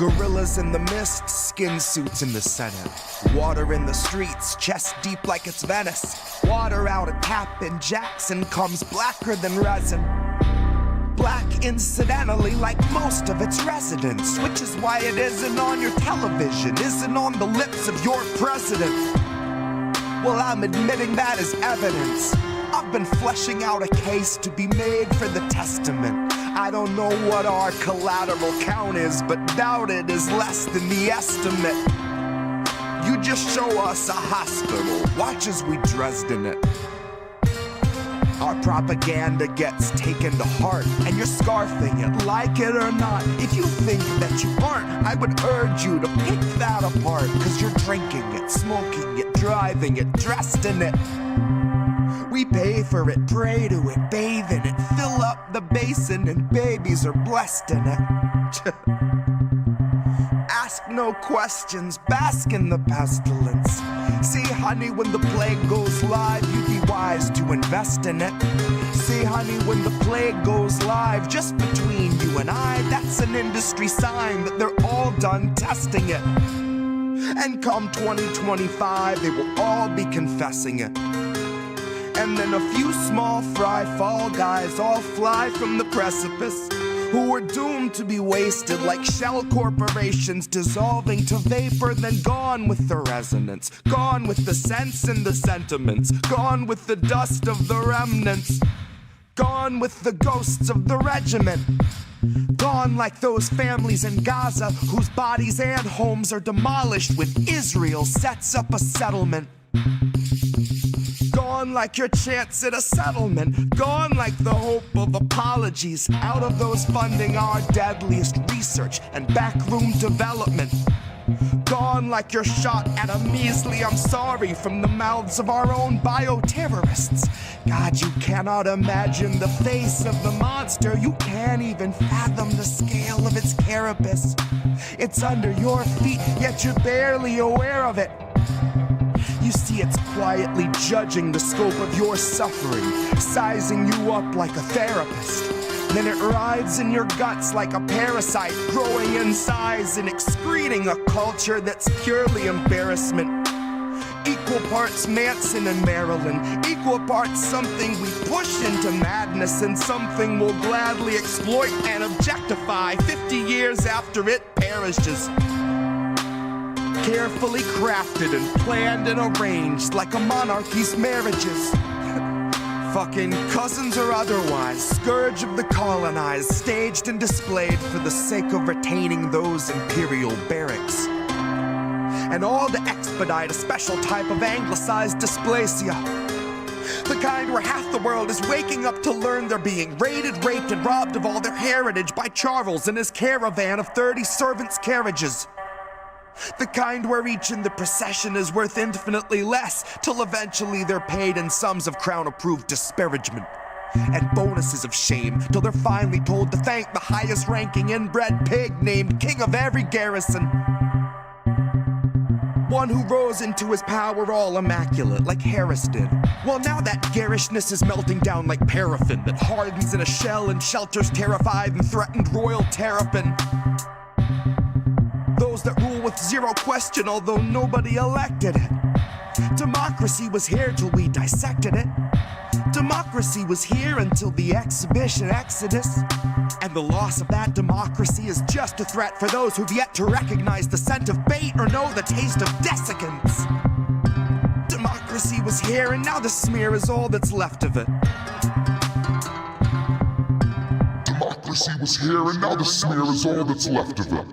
Gorillas in the mist, skin suits in the Senate. Water in the streets, chest deep like it's Venice. Water out a tap in Jackson comes blacker than resin. Black incidentally like most of its residents, which is why it isn't on your television, isn't on the lips of your president. Well, I'm admitting that as evidence. I've been fleshing out a case to be made for the testament. I don't know what our collateral count is, but doubt it is less than the estimate. You just show us a hospital, watch as we Dresden it. Our propaganda gets taken to heart, and you're scarfing it, like it or not. If you think that you aren't, I would urge you to pick that apart, cause you're drinking it, smoking it, driving it, dressed in it. We pay for it, pray to it, bathe in it, fill up the basin, and babies are blessed in it. Ask no questions, bask in the pestilence. See, honey, when the plague goes live, you'd be wise to invest in it. See, honey, when the plague goes live, just between you and I, that's an industry sign that they're all done testing it. And come 2025, they will all be confessing it. And then a few small fry fall guys all fly from the precipice, who were doomed to be wasted like shell corporations, dissolving to vapor, then gone with the resonance, gone with the sense and the sentiments, gone with the dust of the remnants, gone with the ghosts of the regiment, gone like those families in Gaza whose bodies and homes are demolished when Israel sets up a settlement. Gone like your chance at a settlement. Gone like the hope of apologies out of those funding our deadliest research and backroom development. Gone like your shot at a measly I'm sorry from the mouths of our own bioterrorists. God, you cannot imagine the face of the monster. You can't even fathom the scale of its carapace. It's under your feet, yet you're barely aware of it. You see, it's quietly judging the scope of your suffering, sizing you up like a therapist. Then it rides in your guts like a parasite, growing in size and excreting a culture that's purely embarrassment. Equal parts Manson and Maryland, equal parts something we push into madness and something we'll gladly exploit and objectify 50 years after it perishes. Carefully crafted and planned and arranged like a monarchy's marriages. Fucking cousins or otherwise, scourge of the colonized, staged and displayed for the sake of retaining those imperial barracks. And all to expedite a special type of anglicized dysplasia. The kind where half the world is waking up to learn they're being raided, raped, and robbed of all their heritage by Charles and his caravan of 30 servants' carriages. The kind where each in the procession is worth infinitely less, till eventually they're paid in sums of crown-approved disparagement and bonuses of shame, till they're finally told to thank the highest-ranking inbred pig named king of every garrison. One who rose into his power all immaculate, like Harris did. Well, now that garishness is melting down like paraffin that hardens in a shell and shelters terrified and threatened royal terrapin. Those that rule with zero question, although nobody elected it. Democracy was here till we dissected it. Democracy was here until the exhibition exodus. And the loss of that democracy is just a threat for those who've yet to recognize the scent of bait or know the taste of desiccants. Democracy was here and now the smear is all that's left of it. Democracy was here and now the smear is all that's left of it.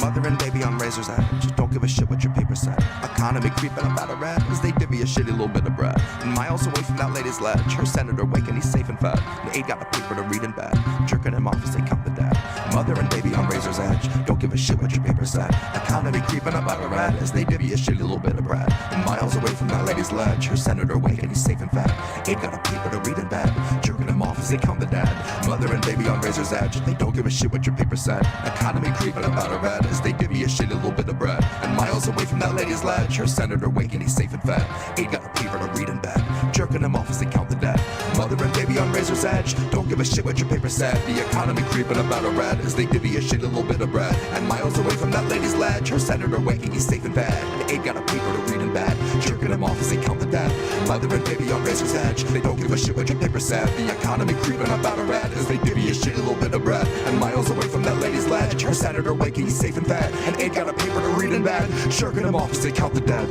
Mother and baby on razor's edge, don't give a shit what your paper said. Economy creeping up out of red as they divvy a shitty little bit of bread. And miles away from that lady's ledge, her senator waking, he's safe and fed. And Aid got a paper to read in bed, jerking him off as they count the dead. Mother and baby on razor's edge, don't give a shit what your paper said. Economy creeping up out of red as they divvy a shitty little bit of bread. And miles away from that lady's ledge, her senator waking, he's safe and fed. Aid got a paper to read in bed, jerking him off as they count the dead. Mother and baby on razor's edge, they don't give a shit what your paper said. Economy creeping up out of red as they give you a shitty little bit of bread. And miles away from that lady's ledge, her senator waking, he's safe and fed. Aid got a paper to read in bed, jerking him off as they count the dead. Mother Mother and baby on razor's edge, don't give a shit what your paper said. The economy creeping about a red as they divvy a shitty little bit of bread. And miles away from that lady's ledge, her senator waking, he's safe in bed. The aide got a paper to read in bed, jerking him off as they count the dead. Mother and baby on razor's edge, they don't give a shit what your paper said. The economy creeping about a red as they divvy a shitty little bit of bread. And miles away from that lady's ledge, her senator waking, he's safe in bed. And aide got a paper to read in bed, jerking him off as they count the dead.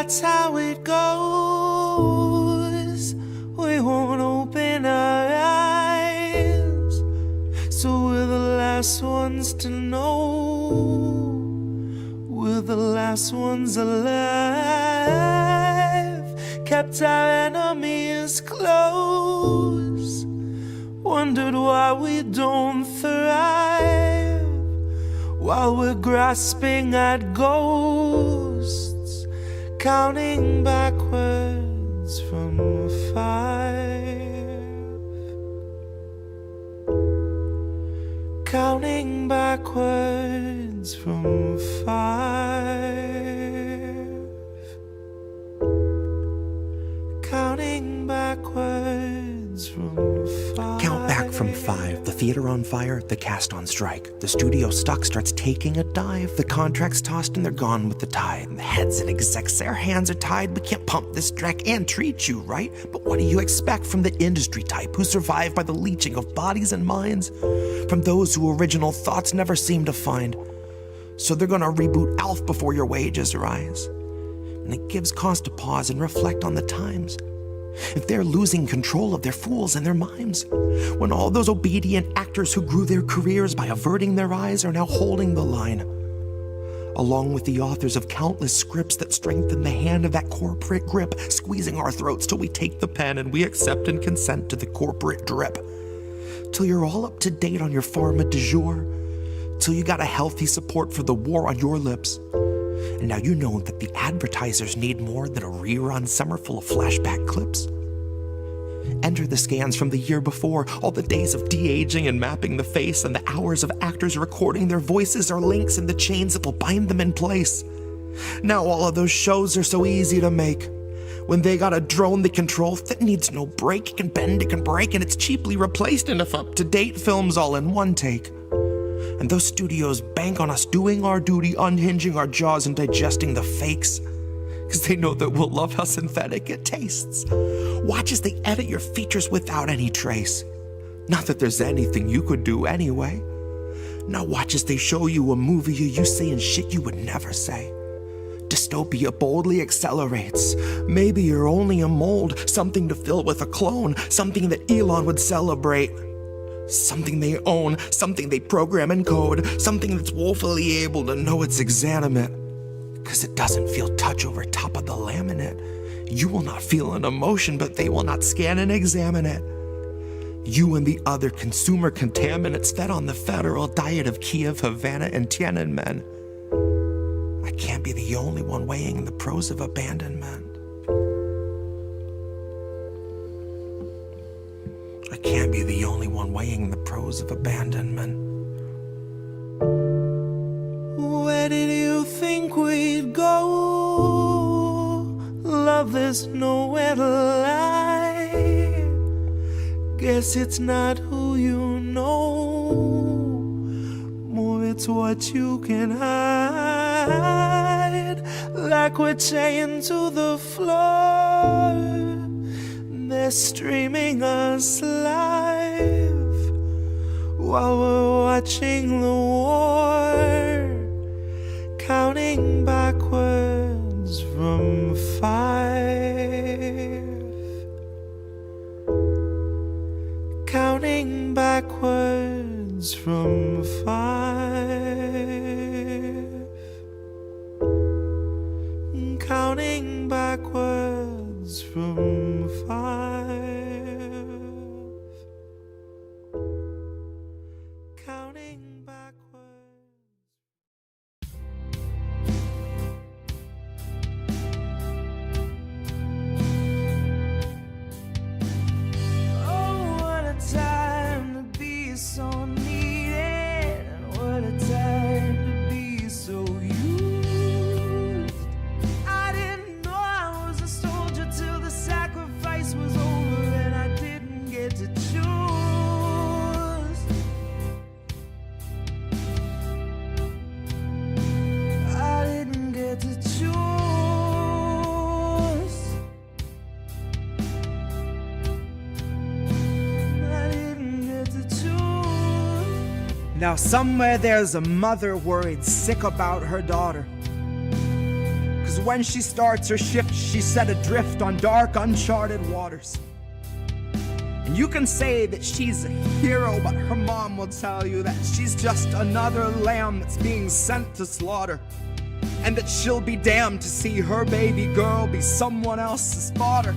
That's how it goes. We won't open our eyes, so we're the last ones to know. We're the last ones alive. Kept our enemies close. Wondered why we don't thrive while we're grasping at ghosts. Counting backwards from 5. Counting backwards from 5. Counting backwards from 5. Count back from 5. The theater on fire, the cast on strike. The studio stock starts taking a dive. The contract's tossed and they're gone with the tide. The heads and execs, their hands are tied. We can't pump this dreck and treat you right. But what do you expect from the industry type who survive by the leeching of bodies and minds? From those who original thoughts never seem to find. So they're gonna reboot ALF before your wages rise. And it gives cause to pause and reflect on the times. If they're losing control of their fools and their mimes, when all those obedient actors who grew their careers by averting their eyes are now holding the line, along with the authors of countless scripts that strengthen the hand of that corporate grip, squeezing our throats till we take the pen and we accept and consent to the corporate drip, till you're all up to date on your pharma du jour, till you got a healthy support for the war on your lips. And now you know that the advertisers need more than a rerun summer full of flashback clips. Enter the scans from the year before, all the days of de-aging and mapping the face, and the hours of actors recording their voices are links in the chains that will bind them in place. Now all of those shows are so easy to make. When they got a drone they control that needs no break, it can bend, it can break, and it's cheaply replaced enough up-to-date films all in one take. And those studios bank on us doing our duty, unhinging our jaws and digesting the fakes. Because they know that we'll love how synthetic it tastes. Watch as they edit your features without any trace. Not that there's anything you could do anyway. Now watch as they show you a movie you used saying shit you would never say. Dystopia boldly accelerates. Maybe you're only a mold, something to fill with a clone, something that Elon would celebrate. Something they own, something they program and code, something that's woefully able to know it's exanimate. Cause it doesn't feel touch over top of the laminate. You will not feel an emotion, but they will not scan and examine it. You and the other consumer contaminants fed on the federal diet of Kiev, Havana, and Tiananmen. I can't be the only one weighing the pros of abandonment. I can't be the only one weighing the pros of abandonment. Where did you think we'd go? Love, there's nowhere to lie. Guess it's not who you know, more it's what you can hide. Like we're chained to the floor, they're streaming us live while we're watching the war, counting backwards from 5, counting backwards from 5, counting backwards Now somewhere there's a mother worried sick about her daughter. Cause when she starts her shift, she's set adrift on dark, uncharted waters. And you can say that she's a hero, but her mom will tell you that she's just another lamb that's being sent to slaughter. And that she'll be damned to see her baby girl be someone else's fodder.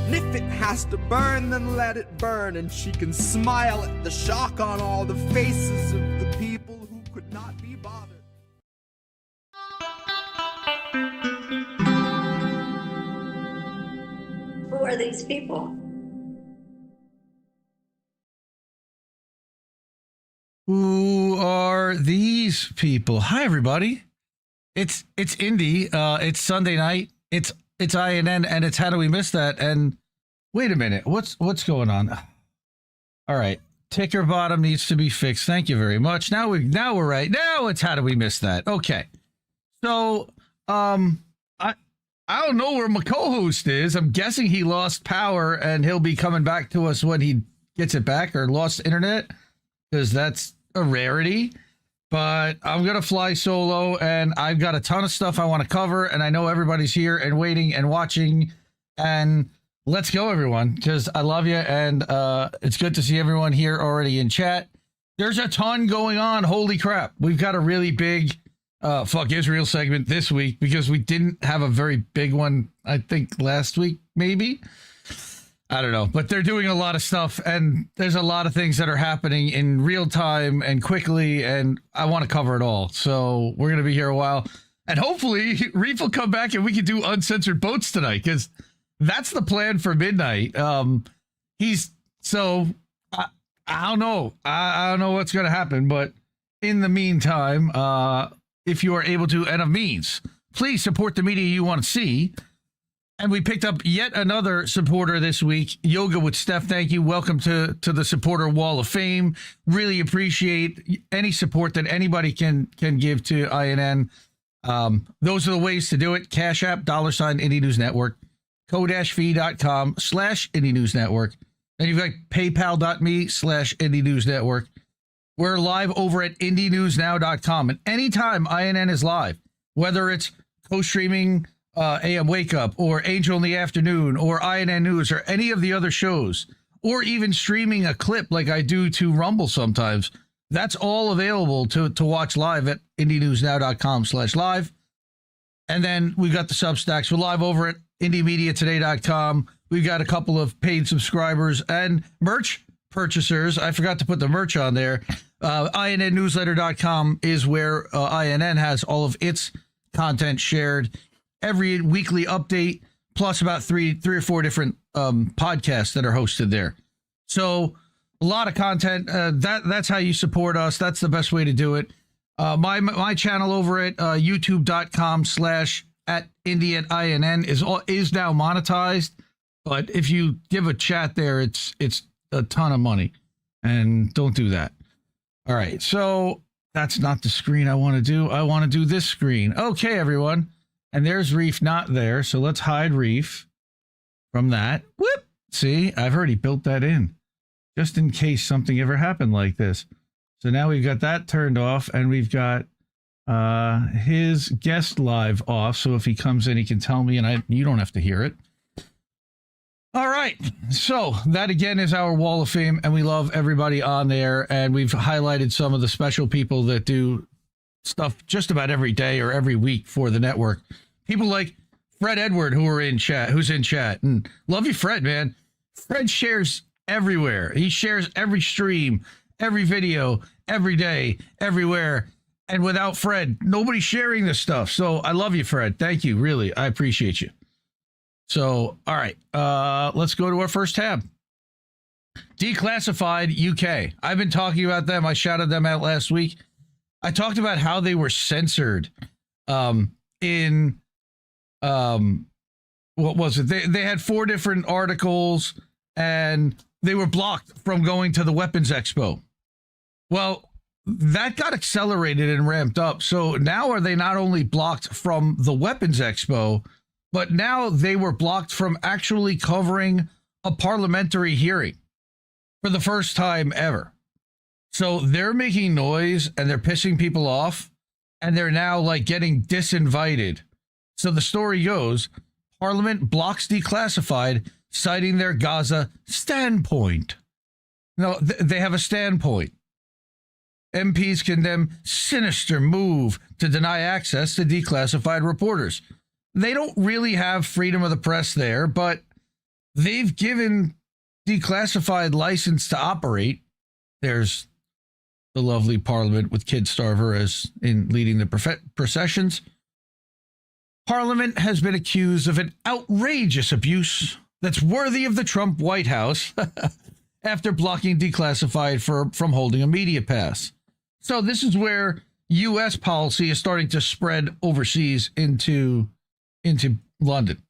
And if it has to burn, then let it burn. And she can smile at the shock on all the faces of the people who could not be bothered. Who are these people? Who are these people? Hi, everybody. It's Indy. It's Sunday night. It's INN, and it's How Do We Miss That? And wait a minute, what's going on? All right, ticker bottom needs to be fixed. Thank you very much. Now we're right. Now it's How Do We Miss That? Okay. So I don't know where my co-host is. I'm guessing he lost power, and he'll be coming back to us when he gets it back, or lost internet, because that's a rarity. But I'm going to fly solo, and I've got a ton of stuff I want to cover, and I know everybody's here and waiting and watching, and let's go, everyone, because I love you, and it's good to see everyone here already in chat. There's a ton going on. Holy crap. We've got a really big Fuck Israel segment this week, because we didn't have a very big one, I think, last week, maybe. I don't know, but they're doing a lot of stuff, and there's a lot of things that are happening in real time and quickly, and I want to cover it all. So we're going to be here a while, and hopefully Reef will come back and we can do uncensored boats tonight, because that's the plan for midnight. I don't know. I don't know what's going to happen, but in the meantime, if you are able to and of means, please support the media you want to see. And we picked up yet another supporter this week, Yoga with Steph. Thank you. Welcome to the Supporter Wall of Fame. Really appreciate any support that anybody can give to INN. Those are the ways to do it. Cash App, $, Indie News Network, ko-fi.com/Indie News Network. And you've got paypal.me/Indie News Network. We're live over at indienewsnow.com. And anytime INN is live, whether it's co-streaming AM Wake Up or Angel in the Afternoon or INN News or any of the other shows, or even streaming a clip like I do to Rumble sometimes, that's all available to watch live at indienewsnow.com/live. And then we've got the Substacks. We're live over at indiemediatoday.com. We've got a couple of paid subscribers and merch purchasers. I forgot to put the merch on there. INNnewsletter.com is where INN has all of its content shared. Every weekly update, plus about three or four different podcasts that are hosted there. So a lot of content. That's how you support us. That's the best way to do it. My channel over at youtube.com/@IndyINN is now monetized. But if you give a chat there, it's a ton of money, and don't do that. All right. So that's not the screen I want to do. I want to do this screen. Okay, everyone. And there's Reef not there, so let's hide Reef from that. Whoop! See, I've already built that in, just in case something ever happened like this. So now we've got that turned off, and we've got his guest live off, so if he comes in, he can tell me, and you don't have to hear it. All right, so that again is our Wall of Fame, and we love everybody on there, and we've highlighted some of the special people that do stuff just about every day or every week for the network. People like Fred Edward, who's in chat, and love you, Fred, man. Fred shares everywhere. He shares every stream, every video, every day, everywhere. And without Fred, nobody's sharing this stuff. So I love you, Fred. Thank you. Really, I appreciate you. So, all right, let's go to our first tab. Declassified UK. I've been talking about them. I shouted them out last week. I talked about how they were censored in what was it? They had 4 different articles, and they were blocked from going to the Weapons Expo. Well, that got accelerated and ramped up. So now are they not only blocked from the Weapons Expo, but now they were blocked from actually covering a parliamentary hearing for the first time ever. So they're making noise and they're pissing people off, and they're now like getting disinvited. So the story goes, Parliament blocks Declassified, citing their Gaza standpoint. No, they have a standpoint. MPs condemn sinister move to deny access to declassified reporters. They don't really have freedom of the press there, but they've given Declassified license to operate. There's the lovely Parliament with Kid Starver as in leading the processions. Parliament has been accused of an outrageous abuse that's worthy of the Trump White House after blocking Declassified from holding a media pass. So this is where U.S. policy is starting to spread overseas into London.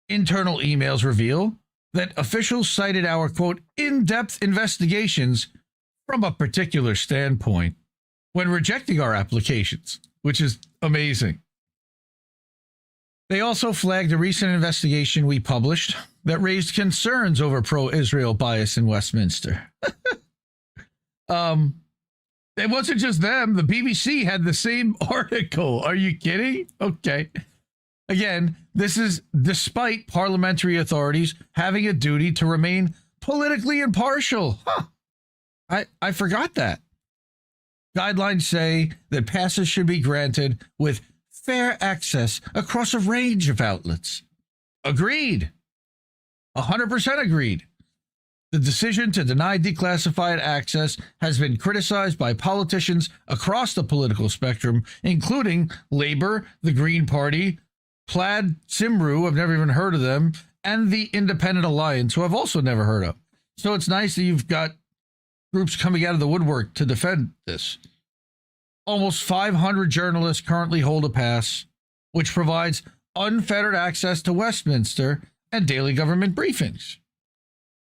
Internal emails reveal that officials cited our, quote, in-depth investigations from a particular standpoint when rejecting our applications, which is amazing. They also flagged a recent investigation we published that raised concerns over pro-Israel bias in Westminster. It wasn't just them. The BBC had the same article. Are you kidding? Okay. Again, this is despite parliamentary authorities having a duty to remain politically impartial. I forgot that. Guidelines say that passes should be granted with fair access across a range of outlets. Agreed. 100% agreed. The decision to deny declassified access has been criticized by politicians across the political spectrum, including Labor, the Green Party, Plaid Cymru, I've never even heard of them, and the Independent Alliance, who I've also never heard of. So it's nice that you've got groups coming out of the woodwork to defend this. Almost 500 journalists currently hold a pass, which provides unfettered access to Westminster and daily government briefings.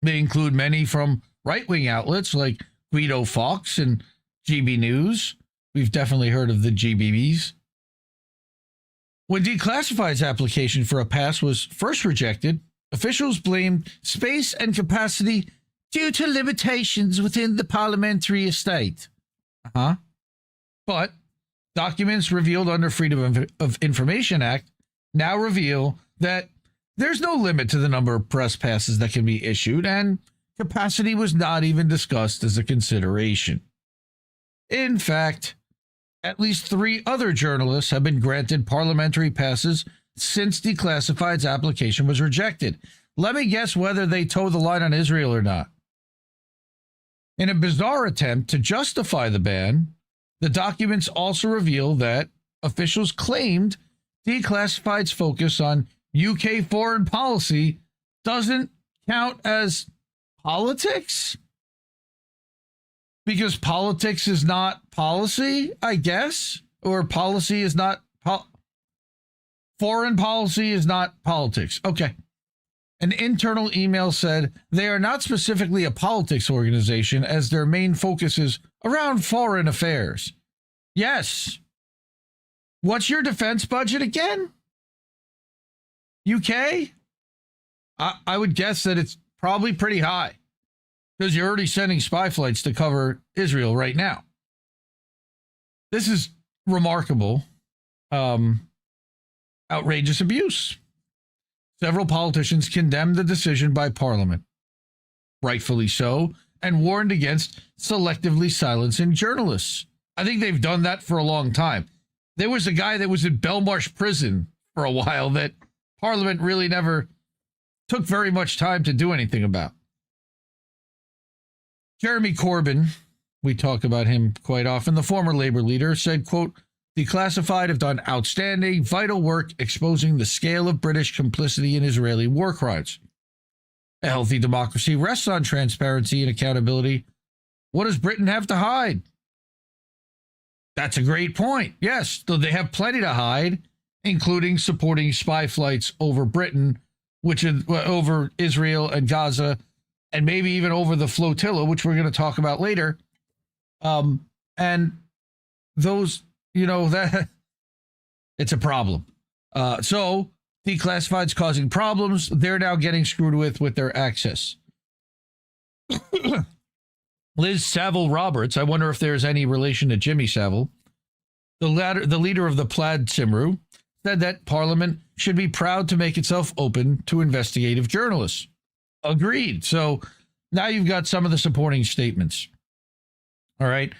They include many from right-wing outlets like Guido Fawkes and GB News. We've definitely heard of the GBBs. When Declassified's application for a pass was first rejected, officials blamed space and capacity due to limitations within the parliamentary estate. But documents revealed under Freedom of Information Act now reveal that there's no limit to the number of press passes that can be issued, and capacity was not even discussed as a consideration. In fact, at least 3 other journalists have been granted parliamentary passes since Declassified's application was rejected. Let me guess whether they toe the line on Israel or not. In a bizarre attempt to justify the ban, the documents also reveal that officials claimed Declassified's focus on UK foreign policy doesn't count as politics? Because politics is not policy, I guess? Or policy is not... foreign policy is not politics. Okay. An internal email said they are not specifically a politics organization as their main focus is around foreign affairs. Yes. What's your defense budget again? UK? I would guess that it's probably pretty high because you're already sending spy flights to cover Israel right now. This is remarkable. Outrageous abuse. Several politicians condemned the decision by Parliament, rightfully so, and warned against selectively silencing journalists. I think they've done that for a long time. There was a guy that was in Belmarsh prison for a while that Parliament really never took very much time to do anything about. Jeremy Corbyn, we talk about him quite often, the former Labour leader, said, quote, Declassified have done outstanding, vital work exposing the scale of British complicity in Israeli war crimes. A healthy democracy rests on transparency and accountability. What does Britain have to hide? That's a great point. Yes, though they have plenty to hide, including supporting spy flights over Britain, which is over Israel and Gaza, and maybe even over the Flotilla, which we're going to talk about later. And those, that it's a problem. So Declassified's causing problems. They're now getting screwed with their access. Liz Saville Roberts, I wonder if there's any relation to Jimmy Savile, the leader of the Plaid Cymru, said that Parliament should be proud to make itself open to investigative journalists. Agreed. So now you've got some of the supporting statements. All right.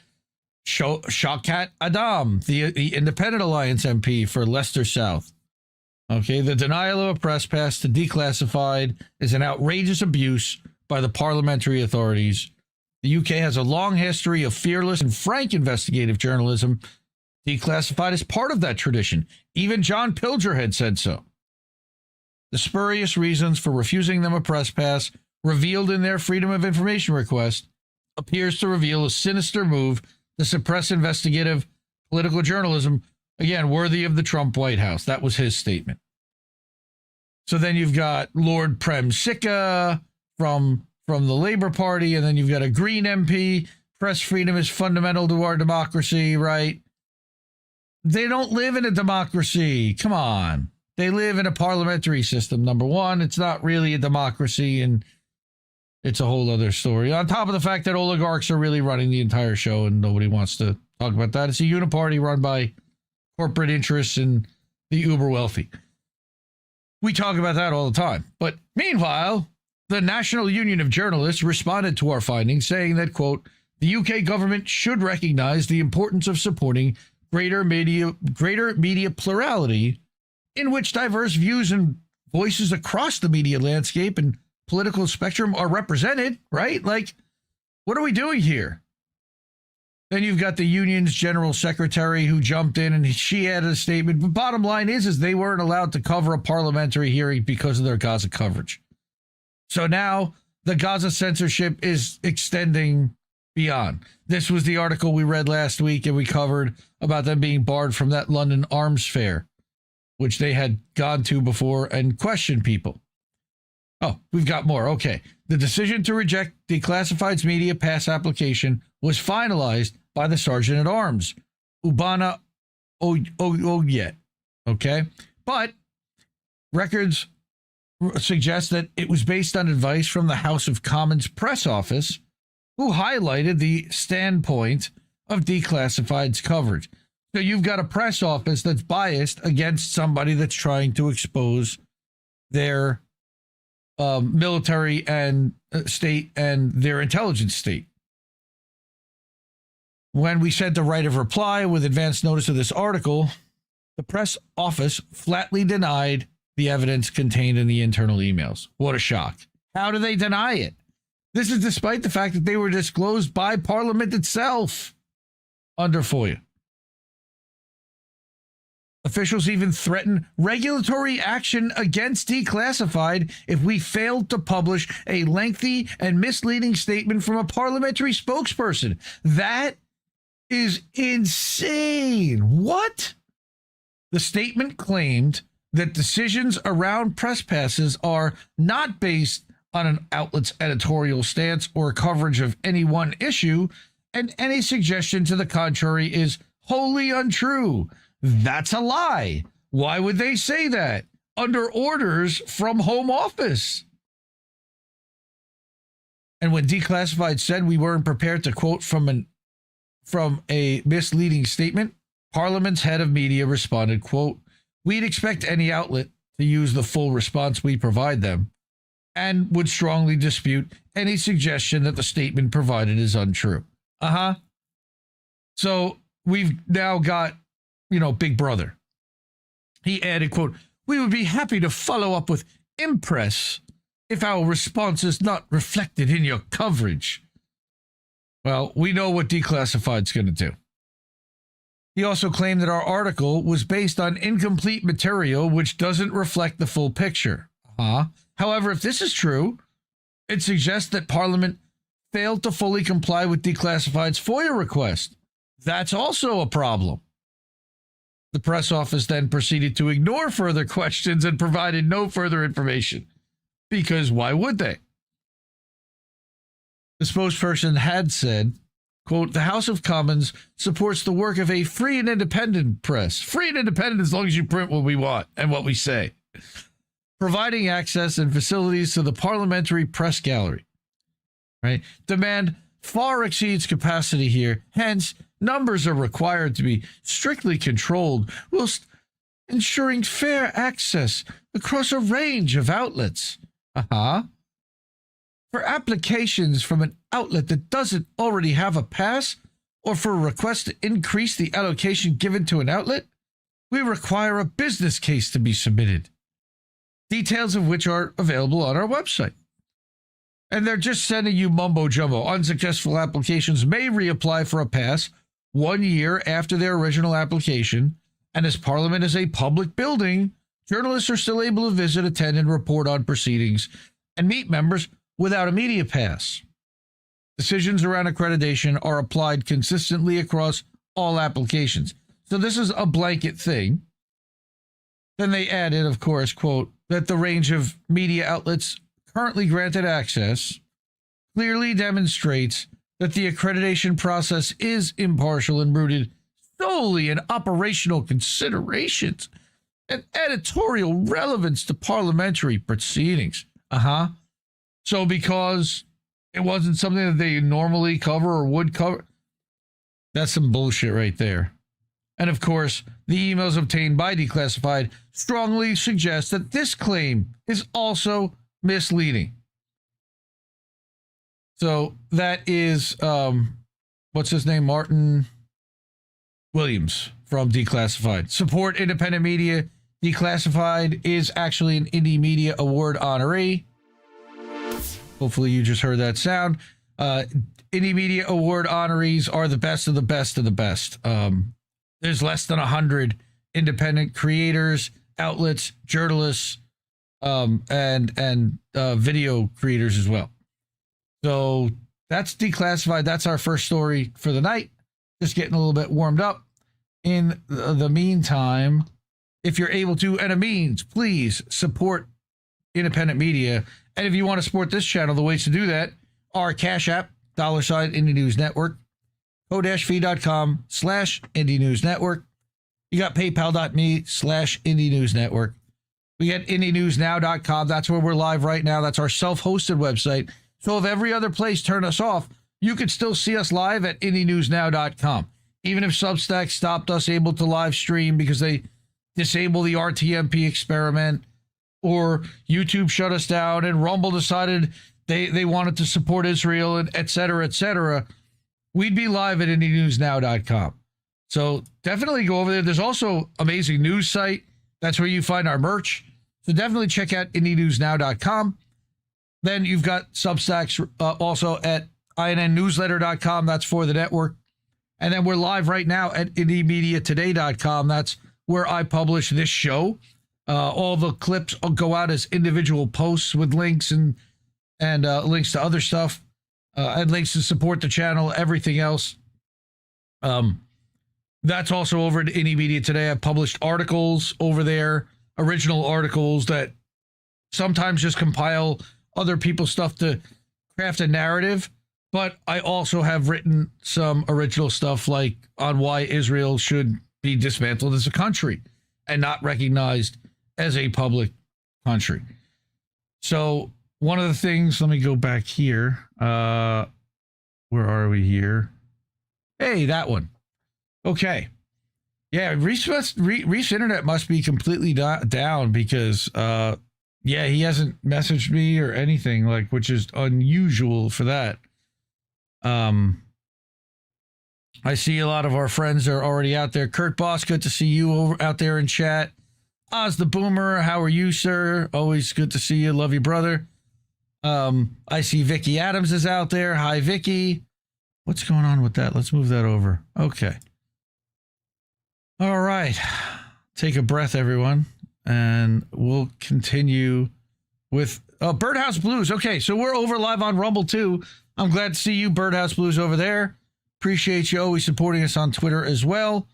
Shaukat Adam, the Independent Alliance MP for Leicester South. Okay, the denial of a press pass to Declassified is an outrageous abuse by the parliamentary authorities. The UK has a long history of fearless and frank investigative journalism. Declassified is part of that tradition. Even John Pilger had said so. The spurious reasons for refusing them a press pass, revealed in their Freedom of Information request, appears to reveal a sinister move to suppress investigative political journalism, again, worthy of the Trump White House. That was his statement. So then you've got Lord Prem Sikka from the Labour Party, and then you've got a Green MP. Press freedom is fundamental to our democracy, right? They don't live in a democracy. Come on. They live in a parliamentary system, number one. It's not really a democracy, and it's a whole other story. On top of the fact that oligarchs are really running the entire show, and nobody wants to talk about that. It's a uniparty run by corporate interests and the uber wealthy. We talk about that all the time. But meanwhile, the National Union of Journalists responded to our findings, saying that, quote, the UK government should recognize the importance of supporting greater media plurality in which diverse views and voices across the media landscape and political spectrum are represented, right? Like, what are we doing here? Then you've got the union's general secretary who jumped in and she added a statement. But bottom line is they weren't allowed to cover a parliamentary hearing because of their Gaza coverage. So now the Gaza censorship is extending beyond. This was the article we read last week and we covered about them being barred from that London arms fair, which they had gone to before and questioned people. Oh, we've got more. Okay. The decision to reject Declassified's media pass application was finalized by the Sergeant at Arms, Ubana Oyet. Okay. But records suggest that it was based on advice from the House of Commons press office, who highlighted the standpoint of Declassified's coverage. So you've got a press office that's biased against somebody that's trying to expose their military and state and their intelligence state. When we sent the right of reply with advance notice of this article, the press office flatly denied the evidence contained in the internal emails. What a shock. How do they deny it? This is despite the fact that they were disclosed by Parliament itself under FOIA. Officials even threatened regulatory action against Declassified if we failed to publish a lengthy and misleading statement from a parliamentary spokesperson. That is insane. What? The statement claimed that decisions around press passes are not based on an outlet's editorial stance or coverage of any one issue, and any suggestion to the contrary is wholly untrue. That's a lie. Why would they say that? Under orders from Home Office. And when Declassified said we weren't prepared to quote from a misleading statement, Parliament's head of media responded, quote, we'd expect any outlet to use the full response we provide them and would strongly dispute any suggestion that the statement provided is untrue. So we've now got, Big Brother. He added, quote, we would be happy to follow up with impress if our response is not reflected in your coverage. Well, we know what Declassified's going to do. He also claimed that our article was based on incomplete material which doesn't reflect the full picture. However, if this is true, it suggests that Parliament failed to fully comply with Declassified's FOIA request. That's also a problem. The press office then proceeded to ignore further questions and provided no further information. Because why would they? The spokesperson had said, quote, the House of Commons supports the work of a free and independent press. Free and independent as long as you print what we want and what we say. Providing access and facilities to the parliamentary press gallery. Right? Demand far exceeds capacity here. Hence, numbers are required to be strictly controlled whilst ensuring fair access across a range of outlets. For applications from an outlet that doesn't already have a pass, or for a request to increase the allocation given to an outlet, we require a business case to be submitted, details of which are available on our website. And they're just sending you mumbo jumbo. Unsuccessful applications may reapply for a pass 1 year after their original application, and as Parliament is a public building, journalists are still able to visit, attend, and report on proceedings and meet members without a media pass. Decisions around accreditation are applied consistently across all applications. So this is a blanket thing. Then they added, of course, quote, that the range of media outlets currently granted access clearly demonstrates that the accreditation process is impartial and rooted solely in operational considerations and editorial relevance to parliamentary proceedings. So because it wasn't something that they normally cover or would cover, that's some bullshit right there. And of course, the emails obtained by Declassified strongly suggest that this claim is also misleading. So that is, what's his name? Martin Williams from Declassified. Support independent media. Declassified is actually an Indie Media Award honoree. Hopefully you just heard that sound. Indie Media Award honorees are the best of the best of the best. There's less than 100 independent creators, outlets, journalists, and video creators as well. So that's Declassified. That's our first story for the night. Just getting a little bit warmed up. In the meantime, if you're able to, and a means, please support independent media. And if you want to support this channel, the ways to do that are Cash App, $ Indie News Network, ko-fi.com/Indie News Network. You got paypal.me/Indie News Network. We got IndieNewsNow.com. That's where we're live right now. That's our self-hosted website. So if every other place turned us off, you could still see us live at IndieNewsNow.com. Even if Substack stopped us able to live stream because they disabled the RTMP experiment, or YouTube shut us down and Rumble decided they wanted to support Israel, and et cetera, we'd be live at IndieNewsNow.com. So definitely go over there. There's also amazing news site. That's where you find our merch. So definitely check out IndieNewsNow.com. Then you've got Substacks also at INNNewsletter.com. That's for the network. And then we're live right now at IndieMediaToday.com. That's where I publish this show. All the clips go out as individual posts with links and links to other stuff, and links to support the channel, everything else. That's also over at Indie Media Today. I've published articles over there, original articles that sometimes just compile other people's stuff to craft a narrative. But I also have written some original stuff like on why Israel should be dismantled as a country and not recognized as a public country. So one of the things, let me go back here. Where are we here? Hey, that one. Okay. Yeah, Reef's internet must be completely down because, yeah, he hasn't messaged me or anything, like, which is unusual for that. I see a lot of our friends are already out there. Kurt Boss, good to see you out there in chat. Oz the Boomer, how are you, sir? Always good to see you. Love you, brother. I see Vicky Adams is out there. Hi, Vicky. What's going on with that? Let's move that over. Okay. All right. Take a breath, everyone. And we'll continue with Birdhouse Blues. Okay, so we're over live on Rumble, too. I'm glad to see you, Birdhouse Blues, over there. Appreciate you always supporting us on Twitter as well.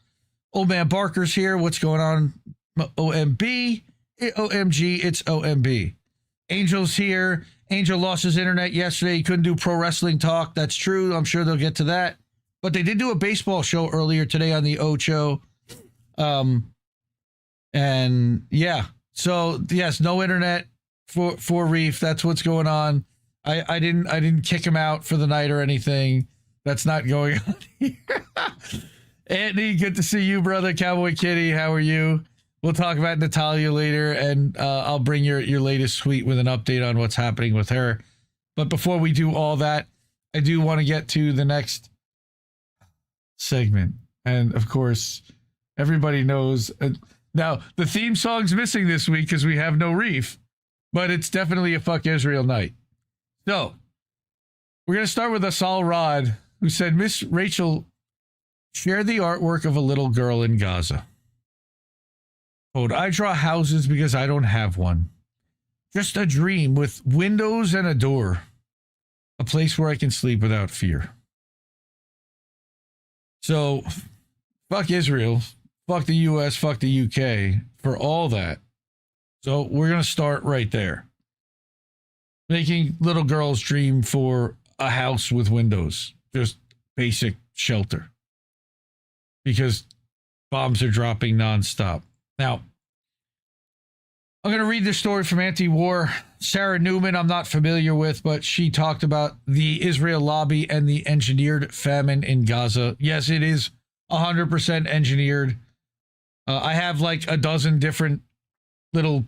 Old Man Barker's here. What's going on? OMB. OMG, it's OMB. Angel's here. Angel lost his internet yesterday. He couldn't do pro wrestling talk. That's true. I'm sure they'll get to that. But they did do a baseball show earlier today on the Ocho. And yeah, so yes, no internet for Reef. That's what's going on. I didn't kick him out for the night or anything. That's not going on here. Anthony, good to see you, brother. Cowboy Kitty, how are you? We'll talk about Natalia later, and I'll bring your latest tweet with an update on what's happening with her. But before we do all that, I do want to get to the next segment. And, of course, everybody knows. Now, the theme song's missing this week because we have no Reef, but it's definitely a Fuck Israel night. So, we're going to start with Asal Rod, who said, Miss Rachel, share the artwork of a little girl in Gaza. Quote, I draw houses because I don't have one. Just a dream with windows and a door. A place where I can sleep without fear. So, fuck Israel, fuck the US, fuck the UK for all that. So we're going to start right there. Making little girls dream for a house with windows. Just basic shelter. Because bombs are dropping nonstop. Now, I'm going to read this story from Anti-War. Sarah Newman, I'm not familiar with, but she talked about the Israel lobby and the engineered famine in Gaza. Yes, it is 100% engineered. I have like a dozen different little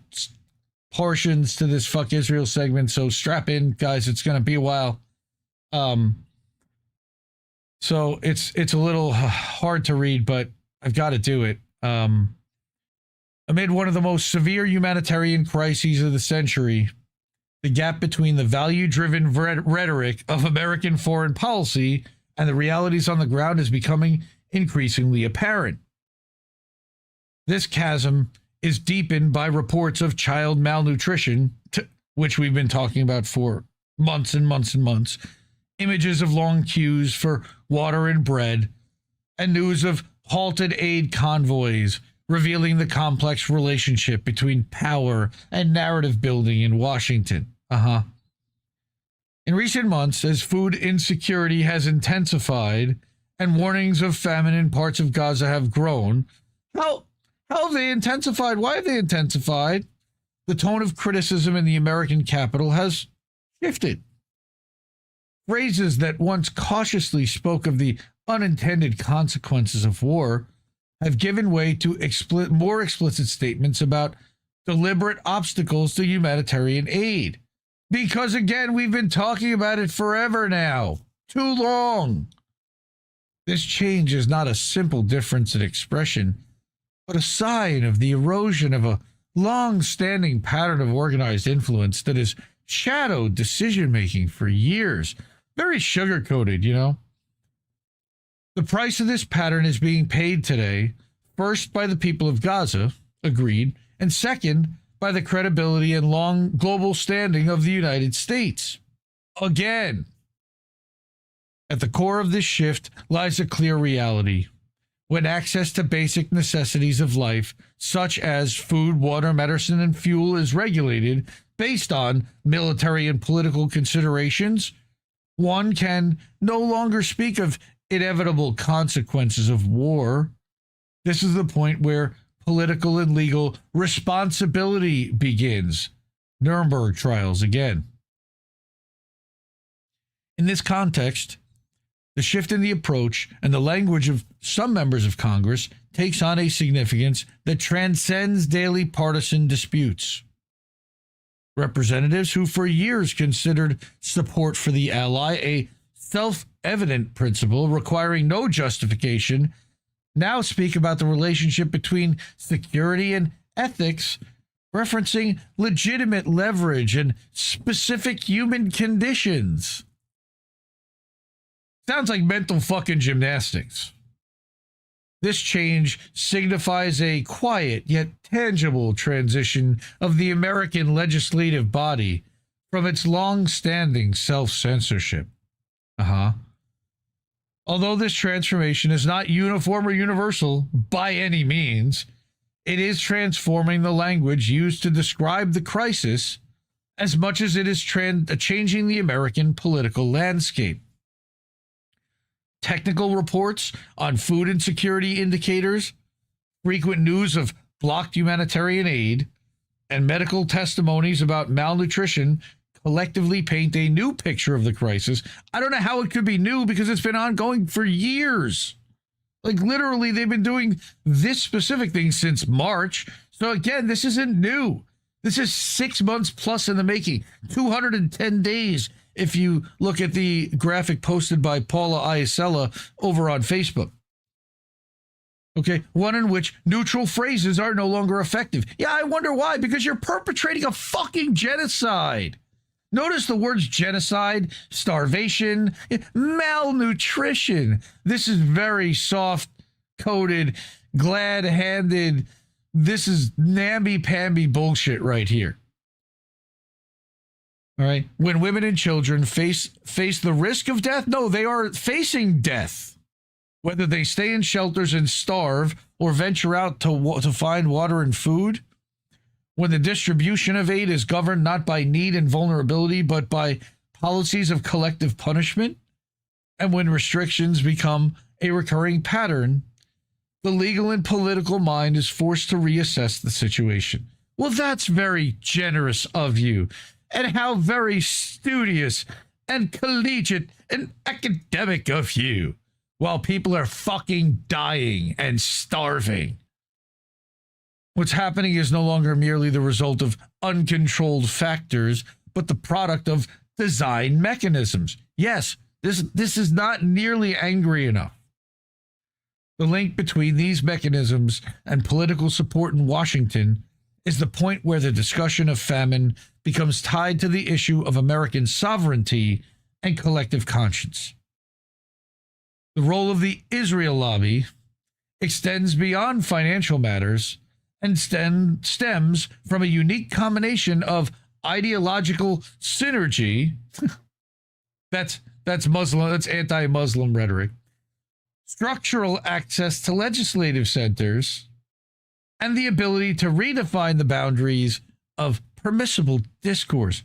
portions to this Fuck Israel segment, so strap in, guys. It's going to be a while. So it's a little hard to read, but I've got to do it. Amid one of the most severe humanitarian crises of the century, the gap between the value-driven rhetoric of American foreign policy and the realities on the ground is becoming increasingly apparent. This chasm is deepened by reports of child malnutrition, which we've been talking about for months and months and months, images of long queues for water and bread, and news of halted aid convoys revealing the complex relationship between power and narrative building in Washington. In recent months, as food insecurity has intensified and warnings of famine in parts of Gaza have grown, how have they intensified? Why have they intensified? The tone of criticism in the American capital has shifted. Phrases that once cautiously spoke of the unintended consequences of war have given way to more explicit statements about deliberate obstacles to humanitarian aid. Because, again, we've been talking about it forever now. Too long. This change is not a simple difference in expression, but a sign of the erosion of a long-standing pattern of organized influence that has shadowed decision-making for years. Very sugar-coated, you know? The price of this pattern is being paid today, first by the people of Gaza, agreed, and second, by the credibility and long global standing of the United States. Again. At the core of this shift lies a clear reality. When access to basic necessities of life, such as food, water, medicine, and fuel, is regulated based on military and political considerations, one can no longer speak of inevitable consequences of war. This is the point where political and legal responsibility begins. Nuremberg trials again. In this context, the shift in the approach and the language of some members of Congress takes on a significance that transcends daily partisan disputes. Representatives who for years considered support for the ally a self-evident principle requiring no justification now speak about the relationship between security and ethics, referencing legitimate leverage and specific human conditions. Sounds like mental fucking gymnastics. This change signifies a quiet yet tangible transition of the American legislative body from its long-standing self-censorship. Although this transformation is not uniform or universal by any means, it is transforming the language used to describe the crisis as much as it is changing the American political landscape. Technical reports on food insecurity indicators, frequent news of blocked humanitarian aid, and medical testimonies about malnutrition collectively paint a new picture of the crisis. I don't know how it could be new because it's been ongoing for years. Like literally, they've been doing this specific thing since March. So again, this isn't new. This is 6 months plus in the making, 210 days if you look at the graphic posted by Paula Iacella over on Facebook. Okay, one in which neutral phrases are no longer effective. Yeah, I wonder why, because you're perpetrating a fucking genocide. Notice the words genocide, starvation, malnutrition. This is very soft-coded, glad-handed. This is namby-pamby bullshit right here. All right? When women and children face the risk of death, no, they are facing death. Whether they stay in shelters and starve or venture out to find water and food. When the distribution of aid is governed not by need and vulnerability, but by policies of collective punishment. And when restrictions become a recurring pattern, the legal and political mind is forced to reassess the situation. Well, that's very generous of you. And how very studious and collegiate and academic of you. While people are fucking dying and starving. What's happening is no longer merely the result of uncontrolled factors, but the product of design mechanisms. Yes, this is not nearly angry enough. The link between these mechanisms and political support in Washington is the point where the discussion of famine becomes tied to the issue of American sovereignty and collective conscience. The role of the Israel lobby extends beyond financial matters and stems from a unique combination of ideological synergy. that's Muslim, that's anti-Muslim rhetoric. Structural access to legislative centers and the ability to redefine the boundaries of permissible discourse.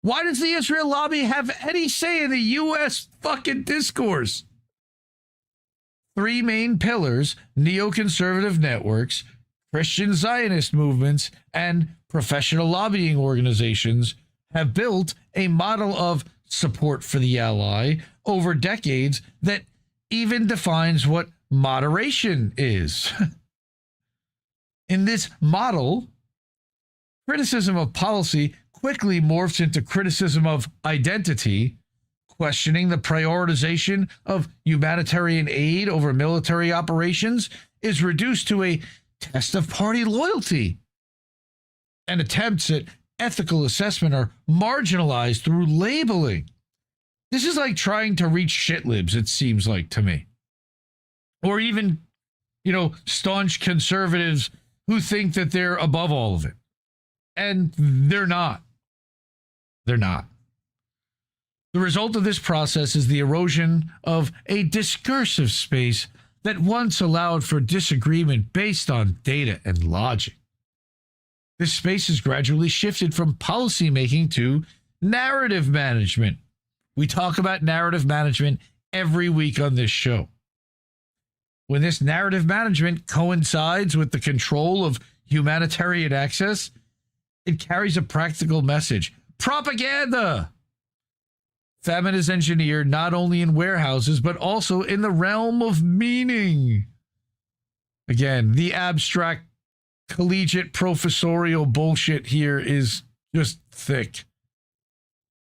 Why does the Israel lobby have any say in the U.S. fucking discourse? 3 main pillars, neoconservative networks, Christian Zionist movements, and professional lobbying organizations have built a model of support for the ally over decades that even defines what moderation is. In this model, criticism of policy quickly morphs into criticism of identity, questioning the prioritization of humanitarian aid over military operations is reduced to a test of party loyalty. And attempts at ethical assessment are marginalized through labeling. This is like trying to reach shitlibs, it seems like to me. Or even, staunch conservatives who think that they're above all of it. And they're not. They're not. The result of this process is the erosion of a discursive space that once allowed for disagreement based on data and logic. This space has gradually shifted from policymaking to narrative management. We talk about narrative management every week on this show. When this narrative management coincides with the control of humanitarian access, it carries a practical message. Propaganda! Famine is engineered not only in warehouses, but also in the realm of meaning. Again, the abstract, collegiate, professorial bullshit here is just thick.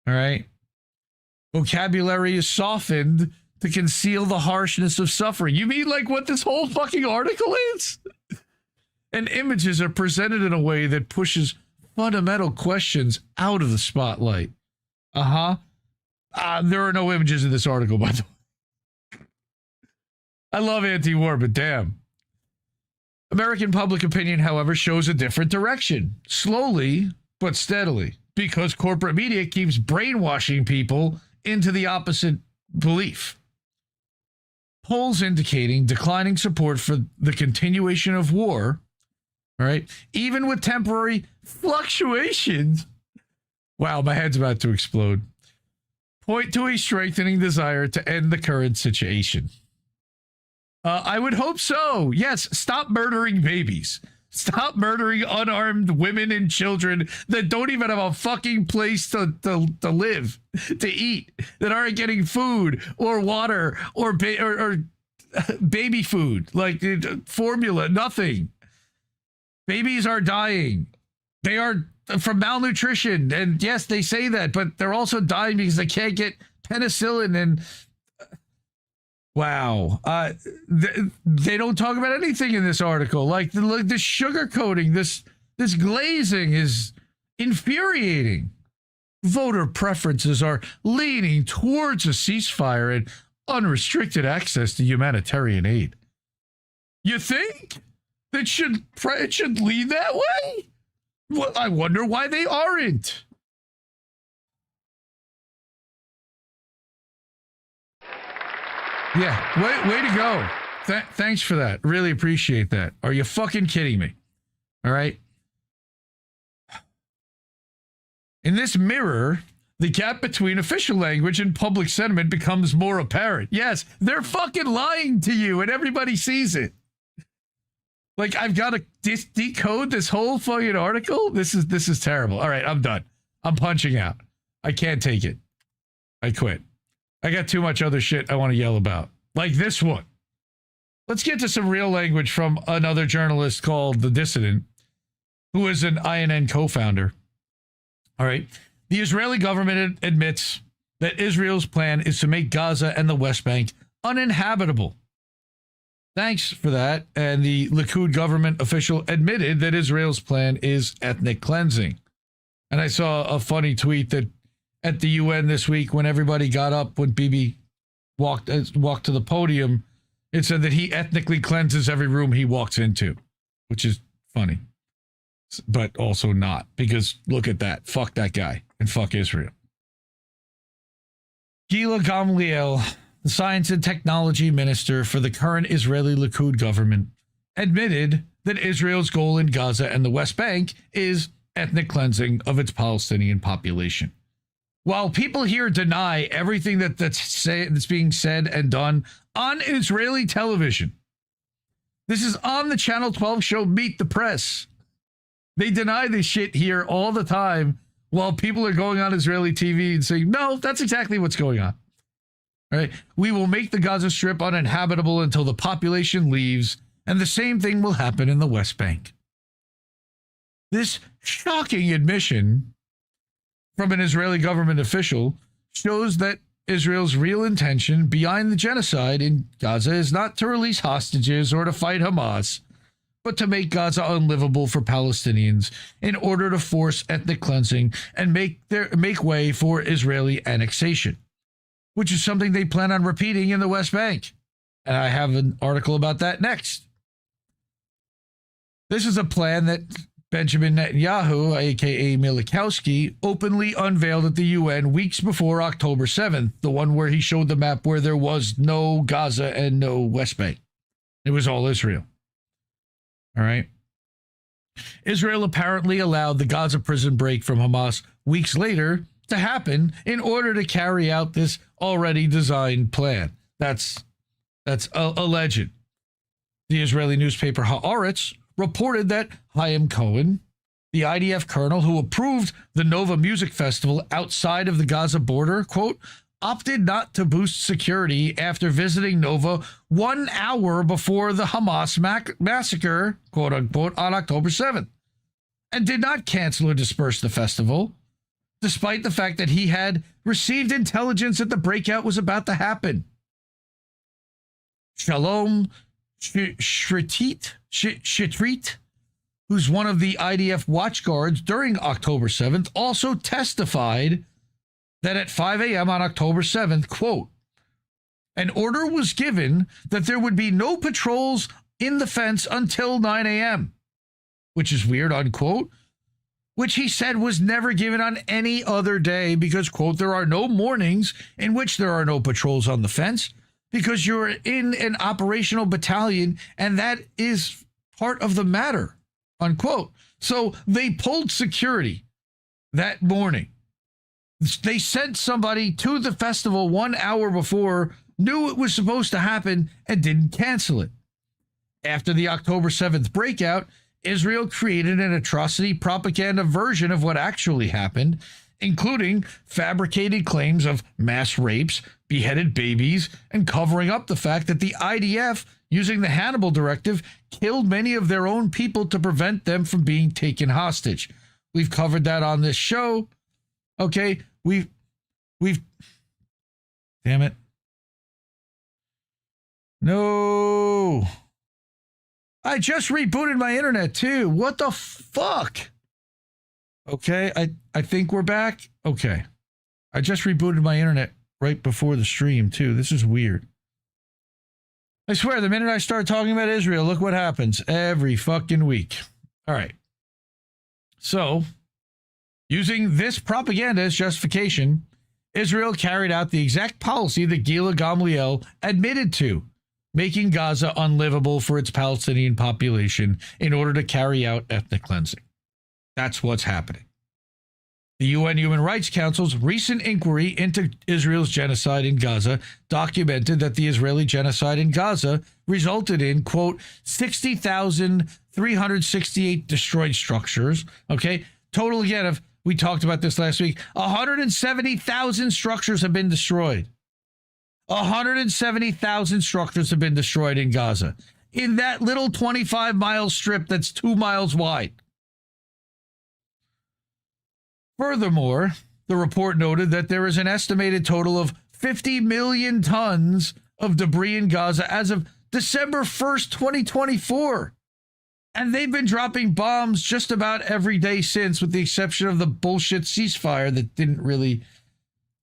All right? Vocabulary is softened to conceal the harshness of suffering. You mean like what this whole fucking article is? And images are presented in a way that pushes fundamental questions out of the spotlight. There are no images in this article, by the way. I love anti-war, but damn. American public opinion, however, shows a different direction. Slowly, but steadily. Because corporate media keeps brainwashing people into the opposite belief. Polls indicating declining support for the continuation of war, all right, even with temporary fluctuations. Wow, my head's about to explode. Point to a strengthening desire to end the current situation. I would hope so. Yes, stop murdering babies. Stop murdering unarmed women and children that don't even have a fucking place to live, to eat, that aren't getting food or water or baby food, like formula, nothing. Babies are dying. They are from malnutrition. And yes, they say that, but they're also dying because they can't get penicillin and wow. They don't talk about anything in this article. Like the sugar coating, this glazing is infuriating. Voter preferences are leaning towards a ceasefire and unrestricted access to humanitarian aid. You think it should lean that way? Well, I wonder why they aren't. Yeah, way to go. Thanks for that. Really appreciate that. Are you fucking kidding me? All right. In this mirror, the gap between official language and public sentiment becomes more apparent. Yes, they're fucking lying to you and everybody sees it. Like, I've got to decode this whole fucking article? This is terrible. All right, I'm done. I'm punching out. I can't take it. I quit. I got too much other shit I want to yell about. Like this one. Let's get to some real language from another journalist called The Dissident, who is an INN co-founder. All right. The Israeli government admits that Israel's plan is to make Gaza and the West Bank uninhabitable. Thanks for that. And the Likud government official admitted that Israel's plan is ethnic cleansing. And I saw a funny tweet that at the UN this week, when everybody got up, when Bibi walked to the podium, it said that he ethnically cleanses every room he walks into, which is funny, but also not, because look at that. Fuck that guy and fuck Israel. Gila Gamliel, the science and technology minister for the current Israeli Likud government, admitted that Israel's goal in Gaza and the West Bank is ethnic cleansing of its Palestinian population. While people here deny everything that's being said and done on Israeli television, this is on the Channel 12 show Meet the Press. They deny this shit here all the time while people are going on Israeli TV and saying, no, that's exactly what's going on. All right? We will make the Gaza Strip uninhabitable until the population leaves, and the same thing will happen in the West Bank. This shocking admission from an Israeli government official shows that Israel's real intention behind the genocide in Gaza is not to release hostages or to fight Hamas, but to make Gaza unlivable for Palestinians in order to force ethnic cleansing and make way for Israeli annexation, which is something they plan on repeating in the West Bank. And I have an article about that next. This is a plan that Benjamin Netanyahu, a.k.a. Milikowski, openly unveiled at the UN weeks before October 7th, the one where he showed the map where there was no Gaza and no West Bank. It was all Israel. All right. Israel apparently allowed the Gaza prison break from Hamas weeks later to happen in order to carry out this already designed plan. That's alleged. The Israeli newspaper Haaretz reported that Chaim Cohen, the IDF colonel who approved the Nova Music Festival outside of the Gaza border, quote, opted not to boost security after visiting Nova 1 hour before the Hamas massacre, quote unquote, on October 7th, and did not cancel or disperse the festival, despite the fact that he had received intelligence that the breakout was about to happen. Shalom Shetrit, who's one of the IDF watchguards during October 7th, also testified that at 5 a.m. on October 7th, quote, an order was given that there would be no patrols in the fence until 9 a.m., which is weird, unquote, which he said was never given on any other day because, quote, there are no mornings in which there are no patrols on the fence, because you're in an operational battalion, and that is part of the matter, unquote. So they pulled security that morning. They sent somebody to the festival 1 hour before, knew it was supposed to happen, and didn't cancel it. After the October 7th breakout, Israel created an atrocity propaganda version of what actually happened, including fabricated claims of mass rapes, beheaded babies, and covering up the fact that the IDF, using the Hannibal Directive, killed many of their own people to prevent them from being taken hostage. We've covered that on this show. Okay, we've damn it. No. I just rebooted my internet too. What the fuck? Okay, I think we're back. Okay. I just rebooted my internet right before the stream too. This is weird. I swear, the minute I start talking about Israel, look what happens every fucking week. All right. So, using this propaganda as justification, Israel carried out the exact policy that Gila Gamliel admitted to, making Gaza unlivable for its Palestinian population in order to carry out ethnic cleansing. That's what's happening. The UN Human Rights Council's recent inquiry into Israel's genocide in Gaza documented that the Israeli genocide in Gaza resulted in, quote, 60,368 destroyed structures. Okay, total again of, we talked about this last week, 170,000 structures have been destroyed. 170,000 structures have been destroyed in Gaza. In that little 25-mile strip that's 2 miles wide. Furthermore, the report noted that there is an estimated total of 50 million tons of debris in Gaza as of December 1st, 2024. And they've been dropping bombs just about every day since, with the exception of the bullshit ceasefire that didn't really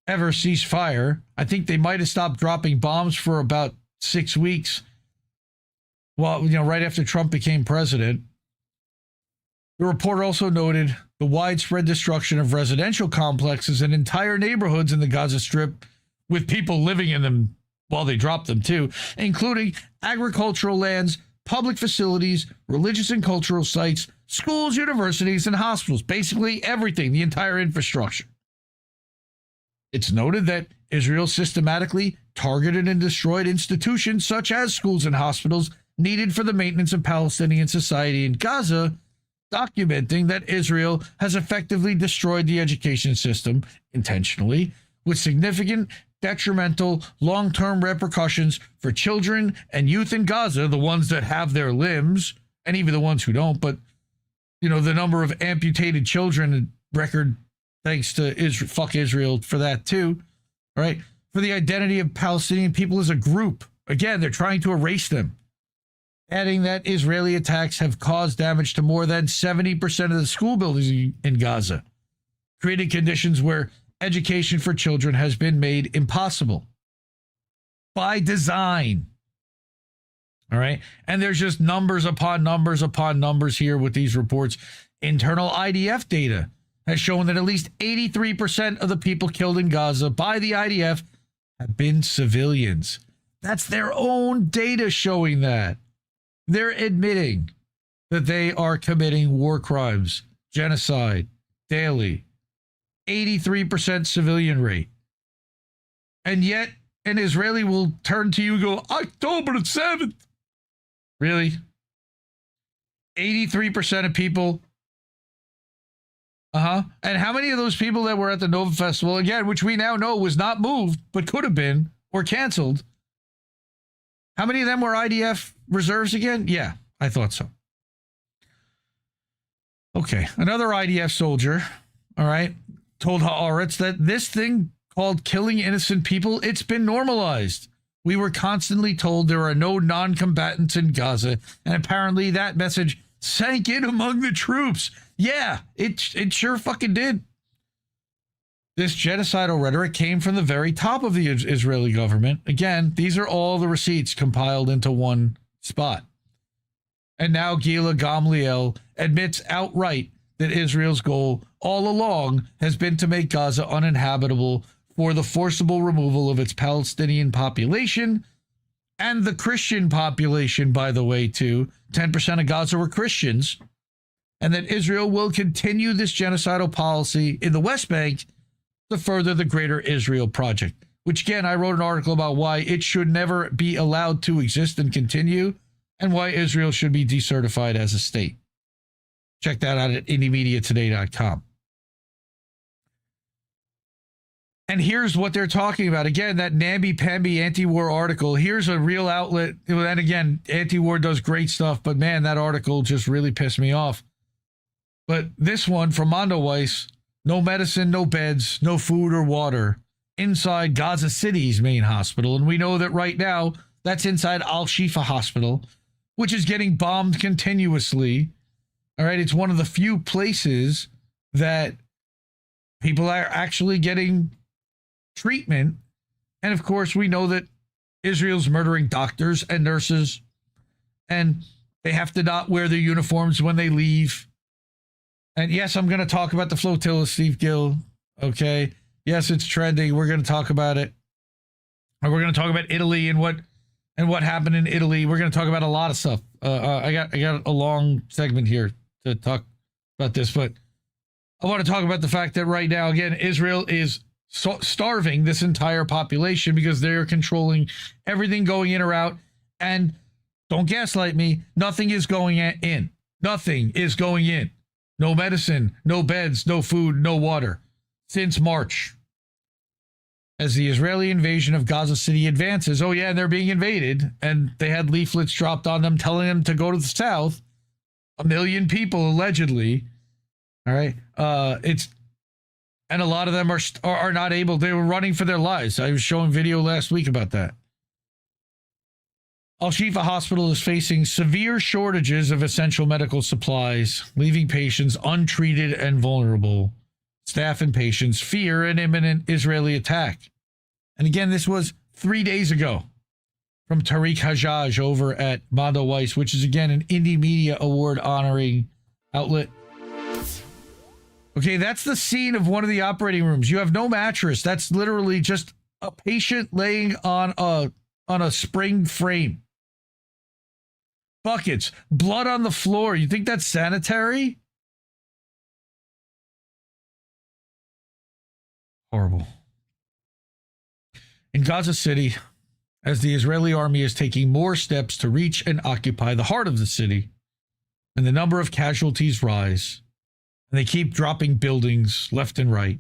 ever cease fire. I think they might have stopped dropping bombs for about 6 weeks. Well, right after Trump became president. The report also noted the widespread destruction of residential complexes and entire neighborhoods in the Gaza Strip, with people living in them while they dropped them too, including agricultural lands, public facilities, religious and cultural sites, schools, universities, and hospitals. Basically everything, the entire infrastructure. It's noted that Israel systematically targeted and destroyed institutions such as schools and hospitals needed for the maintenance of Palestinian society in Gaza, documenting that Israel has effectively destroyed the education system intentionally, with significant detrimental long-term repercussions for children and youth in Gaza, the ones that have their limbs, and even the ones who don't. But, the number of amputated children record, thanks to Israel, fuck Israel for that too, right? For the identity of Palestinian people as a group. Again, they're trying to erase them. Adding that Israeli attacks have caused damage to more than 70% of the school buildings in Gaza, creating conditions where education for children has been made impossible by design. All right. And there's just numbers upon numbers upon numbers here with these reports. Internal IDF data has shown that at least 83% of the people killed in Gaza by the IDF have been civilians. That's their own data showing that. They're admitting that they are committing war crimes, genocide, daily. 83% civilian rate. And yet, an Israeli will turn to you and go, October 7th. Really? 83% of people. And how many of those people that were at the Nova Festival, again, which we now know was not moved, but could have been, or canceled, how many of them were IDF reserves again? Yeah, I thought so. Okay, another IDF soldier, all right, told Haaretz that this thing called killing innocent people, it's been normalized. We were constantly told there are no non-combatants in Gaza, and apparently that message sank in among the troops. Yeah, it sure fucking did. This genocidal rhetoric came from the very top of the Israeli government. Again, these are all the receipts compiled into one spot. And now Gila Gamliel admits outright that Israel's goal all along has been to make Gaza uninhabitable for the forcible removal of its Palestinian population and the Christian population, by the way, too. 10% of Gaza were Christians. And that Israel will continue this genocidal policy in the West Bank to further the Greater Israel Project, which, again, I wrote an article about why it should never be allowed to exist and continue, and why Israel should be decertified as a state. Check that out at indiemediatoday.com. And here's what they're talking about. Again, that namby-pamby anti-war article. Here's a real outlet. And again, anti-war does great stuff, but man, that article just really pissed me off. But this one from Mondo Weiss, no medicine, no beds, no food or water inside Gaza City's main hospital. And we know that right now, that's inside Al-Shifa Hospital, which is getting bombed continuously. All right, it's one of the few places that people are actually getting treatment. And of course, we know that Israel's murdering doctors and nurses, and they have to not wear their uniforms when they leave. And yes, I'm going to talk about the Flotilla, Steve Gill. Okay. Yes, it's trending. We're going to talk about it. And we're going to talk about Italy and what happened in Italy. We're going to talk about a lot of stuff. I got a long segment here to talk about this, but I want to talk about the fact that right now, again, Israel is starving this entire population because they're controlling everything going in or out. And don't gaslight me. Nothing is going in. Nothing is going in. No medicine, no beds, no food, no water since March. As the Israeli invasion of Gaza City advances, oh yeah, they're being invaded, and they had leaflets dropped on them telling them to go to the south. 1 million people allegedly. All right. And a lot of them are not able. They were running for their lives. I was showing video last week about that. Al-Shifa Hospital is facing severe shortages of essential medical supplies, leaving patients untreated and vulnerable. Staff and patients fear an imminent Israeli attack. And again, this was 3 days ago from Tariq Hajjaj over at Mondo Weiss, which is again an Indie Media Award honoring outlet. Okay, that's the scene of one of the operating rooms. You have no mattress. That's literally just a patient laying on a spring frame. Buckets, blood on the floor. You think that's sanitary? Horrible. In Gaza City, as the Israeli army is taking more steps to reach and occupy the heart of the city, and the number of casualties rise, and they keep dropping buildings left and right.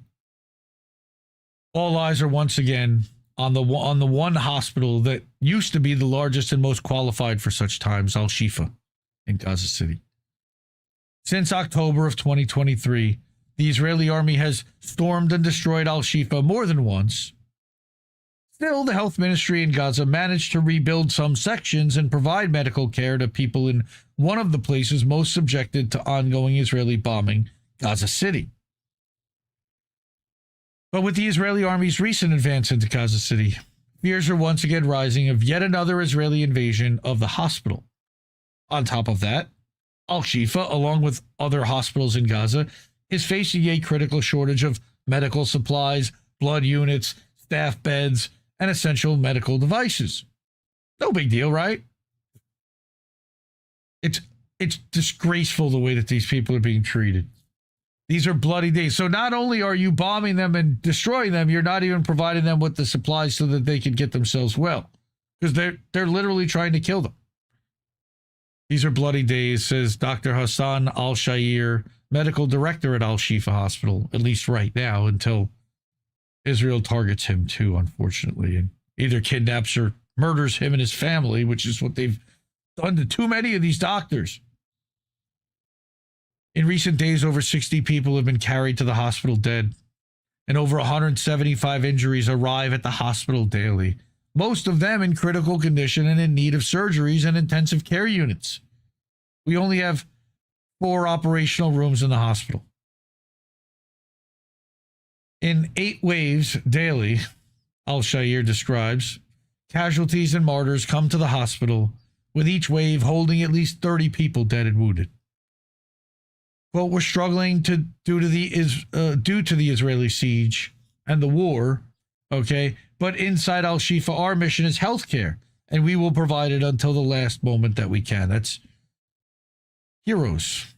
All eyes are once again on the one hospital that used to be the largest and most qualified for such times, Al-Shifa in Gaza City. Since October of 2023, the Israeli army has stormed and destroyed Al-Shifa more than once. Still, the health ministry in Gaza managed to rebuild some sections and provide medical care to people in one of the places most subjected to ongoing Israeli bombing, Gaza City. But with the Israeli army's recent advance into Gaza City, fears are once again rising of yet another Israeli invasion of the hospital. On top of that, Al-Shifa, along with other hospitals in Gaza, is facing a critical shortage of medical supplies, blood units, staff beds, and essential medical devices. No big deal, right? It's disgraceful the way that these people are being treated. These are bloody days. So not only are you bombing them and destroying them, you're not even providing them with the supplies so that they can get themselves well, because they're literally trying to kill them. These are bloody days, says Dr. Hussam al-Shair, medical director at Al-Shifa Hospital, at least right now, until Israel targets him too, unfortunately, and either kidnaps or murders him and his family, which is what they've done to too many of these doctors. In recent days, over 60 people have been carried to the hospital dead, and over 175 injuries arrive at the hospital daily, most of them in critical condition and in need of surgeries and intensive care units. We only have 4 operational rooms in the hospital. In 8 waves daily, al-Shair describes, casualties and martyrs come to the hospital, with each wave holding at least 30 people dead and wounded. Well, we're struggling due to the Israeli siege and the war, okay? But inside Al-Shifa, our mission is healthcare, and we will provide it until the last moment that we can. That's heroes.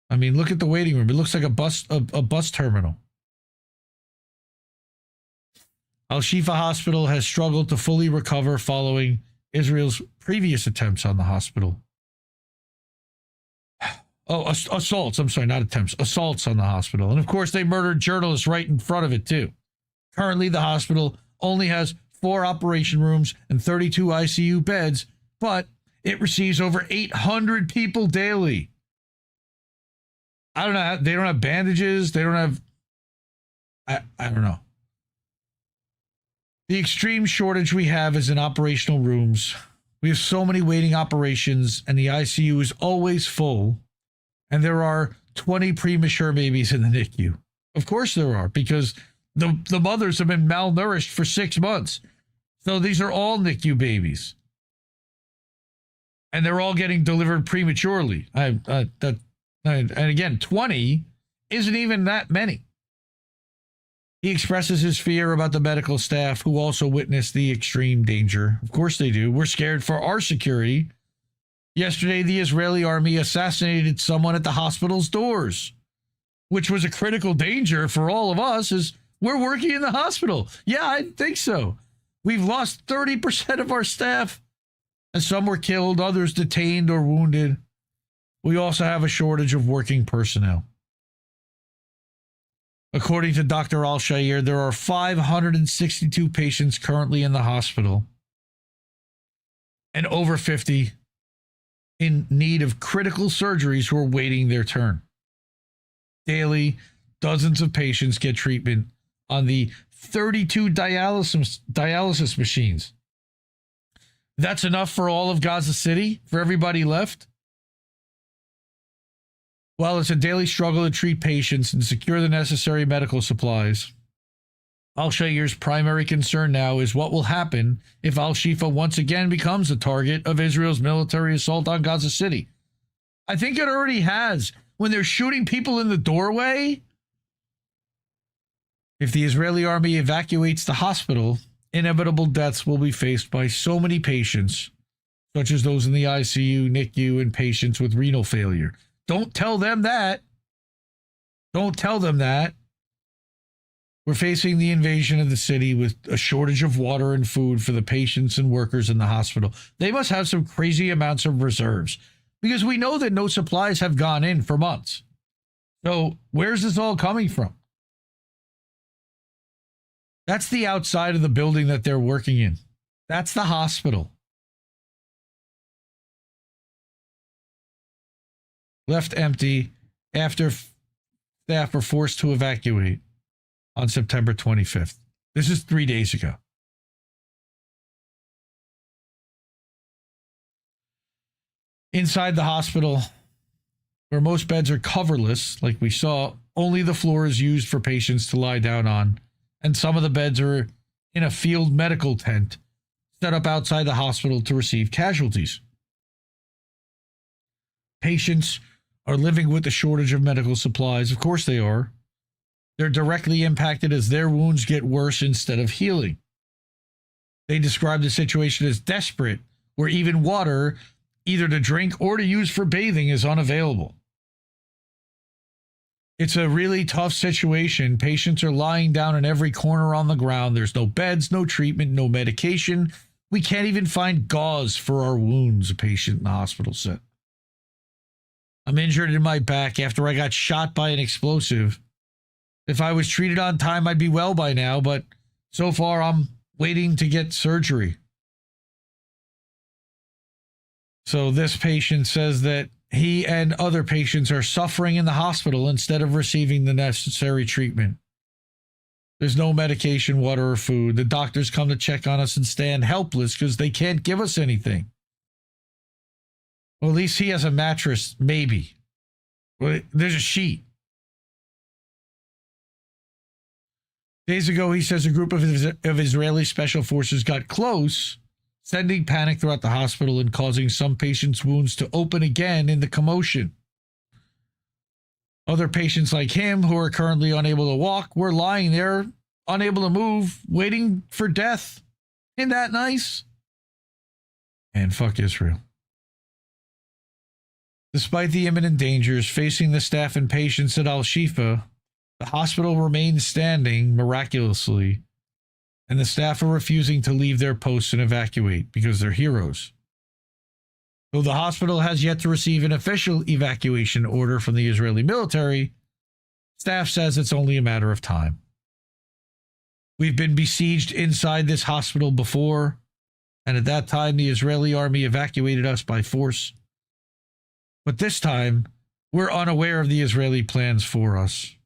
I mean, look at the waiting room. It looks like a bus terminal. Al-Shifa Hospital has struggled to fully recover following Israel's previous attempts on the hospital. Assaults. I'm sorry, not attempts. Assaults on the hospital. And of course, they murdered journalists right in front of it, too. Currently, the hospital only has 4 operation rooms and 32 ICU beds, but it receives over 800 people daily. I don't know. They don't have bandages. They don't have... I don't know. The extreme shortage we have is in operational rooms. We have so many waiting operations, and the ICU is always full. And there are 20 premature babies in the NICU. Of course there are, because the mothers have been malnourished for 6 months. So these are all NICU babies. And they're all getting delivered prematurely. And again, 20 isn't even that many. He expresses his fear about the medical staff who also witnessed the extreme danger. Of course they do. We're scared for our security. Yesterday, the Israeli army assassinated someone at the hospital's doors, which was a critical danger for all of us as we're working in the hospital. Yeah, I think so. We've lost 30% of our staff, and some were killed, others detained or wounded. We also have a shortage of working personnel. According to Dr. Al-Shayir, there are 562 patients currently in the hospital and over 50 in need of critical surgeries who are waiting their turn. Daily, dozens of patients get treatment on the 32 dialysis machines. That's enough for all of Gaza City, for everybody left? While it's a daily struggle to treat patients and secure the necessary medical supplies, Al-Shayir's primary concern now is what will happen if Al-Shifa once again becomes a target of Israel's military assault on Gaza City. I think it already has, when they're shooting people in the doorway. If the Israeli army evacuates the hospital, inevitable deaths will be faced by so many patients, such as those in the ICU, NICU, and patients with renal failure. Don't tell them that. Don't tell them that. We're facing the invasion of the city with a shortage of water and food for the patients and workers in the hospital. They must have some crazy amounts of reserves because we know that no supplies have gone in for months. So where's this all coming from? That's the outside of the building that they're working in. That's the hospital. Left empty after staff were forced to evacuate on September 25th. This is 3 days ago. Inside the hospital, where most beds are coverless, like we saw, only the floor is used for patients to lie down on, and some of the beds are in a field medical tent set up outside the hospital to receive casualties. Patients are living with the shortage of medical supplies. Of course they are. They're directly impacted as their wounds get worse instead of healing. They describe the situation as desperate, where even water, either to drink or to use for bathing, is unavailable. It's a really tough situation. Patients are lying down in every corner on the ground. There's no beds, no treatment, no medication. We can't even find gauze for our wounds, a patient in the hospital said. I'm injured in my back after I got shot by an explosive. If I was treated on time, I'd be well by now, but so far I'm waiting to get surgery. So this patient says that he and other patients are suffering in the hospital instead of receiving the necessary treatment. There's no medication, water, or food. The doctors come to check on us and stand helpless because they can't give us anything. Well, at least he has a mattress, maybe. Well, there's a sheet. Days ago, he says a group of Israeli special forces got close, sending panic throughout the hospital and causing some patients' wounds to open again in the commotion. Other patients like him, who are currently unable to walk, were lying there, unable to move, waiting for death. Isn't that nice? And fuck Israel. Despite the imminent dangers facing the staff and patients at Al-Shifa, the hospital remains standing miraculously, and the staff are refusing to leave their posts and evacuate because they're heroes. Though the hospital has yet to receive an official evacuation order from the Israeli military, staff says it's only a matter of time. We've been besieged inside this hospital before, and at that time the Israeli army evacuated us by force. But this time, we're unaware of the Israeli plans for us.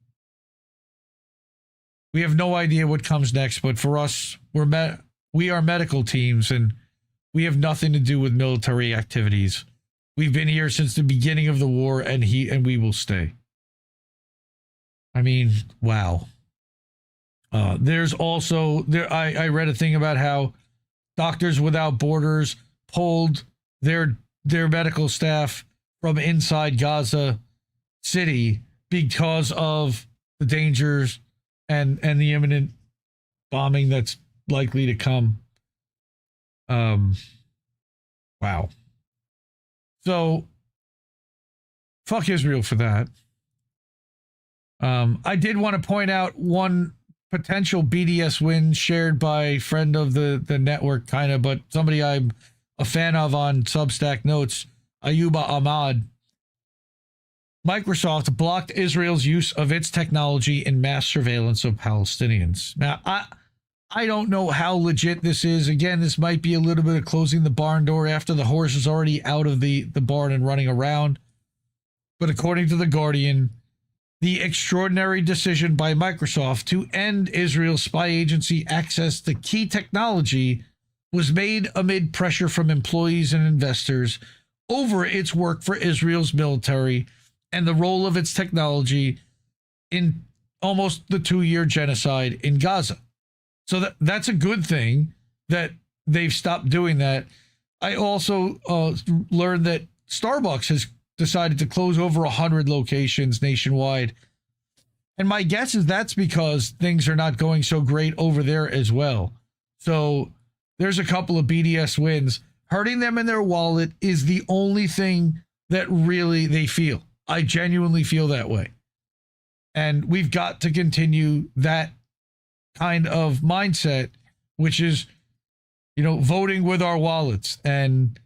We have no idea what comes next, but for us, we are medical teams, and we have nothing to do with military activities. We've been here since the beginning of the war, and we will stay. I mean, wow. There's also I read a thing about how Doctors Without Borders pulled their medical staff from inside Gaza City because of the dangers and the imminent bombing that's likely to come. Wow. So, fuck Israel for that. I did want to point out one potential BDS win shared by a friend of the network, kind of, but somebody I'm a fan of on Substack notes, Ayuba Ahmad. Microsoft blocked Israel's use of its technology in mass surveillance of Palestinians. Now, I don't know how legit this is. Again, this might be a little bit of closing the barn door after the horse is already out of the barn and running around. But according to The Guardian, the extraordinary decision by Microsoft to end Israel's spy agency access to key technology was made amid pressure from employees and investors over its work for Israel's military and the role of its technology in almost the 2-year genocide in Gaza. So that's a good thing that they've stopped doing that. I also learned that Starbucks has decided to close over 100 locations nationwide. And my guess is that's because things are not going so great over there as well. So there's a couple of BDS wins. Hurting them in their wallet is the only thing that really they feel. I genuinely feel that way. And we've got to continue that kind of mindset, which is, voting with our wallets and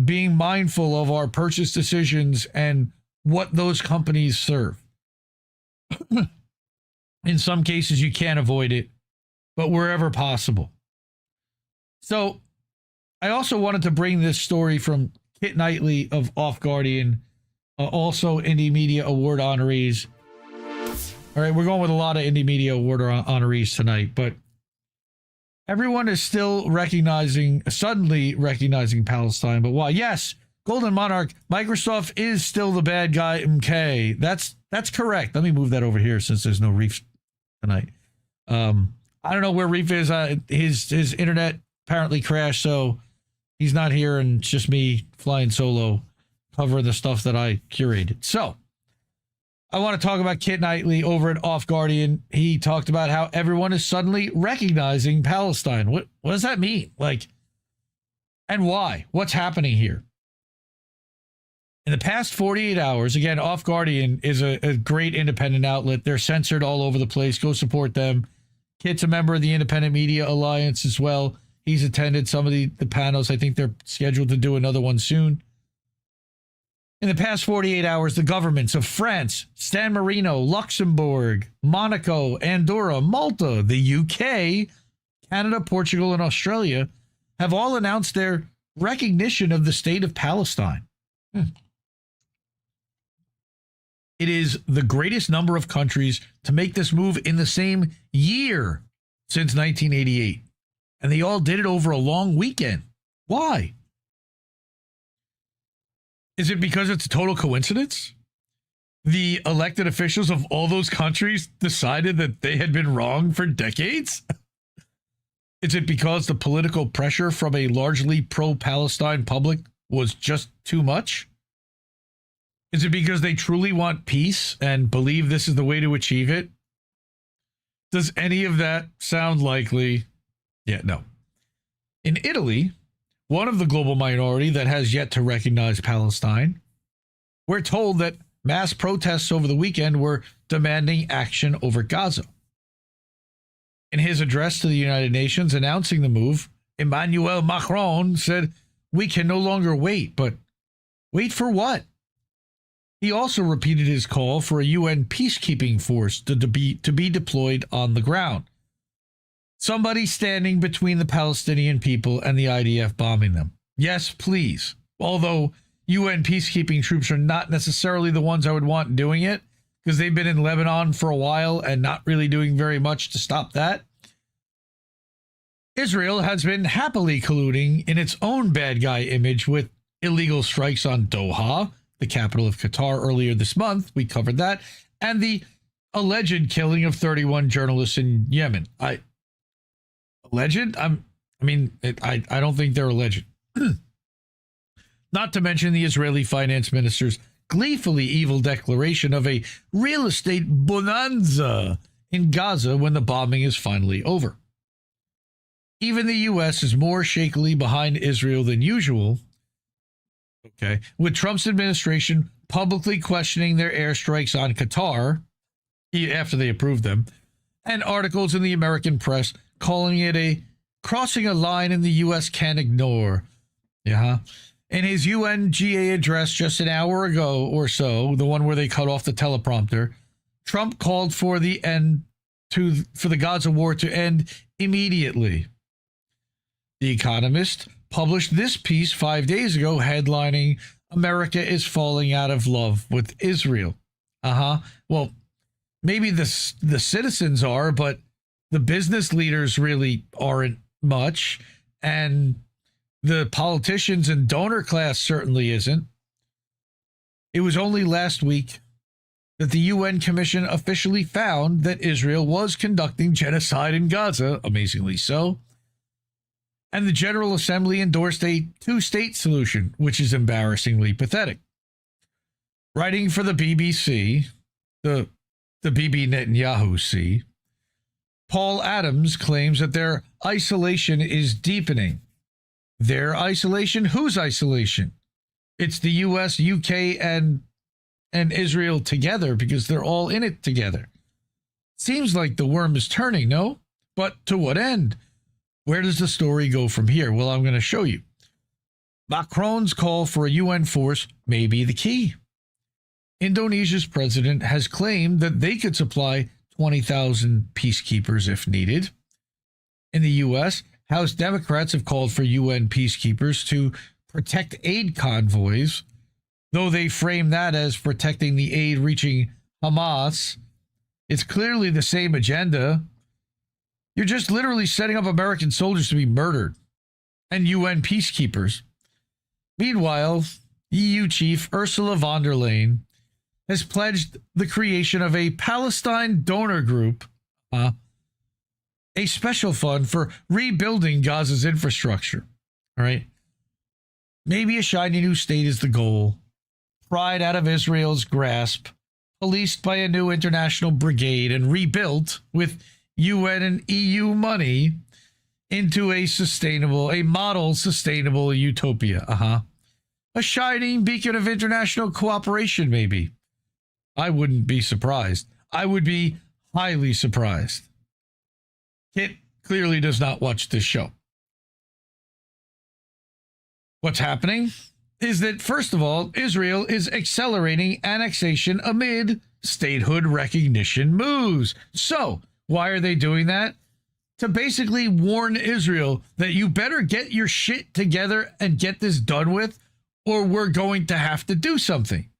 being mindful of our purchase decisions and what those companies serve. In some cases, you can't avoid it, but wherever possible. So I also wanted to bring this story from Kit Knightley of Off Guardian, also Indie Media Award honorees. All right, we're going with a lot of Indie Media Award honorees tonight, but everyone is still suddenly recognizing Palestine. But why? Yes, Golden Monarch, Microsoft is still the bad guy, MK. That's correct. Let me move that over here since there's no Reef tonight. I don't know where Reef is. His internet apparently crashed, so he's not here, and it's just me flying solo, covering the stuff that I curated. So I want to talk about Kit Knightley over at Off Guardian. He talked about how everyone is suddenly recognizing Palestine. What does that mean? And why? What's happening here? In the past 48 hours, again, Off Guardian is a great independent outlet. They're censored all over the place. Go support them. Kit's a member of the Independent Media Alliance as well. He's attended some of the panels. I think they're scheduled to do another one soon. In the past 48 hours, the governments of France, San Marino, Luxembourg, Monaco, Andorra, Malta, the UK, Canada, Portugal, and Australia have all announced their recognition of the state of Palestine. It is the greatest number of countries to make this move in the same year since 1988. And they all did it over a long weekend. Why? Is it because it's a total coincidence? The elected officials of all those countries decided that they had been wrong for decades? Is it because the political pressure from a largely pro-Palestine public was just too much? Is it because they truly want peace and believe this is the way to achieve it? Does any of that sound likely? Yeah, no. In Italy, one of the global minority that has yet to recognize Palestine, we're told that mass protests over the weekend were demanding action over Gaza. In his address to the United Nations announcing the move, Emmanuel Macron said, we can no longer wait, but wait for what? He also repeated his call for a UN peacekeeping force to be deployed on the ground. Somebody standing between the Palestinian people and the IDF bombing them. Yes, please. Although UN peacekeeping troops are not necessarily the ones I would want doing it, because they've been in Lebanon for a while and not really doing very much to stop that. Israel has been happily colluding in its own bad guy image with illegal strikes on Doha, the capital of Qatar, earlier this month. We covered that. And the alleged killing of 31 journalists in Yemen. Alleged? I don't think they're alleged. Not to mention the Israeli finance minister's gleefully evil declaration of a real estate bonanza in Gaza when the bombing is finally over. Even the U.S. is more shakily behind Israel than usual, okay, with Trump's administration publicly questioning their airstrikes on Qatar after they approved them, and articles in the American press calling it a crossing a line in the U.S. can't ignore. Yeah. In his UNGA address just an hour ago or so, the one where they cut off the teleprompter, Trump called for the Gaza war to end immediately. The Economist published this piece 5 days ago, headlining "America is falling out of love with Israel." Well, maybe the citizens are, but the business leaders really aren't much, and the politicians and donor class certainly isn't. It was only last week that the UN Commission officially found that Israel was conducting genocide in Gaza, amazingly so. And the General Assembly endorsed a two-state solution, which is embarrassingly pathetic. Writing for the BBC, the Bibi Netanyahu C, Paul Adams claims that their isolation is deepening. Their isolation? Whose isolation? It's the U.S., UK, and Israel together, because they're all in it together. Seems like the worm is turning, no? But to what end? Where does the story go from here? Well, I'm going to show you. Macron's call for a UN force may be the key. Indonesia's president has claimed that they could supply 20,000 peacekeepers if needed. In the U.S., House Democrats have called for UN peacekeepers to protect aid convoys, though they frame that as protecting the aid reaching Hamas. It's clearly the same agenda. You're just literally setting up American soldiers to be murdered and UN peacekeepers. Meanwhile, EU chief Ursula von der Leyen has pledged the creation of a Palestine donor group, a special fund for rebuilding Gaza's infrastructure. All right. Maybe a shiny new state is the goal. Pried out of Israel's grasp, policed by a new international brigade, and rebuilt with UN and EU money into a model sustainable utopia. A shining beacon of international cooperation, maybe. I wouldn't be surprised. I would be highly surprised. Kit clearly does not watch this show. What's happening is that, first of all, Israel is accelerating annexation amid statehood recognition moves. So, why are they doing that? To basically warn Israel that you better get your shit together and get this done with, or we're going to have to do something.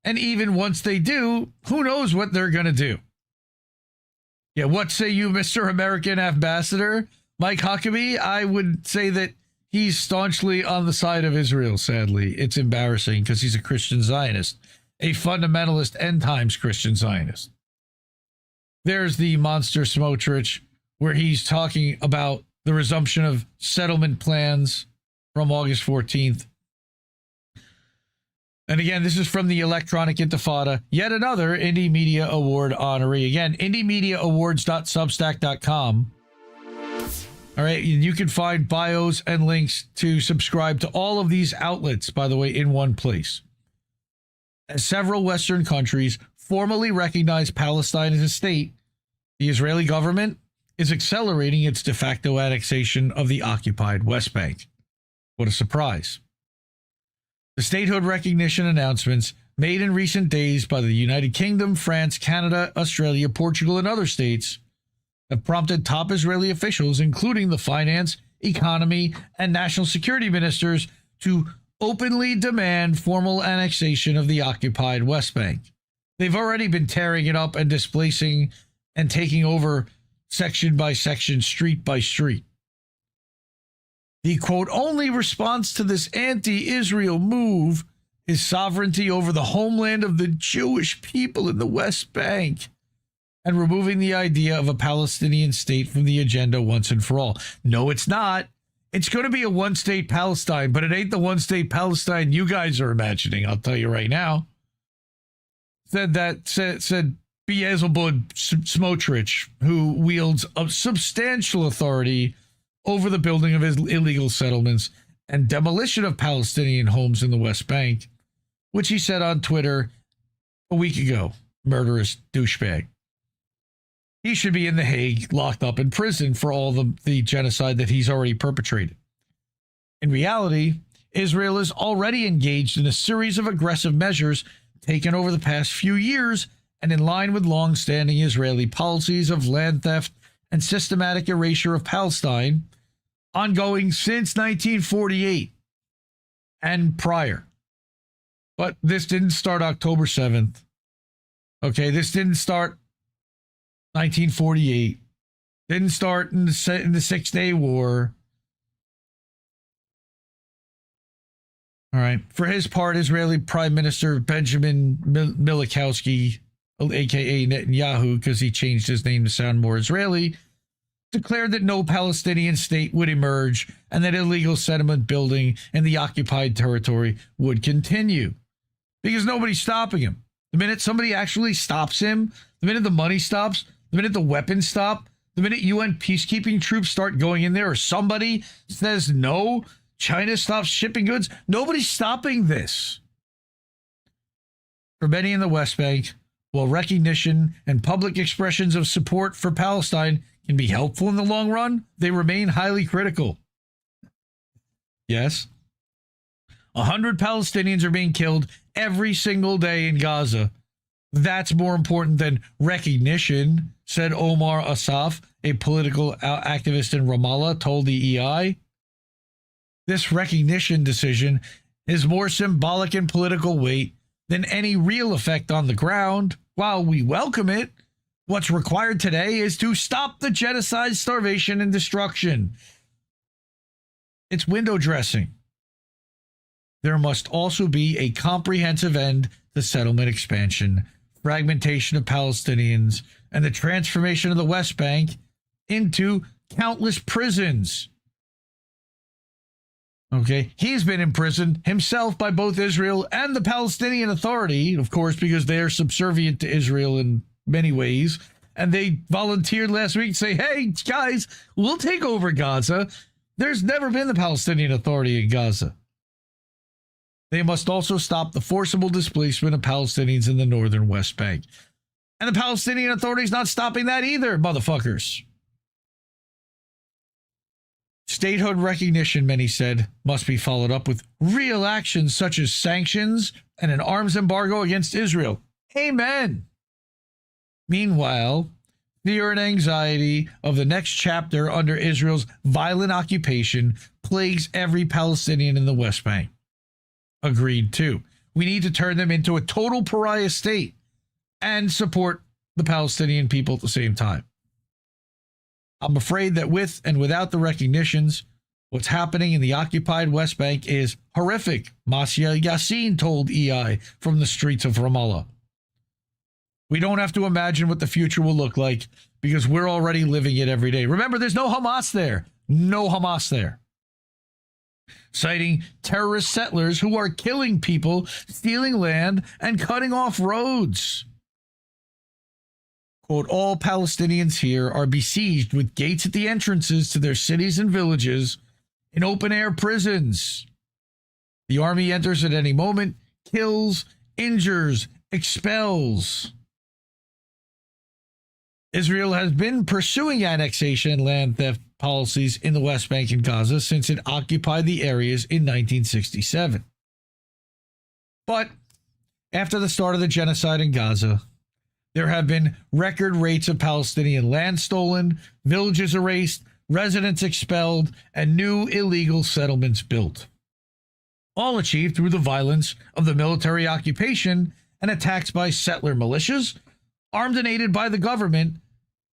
And even once they do, who knows what they're going to do? Yeah, what say you, Mr. American Ambassador Mike Huckabee? I would say that he's staunchly on the side of Israel, sadly. It's embarrassing because he's a Christian Zionist, a fundamentalist end times Christian Zionist. There's the monster Smotrich, where he's talking about the resumption of settlement plans from August 14th. And again, this is from the Electronic Intifada, yet another Indie Media Award honoree. Again, indiemediaawards.substack.com. All right, you can find bios and links to subscribe to all of these outlets, by the way, in one place. As several Western countries formally recognize Palestine as a state, the Israeli government is accelerating its de facto annexation of the occupied West Bank. What a surprise. The statehood recognition announcements made in recent days by the United Kingdom, France, Canada, Australia, Portugal, and other states have prompted top Israeli officials, including the finance, economy, and national security ministers, to openly demand formal annexation of the occupied West Bank. They've already been tearing it up and displacing and taking over section by section, street by street. The, quote, only response to this anti-Israel move is sovereignty over the homeland of the Jewish people in the West Bank and removing the idea of a Palestinian state from the agenda once and for all. No, it's not. It's going to be a one-state Palestine, but it ain't the one-state Palestine you guys are imagining, I'll tell you right now. Said Beelzebub Smotrich, who wields a substantial authority over the building of illegal settlements and demolition of Palestinian homes in the West Bank, which he said on Twitter a week ago. Murderous douchebag. He should be in The Hague, locked up in prison for all the genocide that he's already perpetrated. In reality, Israel is already engaged in a series of aggressive measures taken over the past few years and in line with long-standing Israeli policies of land theft and systematic erasure of Palestine, ongoing since 1948 and prior. But this didn't start October 7th. Okay, this didn't start 1948. Didn't start in the Six-Day War. All right. For his part, Israeli Prime Minister Benjamin Milikowski, a.k.a. Netanyahu, because he changed his name to sound more Israeli, declared that no Palestinian state would emerge and that illegal settlement building in the occupied territory would continue. Because nobody's stopping him. The minute somebody actually stops him, the minute the money stops, the minute the weapons stop, the minute UN peacekeeping troops start going in there, or somebody says no, China stops shipping goods, nobody's stopping this. For many in the West Bank, while recognition and public expressions of support for Palestine can be helpful in the long run, they remain highly critical. Yes, 100 Palestinians are being killed every single day in Gaza. That's more important than recognition, said Omar Asaf, a political activist in Ramallah, told the EI. This recognition decision is more symbolic in political weight than any real effect on the ground. While we welcome it, what's required today is to stop the genocide, starvation, and destruction. It's window dressing. There must also be a comprehensive end to settlement expansion, fragmentation of Palestinians, and the transformation of the West Bank into countless prisons. Okay, he's been imprisoned himself by both Israel and the Palestinian Authority, of course, because they are subservient to Israel in many ways. And they volunteered last week to say, hey, guys, we'll take over Gaza. There's never been the Palestinian Authority in Gaza. They must also stop the forcible displacement of Palestinians in the northern West Bank. And the Palestinian Authority is not stopping that either, motherfuckers. Statehood recognition, many said, must be followed up with real actions such as sanctions and an arms embargo against Israel. Amen. Meanwhile, fear and anxiety of the next chapter under Israel's violent occupation plagues every Palestinian in the West Bank. Agreed, too. We need to turn them into a total pariah state and support the Palestinian people at the same time. I'm afraid that with and without the recognitions, what's happening in the occupied West Bank is horrific, Masya Yassin told EI from the streets of Ramallah. We don't have to imagine what the future will look like because we're already living it every day. Remember, there's no Hamas there. No Hamas there. Citing terrorist settlers who are killing people, stealing land, and cutting off roads. Quote, all Palestinians here are besieged with gates at the entrances to their cities and villages in open-air prisons. The army enters at any moment, kills, injures, expels. Israel has been pursuing annexation and land theft policies in the West Bank and Gaza since it occupied the areas in 1967. But after the start of the genocide in Gaza, there have been record rates of Palestinian land stolen, villages erased, residents expelled, and new illegal settlements built. All achieved through the violence of the military occupation and attacks by settler militias, armed and aided by the government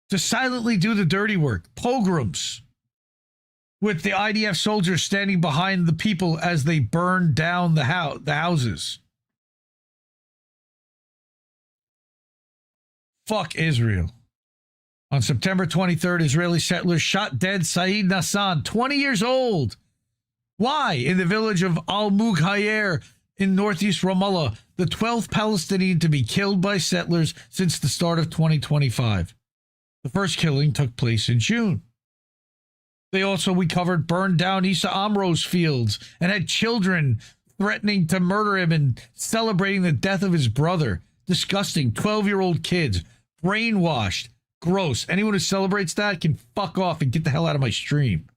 to silently do the dirty work, pogroms, with the IDF soldiers standing behind the people as they burn down the houses. Fuck Israel. On September 23rd, Israeli settlers shot dead Saeed Nassan, 20 years old. Why? In the village of Al-Mughayr in northeast Ramallah, the 12th Palestinian to be killed by settlers since the start of 2025. The first killing took place in June. They also recovered burned down Issa Amro's fields and had children threatening to murder him and celebrating the death of his brother. Disgusting. 12-year-old kids. Brainwashed. Gross. Anyone who celebrates that can fuck off and get the hell out of my stream.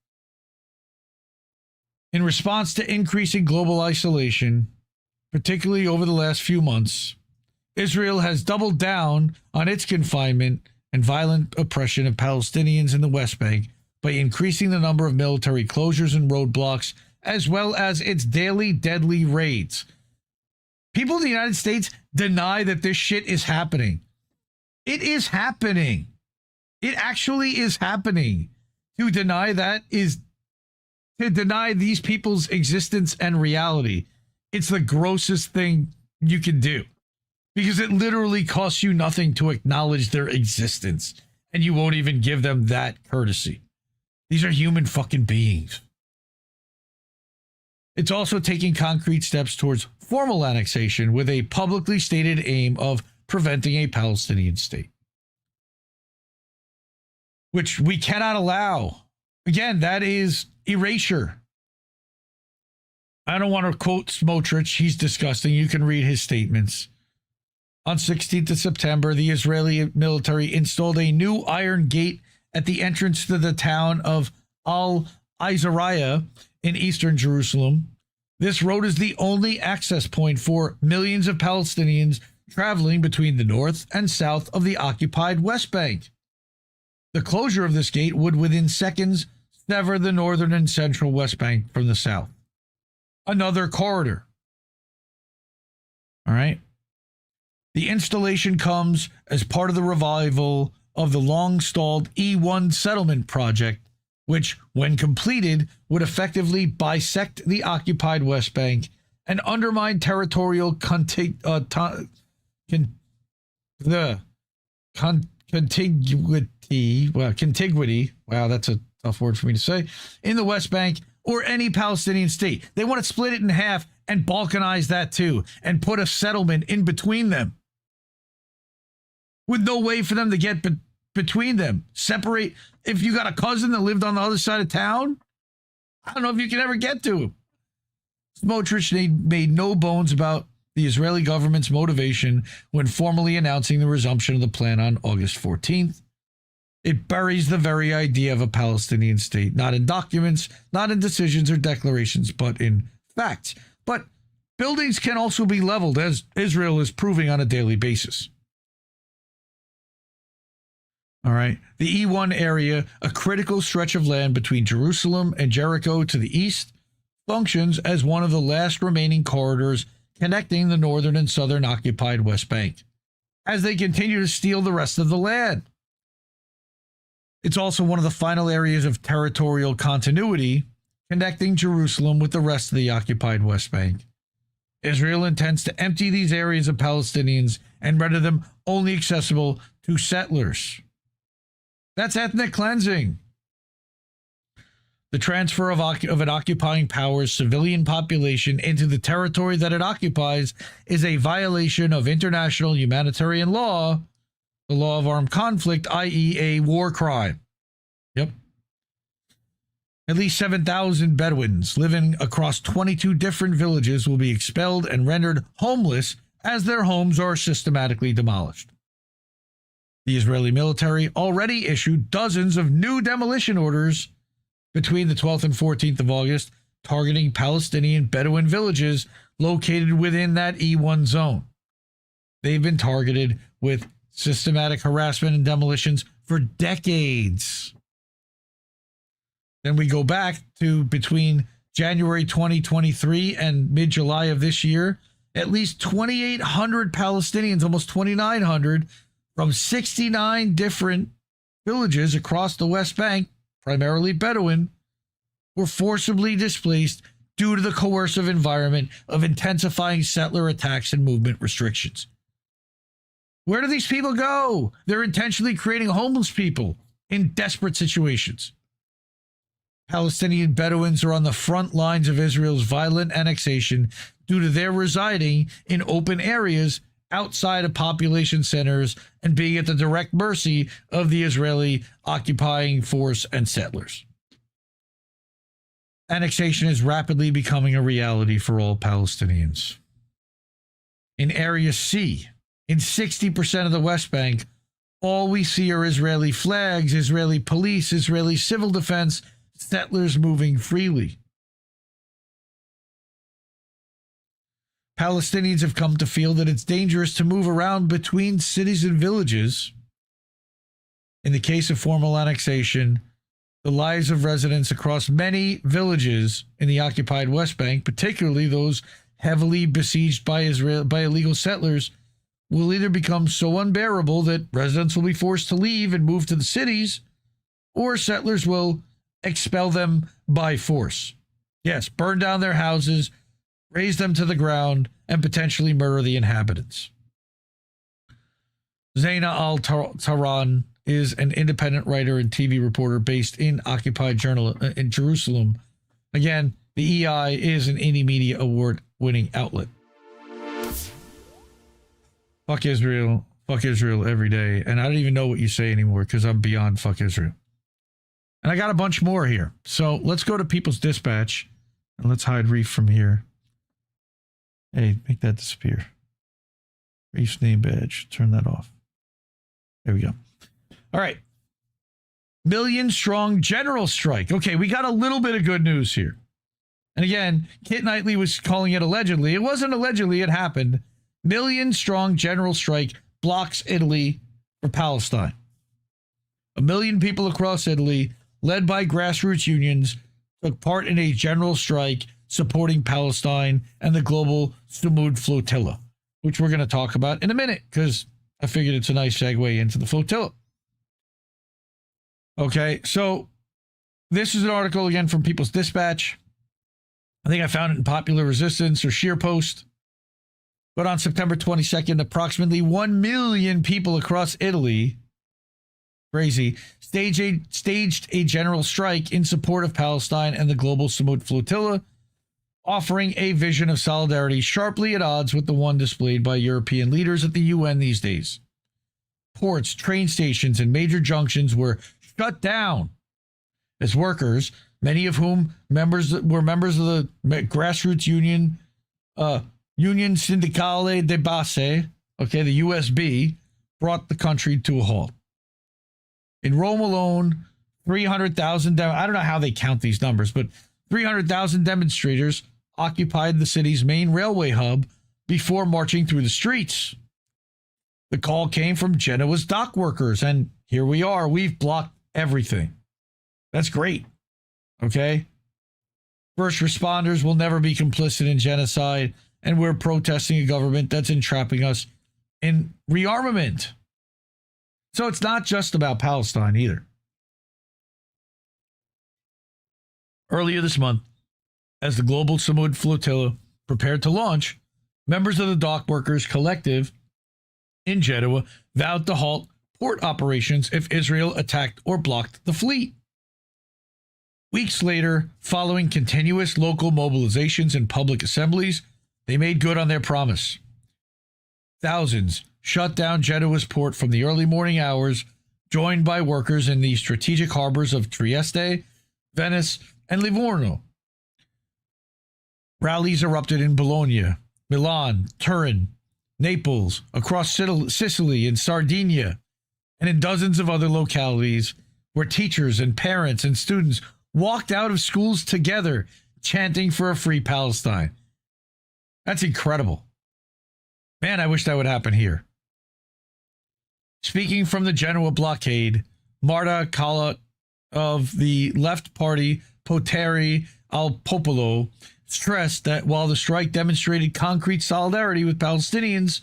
In response to increasing global isolation, particularly over the last few months, Israel has doubled down on its confinement and violent oppression of Palestinians in the West Bank by increasing the number of military closures and roadblocks, as well as its daily deadly raids. People in the United States deny that this shit is happening. It is happening. It actually is happening. To deny that is to deny these people's existence and reality. It's the grossest thing you can do, because it literally costs you nothing to acknowledge their existence, and you won't even give them that courtesy. These are human fucking beings. It's also taking concrete steps towards formal annexation with a publicly stated aim of preventing a Palestinian state, which we cannot allow. Again, that is erasure. I don't want to quote Smotrich. He's disgusting. You can read his statements. On 16th of September, the Israeli military installed a new iron gate at the entrance to the town of Al-Izariah in eastern Jerusalem. This road is the only access point for millions of Palestinians traveling between the north and south of the occupied West Bank. The closure of this gate would, within seconds, sever the northern and central West Bank from the south. Another corridor. All right. The installation comes as part of the revival of the long-stalled E1 settlement project, which, when completed, would effectively bisect the occupied West Bank and undermine territorial contiguity. Wow, that's a tough word for me to say. In the West Bank or any Palestinian state. They want to split it in half and balkanize that too, and put a settlement in between them, with no way for them to get between them. Separate. If you got a cousin that lived on the other side of town, I don't know if you can ever get to him. Smotrich made no bones about the Israeli government's motivation when formally announcing the resumption of the plan on August 14th. It buries the very idea of a Palestinian state, not in documents, not in decisions or declarations, but in facts. But buildings can also be leveled, as Israel is proving on a daily basis. All right. The E1 area, a critical stretch of land between Jerusalem and Jericho to the east, functions as one of the last remaining corridors connecting the northern and southern occupied West Bank, as they continue to steal the rest of the land. It's also one of the final areas of territorial continuity connecting Jerusalem with the rest of the occupied West Bank. Israel intends to empty these areas of Palestinians and render them only accessible to settlers. That's ethnic cleansing. The transfer of an occupying power's civilian population into the territory that it occupies is a violation of international humanitarian law, the law of armed conflict, i.e. a war crime. Yep. At least 7,000 Bedouins living across 22 different villages will be expelled and rendered homeless as their homes are systematically demolished. The Israeli military already issued dozens of new demolition orders between the 12th and 14th of August, targeting Palestinian Bedouin villages located within that E1 zone. They've been targeted with systematic harassment and demolitions for decades. Then we go back to between January 2023 and mid-July of this year, at least 2,800 Palestinians, almost 2,900, from 69 different villages across the West Bank, primarily Bedouin, were forcibly displaced due to the coercive environment of intensifying settler attacks and movement restrictions. Where do these people go? They're intentionally creating homeless people in desperate situations. Palestinian Bedouins are on the front lines of Israel's violent annexation due to their residing in open areas outside of population centers and being at the direct mercy of the Israeli occupying force and settlers. Annexation is rapidly becoming a reality for all Palestinians. In Area C, in 60% of the West Bank, all we see are Israeli flags, Israeli police, Israeli civil defense, settlers moving freely. Palestinians have come to feel that it's dangerous to move around between cities and villages. In the case of formal annexation, the lives of residents across many villages in the occupied West Bank, particularly those heavily besieged by illegal settlers, will either become so unbearable that residents will be forced to leave and move to the cities, or settlers will expel them by force. Yes, burn down their houses, raze them to the ground, and potentially murder the inhabitants. Zaina al-Tahran is an independent writer and TV reporter based in occupied in Jerusalem. Again, the EI is an Indie Media Award-winning outlet. Fuck Israel every day. And I don't even know what you say anymore because I'm beyond fuck Israel. And I got a bunch more here. So let's go to People's Dispatch and let's hide Reef from here. Hey, make that disappear. Reef's name badge. Turn that off. There we go. All right. Million-strong general strike. Okay, we got a little bit of good news here. And again, Kit Knightley was calling it allegedly. It wasn't allegedly. It happened. Million-strong general strike blocks Italy for Palestine. 1 million people across Italy, led by grassroots unions, took part in a general strike supporting Palestine and the global Sumud Flotilla, which we're going to talk about in a minute because I figured it's a nice segue into the flotilla. Okay, so this is an article again from People's Dispatch. I think I found it in Popular Resistance or Sheer Post. But on September 22nd, approximately 1 million people across Italy, crazy, staged a general strike in support of Palestine and the global Sumud Flotilla, offering a vision of solidarity sharply at odds with the one displayed by European leaders at the UN these days. Ports, train stations, and major junctions were shut down as workers, many of whom were members of the grassroots union, Union Sindacale de Base, okay, the USB, brought the country to a halt. In Rome alone, 300,000, I don't know how they count these numbers, but 300,000 demonstrators occupied the city's main railway hub before marching through the streets. The call came from Genoa's dock workers, and here we are. We've blocked everything. That's great. Okay? First responders will never be complicit in genocide, and we're protesting a government that's entrapping us in rearmament. So it's not just about Palestine either. Earlier this month, as the global Sumud Flotilla prepared to launch, members of the Dock Workers Collective in Genoa vowed to halt port operations if Israel attacked or blocked the fleet. Weeks later, following continuous local mobilizations and public assemblies, they made good on their promise. Thousands shut down Genoa's port from the early morning hours, joined by workers in the strategic harbors of Trieste, Venice, and Livorno. Rallies erupted in Bologna, Milan, Turin, Naples, across Sicily and Sardinia, and in dozens of other localities where teachers and parents and students walked out of schools together, chanting for a free Palestine. That's incredible. Man, I wish that would happen here. Speaking from the general blockade, Marta Kalla of the left party Potere al Popolo stressed that while the strike demonstrated concrete solidarity with Palestinians,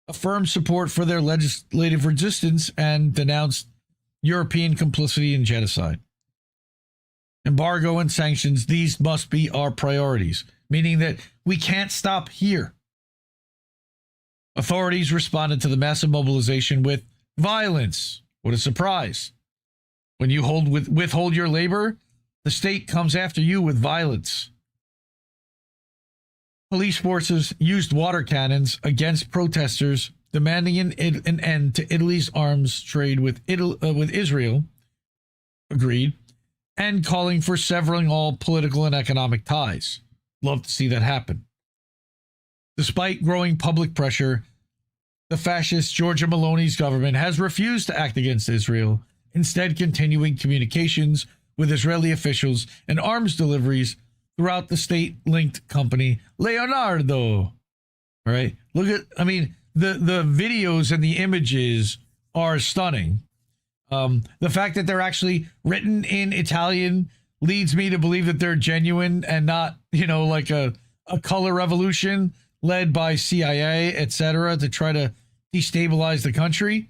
affirmed support for their legislative resistance, and denounced European complicity in genocide. Embargo and sanctions, these must be our priorities, meaning that we can't stop here. Authorities responded to the massive mobilization with violence. What a surprise. When you withhold your labor, the state comes after you with violence. Police forces used water cannons against protesters, demanding an end to Italy's arms trade with Israel, agreed, and calling for severing all political and economic ties. Love to see that happen. Despite growing public pressure, the fascist Giorgia Meloni's government has refused to act against Israel, instead continuing communications with Israeli officials and arms deliveries throughout the state-linked company Leonardo. All right, look at, the videos and the images are stunning. The fact that they're actually written in Italian leads me to believe that they're genuine and not, like a color revolution led by CIA, etc., to try to destabilize the country.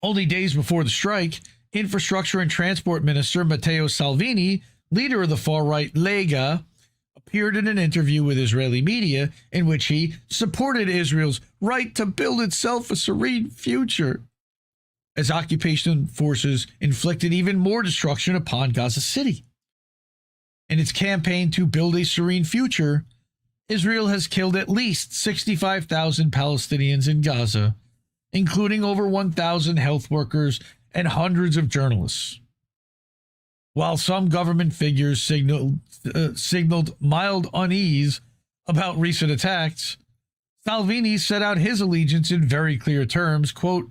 Only days before the strike, Infrastructure and Transport Minister Matteo Salvini, leader of the far-right Lega, appeared in an interview with Israeli media in which he supported Israel's right to build itself a serene future, as occupation forces inflicted even more destruction upon Gaza City. In its campaign to build a serene future, Israel has killed at least 65,000 Palestinians in Gaza, including over 1,000 health workers and hundreds of journalists. While some government figures signaled mild unease about recent attacks, Salvini set out his allegiance in very clear terms, quote,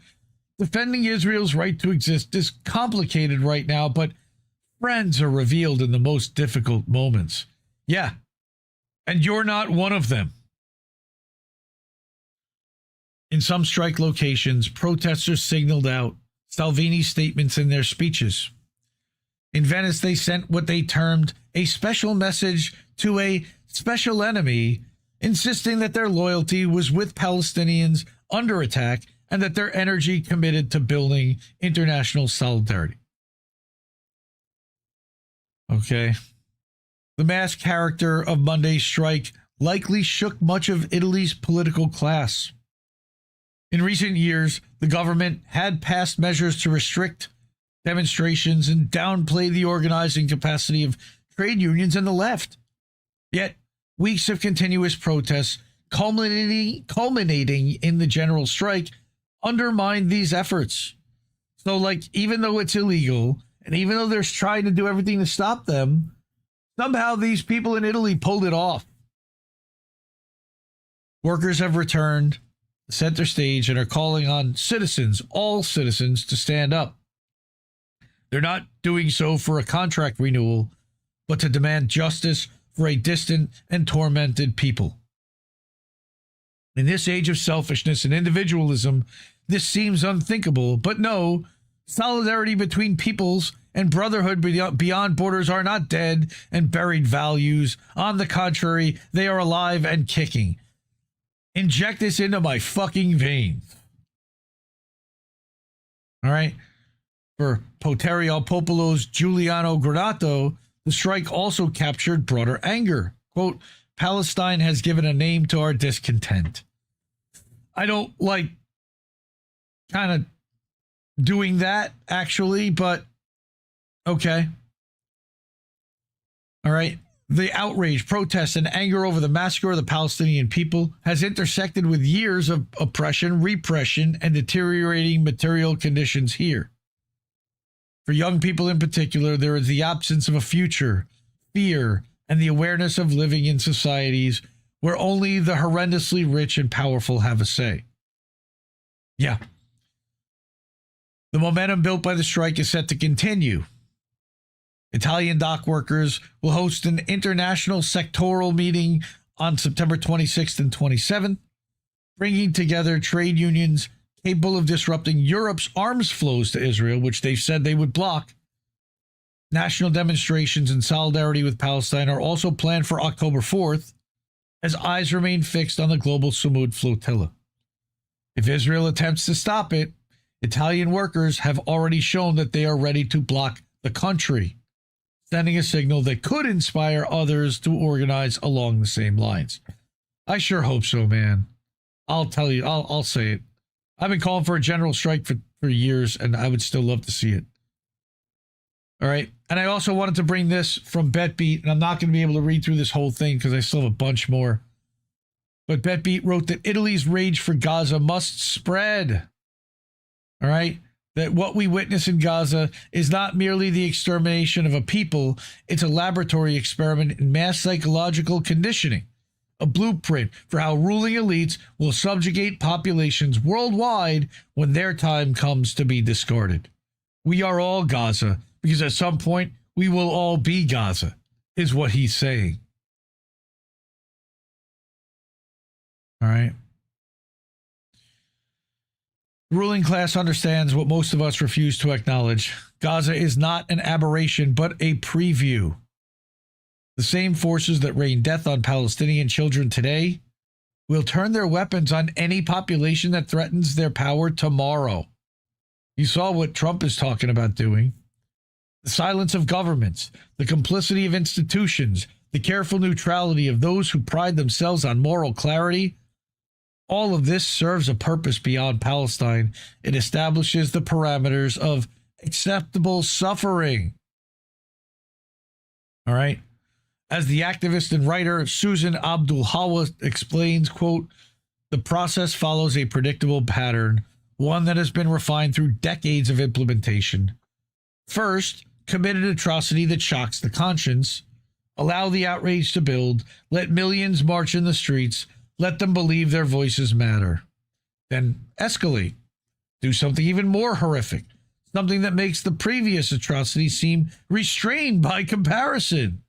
defending Israel's right to exist is complicated right now, but friends are revealed in the most difficult moments. Yeah, and you're not one of them. In some strike locations, protesters signaled out Salvini's statements in their speeches. In Venice, they sent what they termed a special message to a special enemy, insisting that their loyalty was with Palestinians under attack and that their energy committed to building international solidarity. Okay. The mass character of Monday's strike likely shook much of Italy's political class. In recent years, the government had passed measures to restrict demonstrations and downplay the organizing capacity of trade unions and the left. Yet, weeks of continuous protests, culminating in the general strike, undermined these efforts. So, even though it's illegal, and even though they're trying to do everything to stop them, somehow these people in Italy pulled it off. Workers have returned to center stage and are calling on citizens, all citizens, to stand up. They're not doing so for a contract renewal, but to demand justice for a distant and tormented people. In this age of selfishness and individualism, this seems unthinkable, but no, solidarity between peoples and brotherhood beyond borders are not dead and buried values. On the contrary, they are alive and kicking. Inject this into my fucking veins. All right? For Potere al Popolo's Giuliano Granato, the strike also captured broader anger. Quote, Palestine has given a name to our discontent. I don't like kind of doing that, actually, but okay. All right. The outrage, protests, and anger over the massacre of the Palestinian people has intersected with years of oppression, repression, and deteriorating material conditions here. For young people in particular, there is the absence of a future, fear, and the awareness of living in societies where only the horrendously rich and powerful have a say. Yeah. The momentum built by the strike is set to continue. Italian dock workers will host an international sectoral meeting on September 26th and 27th, bringing together trade unions capable of disrupting Europe's arms flows to Israel, which they've said they would block. National demonstrations in solidarity with Palestine are also planned for October 4th, as eyes remain fixed on the global Samud flotilla. If Israel attempts to stop it, Italian workers have already shown that they are ready to block the country, sending a signal that could inspire others to organize along the same lines. I sure hope so, man. I'll tell you, I'll say it. I've been calling for a general strike for years, and I would still love to see it. All right. And I also wanted to bring this from BetBeat, and I'm not going to be able to read through this whole thing because I still have a bunch more. But BetBeat wrote that Italy's rage for Gaza must spread. All right. That what we witness in Gaza is not merely the extermination of a people, it's a laboratory experiment in mass psychological conditioning, a blueprint for how ruling elites will subjugate populations worldwide when their time comes to be discarded. We are all Gaza, because at some point we will all be Gaza, is what he's saying. All right. The ruling class understands what most of us refuse to acknowledge. Gaza is not an aberration, but a preview. The same forces that rain death on Palestinian children today will turn their weapons on any population that threatens their power tomorrow. You saw what Trump is talking about doing. The silence of governments, the complicity of institutions, the careful neutrality of those who pride themselves on moral clarity. All of this serves a purpose beyond Palestine. It establishes the parameters of acceptable suffering. All right. As the activist and writer Susan Abdul-Hawa explains, quote, the process follows a predictable pattern, one that has been refined through decades of implementation. First, commit an atrocity that shocks the conscience. Allow the outrage to build. Let millions march in the streets. Let them believe their voices matter. Then escalate. Do something even more horrific. Something that makes the previous atrocity seem restrained by comparison.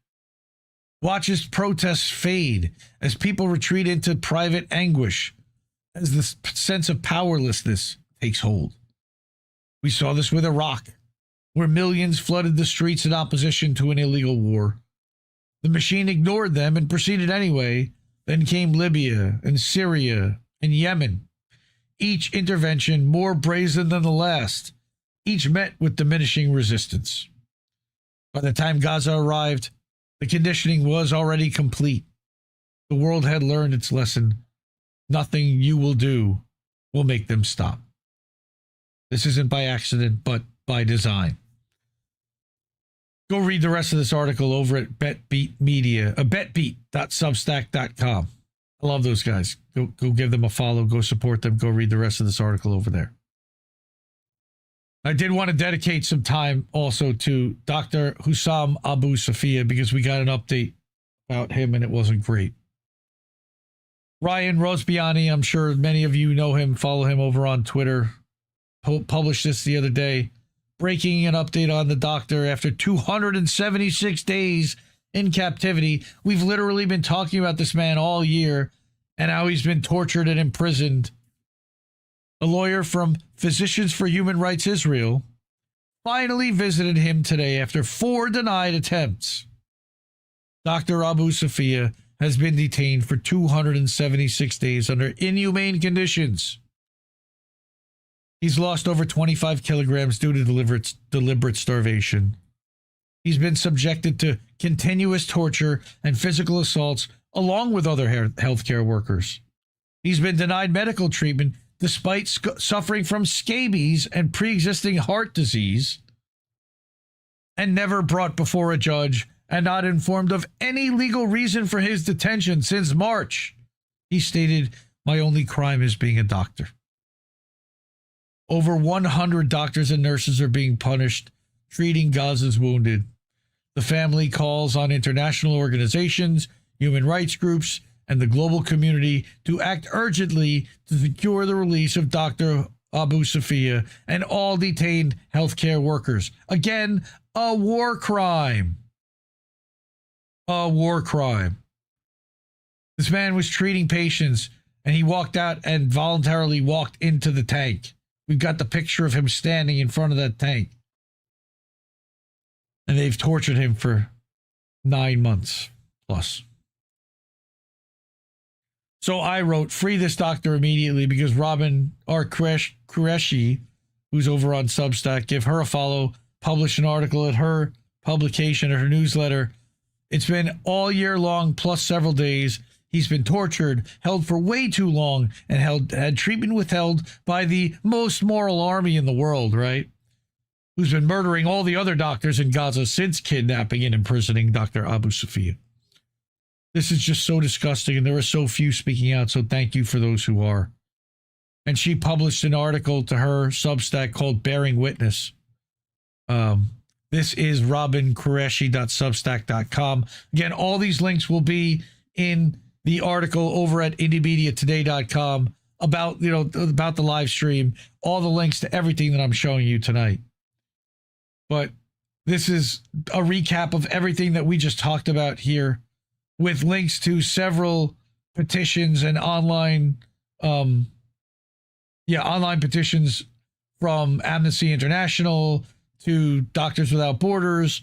Watch as protests fade, as people retreat into private anguish, as the sense of powerlessness takes hold. We saw this with Iraq, where millions flooded the streets in opposition to an illegal war. The machine ignored them and proceeded anyway. Then came Libya and Syria and Yemen, each intervention more brazen than the last, each met with diminishing resistance. By the time Gaza arrived, the conditioning was already complete. The world had learned its lesson. Nothing you will do will make them stop. This isn't by accident, but by design. Go read the rest of this article over at BetBeat Media, betbeat.substack.com. I love those guys. Go give them a follow. Go support them. Go read the rest of this article over there. I did want to dedicate some time also to Dr. Hussam Abu Safiya because we got an update about him and it wasn't great. Ryan Rosbiani, I'm sure many of you know him, follow him over on Twitter, published this the other day. Breaking an update on the doctor after 276 days in captivity. We've literally been talking about this man all year and how he's been tortured and imprisoned. A lawyer from Physicians for Human Rights Israel finally visited him today after 4 denied attempts. Dr. Abu Safiya has been detained for 276 days under inhumane conditions. He's lost over 25 kilograms due to deliberate starvation. He's been subjected to continuous torture and physical assaults along with other healthcare workers. He's been denied medical treatment despite suffering from scabies and pre-existing heart disease, and never brought before a judge and not informed of any legal reason for his detention since March. He stated, "My only crime is being a doctor." Over 100 doctors and nurses are being punished, treating Gaza's wounded. The family calls on international organizations, human rights groups, and the global community to act urgently to secure the release of Dr. Abu Safiya and all detained healthcare workers. Again, a war crime. A war crime. This man was treating patients, and he walked out and voluntarily walked into the tank. We've got the picture of him standing in front of that tank. And they've tortured him for 9 months plus. So I wrote, free this doctor immediately, because Robin R. Qureshi, who's over on Substack, give her a follow, published an article at her publication, at her newsletter. It's been all year long, plus several days. He's been tortured, held for way too long, and had treatment withheld by the most moral army in the world, right? Who's been murdering all the other doctors in Gaza since kidnapping and imprisoning Dr. Abu Safiya. This is just so disgusting, and there are so few speaking out, so thank you for those who are. And she published an article to her Substack called Bearing Witness. This is robinqureshi.substack.com. Again, all these links will be in the article over at indiemediatoday.com about the live stream, all the links to everything that I'm showing you tonight. But this is a recap of everything that we just talked about here, with links to several petitions and online petitions from Amnesty International to Doctors Without Borders.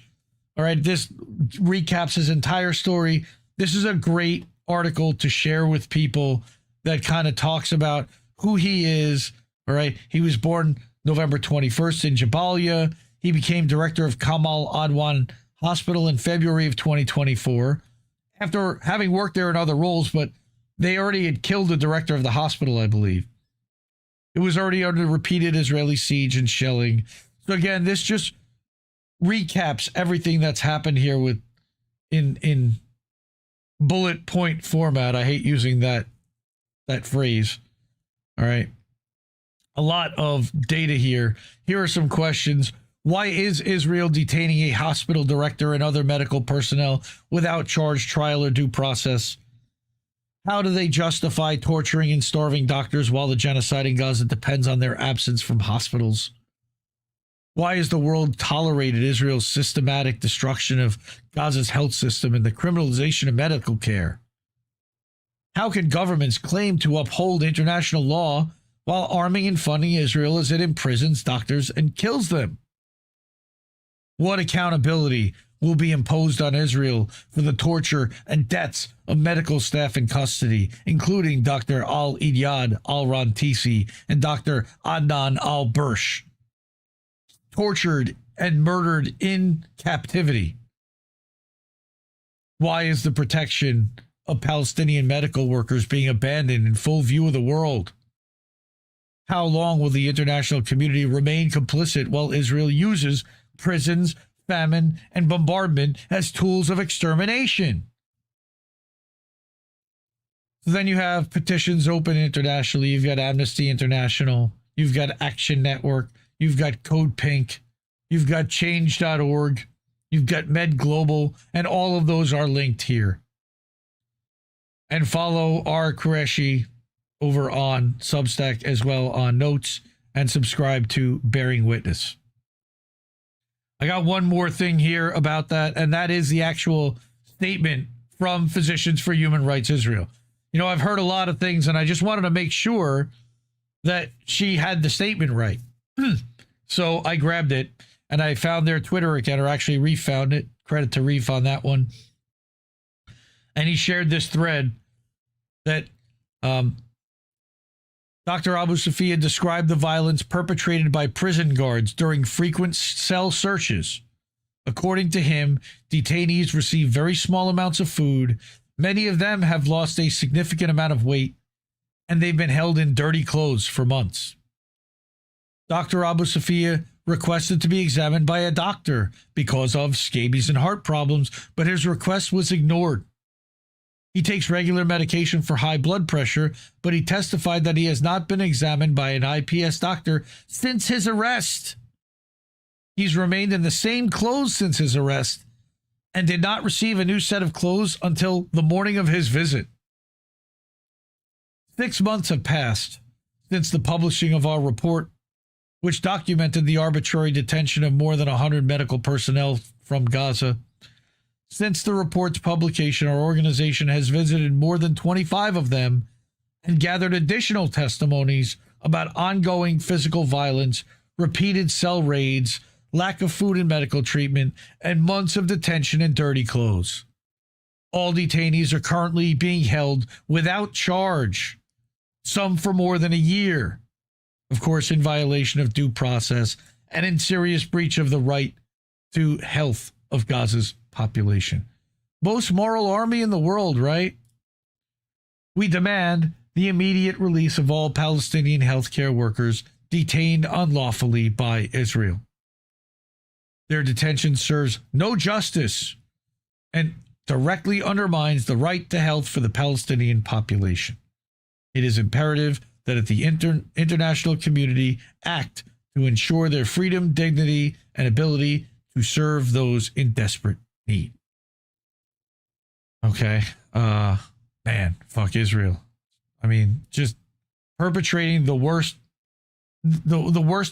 All right, this recaps his entire story. This is a great article to share with people that kind of talks about who he is. All right, he was born November 21st in Jabalia. He became director of Kamal Adwan Hospital in February of 2024. After having worked there in other roles, but they already had killed the director of the hospital, I believe. It was already under repeated Israeli siege and shelling. So again, this just recaps everything that's happened here with in bullet point format. I hate using that phrase. All right. A lot of data here. Here are some questions. Why is Israel detaining a hospital director and other medical personnel without charge, trial, or due process? How do they justify torturing and starving doctors while the genocide in Gaza depends on their absence from hospitals? Why has the world tolerated Israel's systematic destruction of Gaza's health system and the criminalization of medical care? How can governments claim to uphold international law while arming and funding Israel as it imprisons doctors and kills them? What accountability will be imposed on Israel for the torture and deaths of medical staff in custody, including Dr. Al-Idyad al-Rantisi and Dr. Adnan al-Bursh, tortured and murdered in captivity? Why is the protection of Palestinian medical workers being abandoned in full view of the world? How long will the international community remain complicit while Israel uses prisons, famine, and bombardment as tools of extermination? So then you have petitions open internationally. You've got Amnesty International. You've got Action Network. You've got Code Pink. You've got Change.org. You've got Med Global. And all of those are linked here. And follow R. Qureshi over on Substack as well on Notes, and subscribe to Bearing Witness. I got one more thing here about that, and that is the actual statement from Physicians for Human Rights Israel. You know, I've heard a lot of things, and I just wanted to make sure that she had the statement right. So I grabbed it, and I found their Twitter account, or actually refound it. Credit to Reef on that one. And he shared this thread that Dr. Abu Safiya described the violence perpetrated by prison guards during frequent cell searches. According to him, detainees receive very small amounts of food. Many of them have lost a significant amount of weight, and they've been held in dirty clothes for months. Dr. Abu Safiya requested to be examined by a doctor because of scabies and heart problems, but his request was ignored. He takes regular medication for high blood pressure, but he testified that he has not been examined by an IPS doctor since his arrest. He's remained in the same clothes since his arrest and did not receive a new set of clothes until the morning of his visit. 6 months have passed since the publishing of our report, which documented the arbitrary detention of more than 100 medical personnel from Gaza. Since the report's publication, our organization has visited more than 25 of them and gathered additional testimonies about ongoing physical violence, repeated cell raids, lack of food and medical treatment, and months of detention in dirty clothes. All detainees are currently being held without charge, some for more than a year, of course in violation of due process and in serious breach of the right to health of Gaza's population. Most moral army in the world, right? We demand the immediate release of all Palestinian healthcare workers detained unlawfully by Israel. Their detention serves no justice and directly undermines the right to health for the Palestinian population. It is imperative that the international community act to ensure their freedom, dignity, and ability to serve those in desperate need. Okay. Man, fuck Israel. I mean, just perpetrating the worst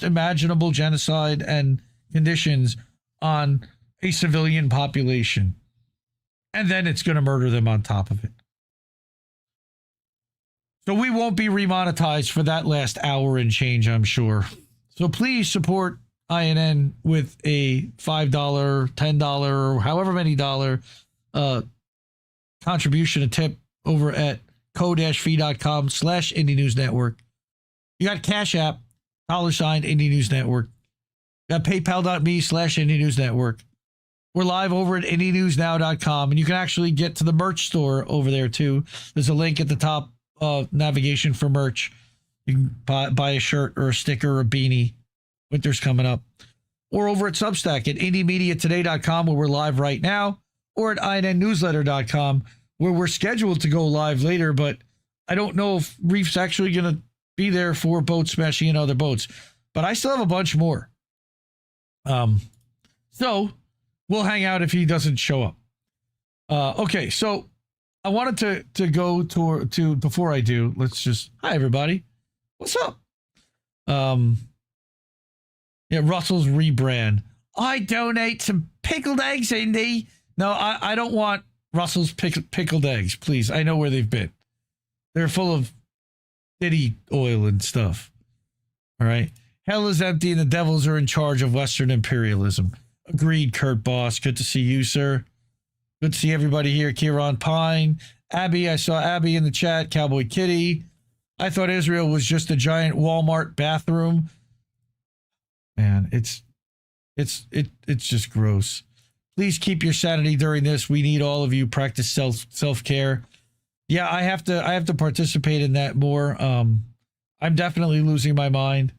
imaginable genocide and conditions on a civilian population. And then it's going to murder them on top of it. So we won't be remonetized for that last hour and change, I'm sure. So please support INN with a $5, $10, or however many dollar contribution, a tip over at ko-fi.com/Indie News Network. You got Cash App, $, Indie News Network. You got paypal.me/Indie News Network. We're live over at IndieNewsNow.com, and you can actually get to the merch store over there too. There's a link at the top of navigation for merch. You can buy a shirt or a sticker or a beanie. Winter's coming up. Or over at Substack at IndieMediaToday.com, where we're live right now, or at INNNewsletter.com, where we're scheduled to go live later, but I don't know if Reef's actually going to be there for boat smashing and other boats. But I still have a bunch more. So we'll hang out if he doesn't show up. Okay, so I wanted to go to before I do, let's just, hi everybody. What's up? Yeah, Russell's rebrand. I donate some pickled eggs, Indy. No, I don't want Russell's pickled eggs, please. I know where they've been. They're full of ditty oil and stuff. All right. Hell is empty and the devils are in charge of Western imperialism. Agreed, Kurt Boss. Good to see you, sir. Good to see everybody here. Kieran Pine. Abby, I saw Abby in the chat. Cowboy Kitty. I thought Israel was just a giant Walmart bathroom. Man, it's just gross. Please keep your sanity during this. We need all of you. Practice self-care. Yeah, I have to participate in that more. I'm definitely losing my mind.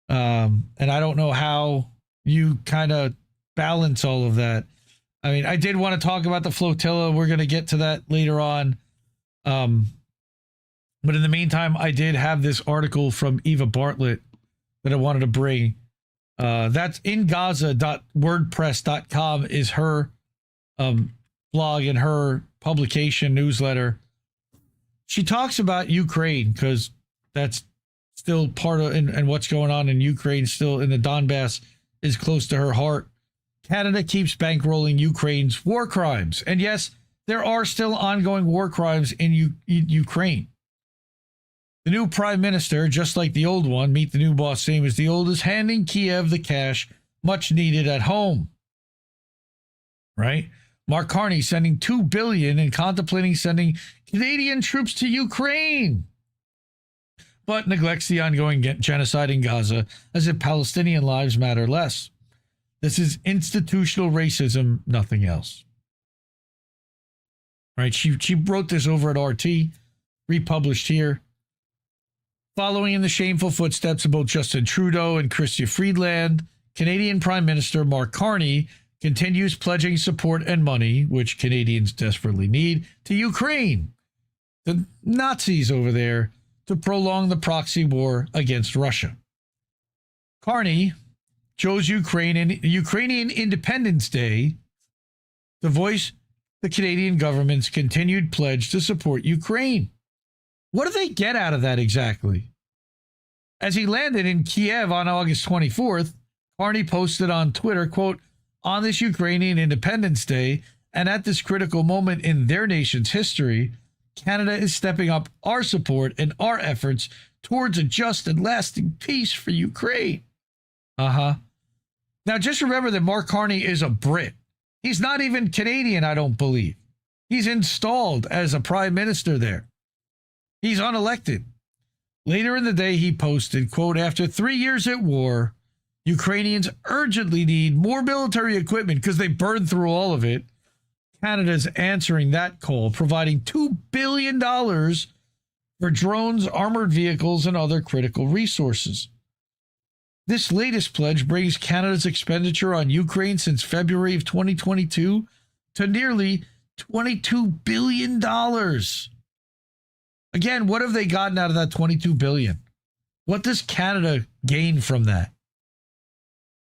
And I don't know how you kind of balance all of that. I mean, I did want to talk about the flotilla. We're going to get to that later on. But in the meantime, I did have this article from Eva Bartlett that I wanted to bring. That's ingaza.wordpress.com is her blog and her publication newsletter. She talks about Ukraine because that's still part of and what's going on in Ukraine, still in the Donbass, is close to her heart. Canada keeps bankrolling Ukraine's war crimes. And yes, there are still ongoing war crimes in Ukraine. The new prime minister, just like the old one, meet the new boss, same as the old, is handing Kiev the cash much needed at home. Right? Mark Carney sending $2 billion and contemplating sending Canadian troops to Ukraine, but neglects the ongoing genocide in Gaza as if Palestinian lives matter less. This is institutional racism, nothing else. Right? She wrote this over at RT, republished here. Following in the shameful footsteps of both Justin Trudeau and Chrystia Freeland, Canadian Prime Minister Mark Carney continues pledging support and money, which Canadians desperately need, to Ukraine, the Nazis over there, to prolong the proxy war against Russia. Carney chose Ukrainian Independence Day to voice the Canadian government's continued pledge to support Ukraine. What do they get out of that exactly? As he landed in Kiev on August 24th, Carney posted on Twitter, quote, "On this Ukrainian Independence Day and at this critical moment in their nation's history, Canada is stepping up our support and our efforts towards a just and lasting peace for Ukraine." Now, just remember that Mark Carney is a Brit. He's not even Canadian, I don't believe. He's installed as a prime minister there. He's unelected. Later in the day, he posted, quote, "After 3 years at war, Ukrainians urgently need more military equipment because they burned through all of it. Canada's answering that call, providing $2 billion for drones, armored vehicles, and other critical resources." This latest pledge brings Canada's expenditure on Ukraine since February of 2022 to nearly $22 billion. Again, what have they gotten out of that $22 billion? What does Canada gain from that?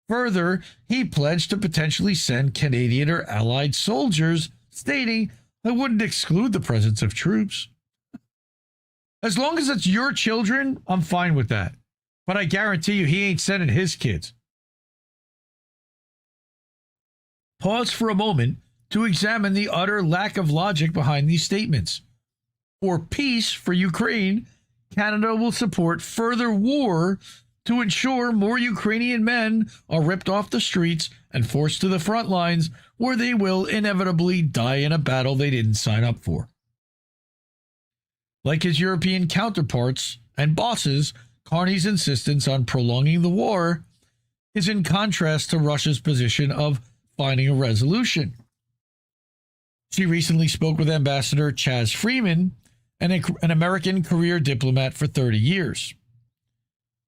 Further, he pledged to potentially send Canadian or allied soldiers, stating, "I wouldn't exclude the presence of troops. As long as it's your children, I'm fine with that. But I guarantee you he ain't sending his kids." Pause for a moment to examine the utter lack of logic behind these statements. For peace for Ukraine, Canada will support further war to ensure more Ukrainian men are ripped off the streets and forced to the front lines, where they will inevitably die in a battle they didn't sign up for. Like his European counterparts and bosses, Carney's insistence on prolonging the war is in contrast to Russia's position of finding a resolution. She recently spoke with Ambassador Chaz Freeman, an American career diplomat for 30 years.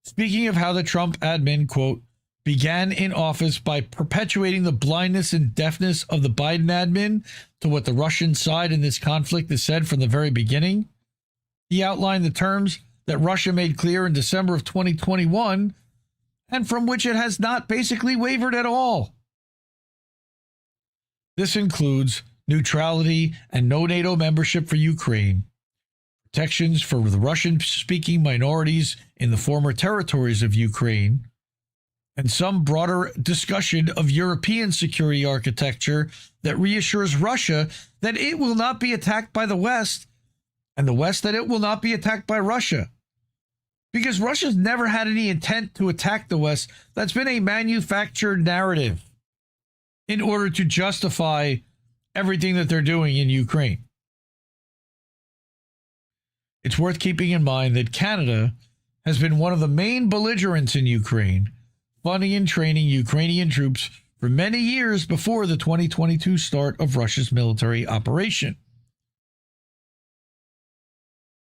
Speaking of how the Trump admin, quote, "began in office by perpetuating the blindness and deafness of the Biden admin to what the Russian side in this conflict has said from the very beginning," he outlined the terms that Russia made clear in December of 2021 and from which it has not basically wavered at all. This includes neutrality and no NATO membership for Ukraine, protections for the Russian-speaking minorities in the former territories of Ukraine, and some broader discussion of European security architecture that reassures Russia that it will not be attacked by the West, and the West that it will not be attacked by Russia. Because Russia's never had any intent to attack the West. That's been a manufactured narrative in order to justify everything that they're doing in Ukraine. It's worth keeping in mind that Canada has been one of the main belligerents in Ukraine, funding and training Ukrainian troops for many years before the 2022 start of Russia's military operation.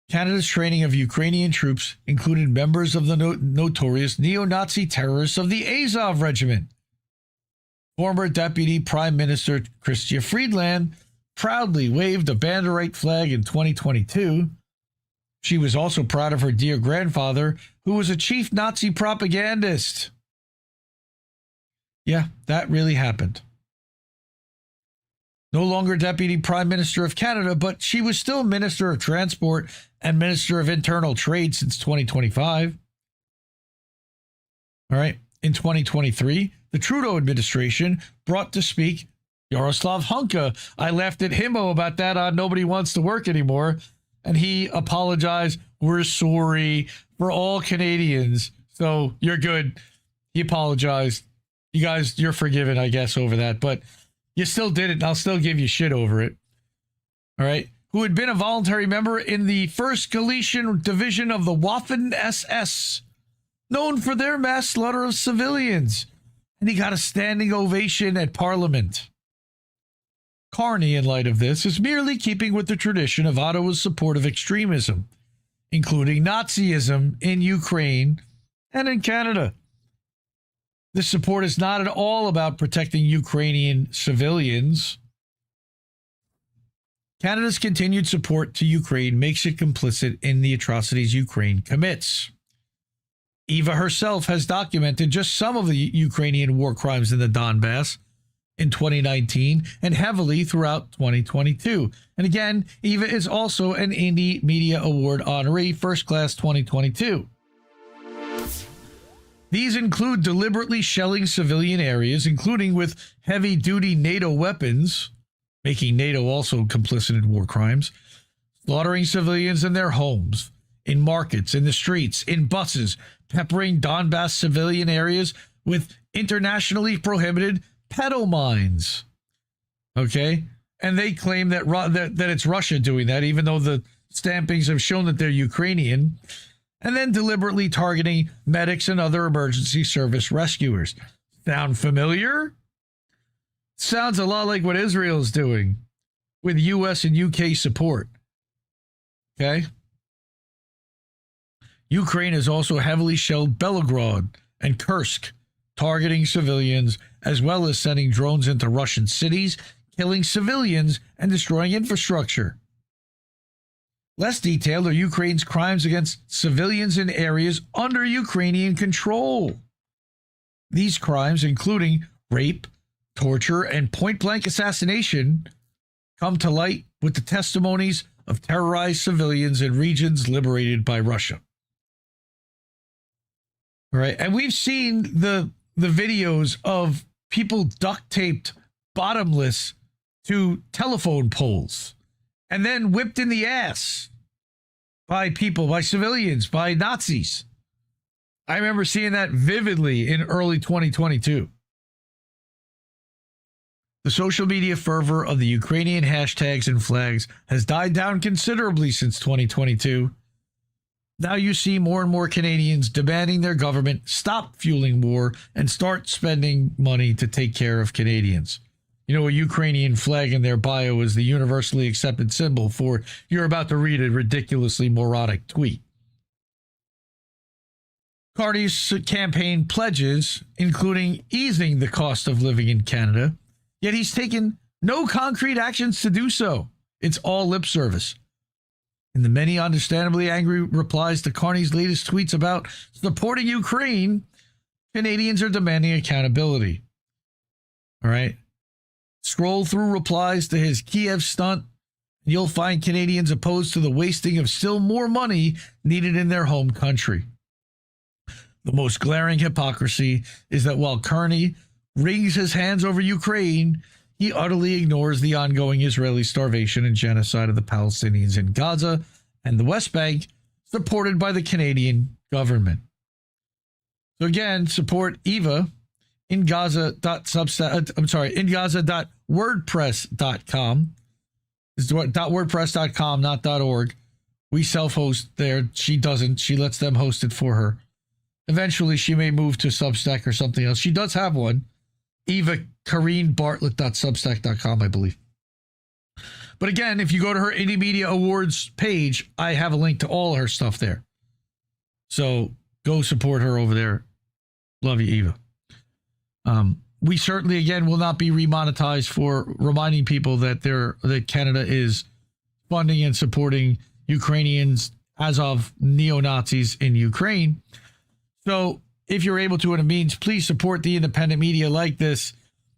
Canada's training of Ukrainian troops included members of the notorious neo-Nazi terrorists of the Azov Regiment. Former Deputy Prime Minister Chrystia Freeland proudly waved a Banderite flag in 2022. She was also proud of her dear grandfather, who was a chief Nazi propagandist. Yeah, that really happened. No longer Deputy Prime Minister of Canada, but she was still Minister of Transport and Minister of Internal Trade since 2025. All right. In 2023, the Trudeau administration brought to speak Yaroslav Hunka. I laughed at Himbo about that on Nobody Wants to Work Anymore, and he apologized. "We're sorry for all Canadians." So you're good. He apologized. You guys, you're forgiven, I guess, over that. But you still did it, and I'll still give you shit over it. All right. Who had been a voluntary member in the 1st Galician Division of the Waffen-SS, known for their mass slaughter of civilians. And he got a standing ovation at Parliament. Carney, in light of this, is merely keeping with the tradition of Ottawa's support of extremism, including Nazism in Ukraine and in Canada. This support is not at all about protecting Ukrainian civilians. Canada's continued support to Ukraine makes it complicit in the atrocities Ukraine commits. Eva herself has documented just some of the Ukrainian war crimes in the Donbass in 2019 and heavily throughout 2022. And again, Eva is also an Indie Media Award honoree, First Class 2022. These include deliberately shelling civilian areas, including with heavy-duty NATO weapons, making NATO also complicit in war crimes, slaughtering civilians in their homes, in markets, in the streets, in buses, peppering Donbass civilian areas with internationally prohibited pedo mines. Okay? And they claim that it's Russia doing that, even though the stampings have shown that they're Ukrainian. And then deliberately targeting medics and other emergency service rescuers. Sound familiar? Sounds a lot like what Israel's doing with U.S. and U.K. support. Okay? Ukraine has also heavily shelled Belgorod and Kursk, targeting civilians, as well as sending drones into Russian cities, killing civilians and destroying infrastructure. Less detailed are Ukraine's crimes against civilians in areas under Ukrainian control. These crimes, including rape, torture, and point-blank assassination, come to light with the testimonies of terrorized civilians in regions liberated by Russia. All right, and we've seen the videos of people duct-taped bottomless to telephone poles and then whipped in the ass by people, by civilians, by Nazis. I remember seeing that vividly in early 2022. The social media fervor of the Ukrainian hashtags and flags has died down considerably since 2022. Now you see more and more Canadians demanding their government stop fueling war and start spending money to take care of Canadians. You know, a Ukrainian flag in their bio is the universally accepted symbol for you're about to read a ridiculously moronic tweet. Carney's campaign pledges, including easing the cost of living in Canada, yet he's taken no concrete actions to do so. It's all lip service. In the many understandably angry replies to Carney's latest tweets about supporting Ukraine, Canadians are demanding accountability. All right? Scroll through replies to his Kiev stunt, and you'll find Canadians opposed to the wasting of still more money needed in their home country. The most glaring hypocrisy is that while Carney wrings his hands over Ukraine, he utterly ignores the ongoing Israeli starvation and genocide of the Palestinians in Gaza and the West Bank, supported by the Canadian government. So again, support Eva in Gaza.wordpress.com. This is .wordpress.com, not .org. We self-host there. She doesn't. She lets them host it for her. Eventually, she may move to Substack or something else. She does have one. EvaKareenBartlett.substack.com, I believe. But again, if you go to her Indie Media Awards page, I have a link to all her stuff there. So go support her over there. Love you, Eva. We certainly, again, will not be remonetized for reminding people that that Canada is funding and supporting Ukrainians as of neo-Nazis in Ukraine. So if you're able to, and it means, please support the independent media like this.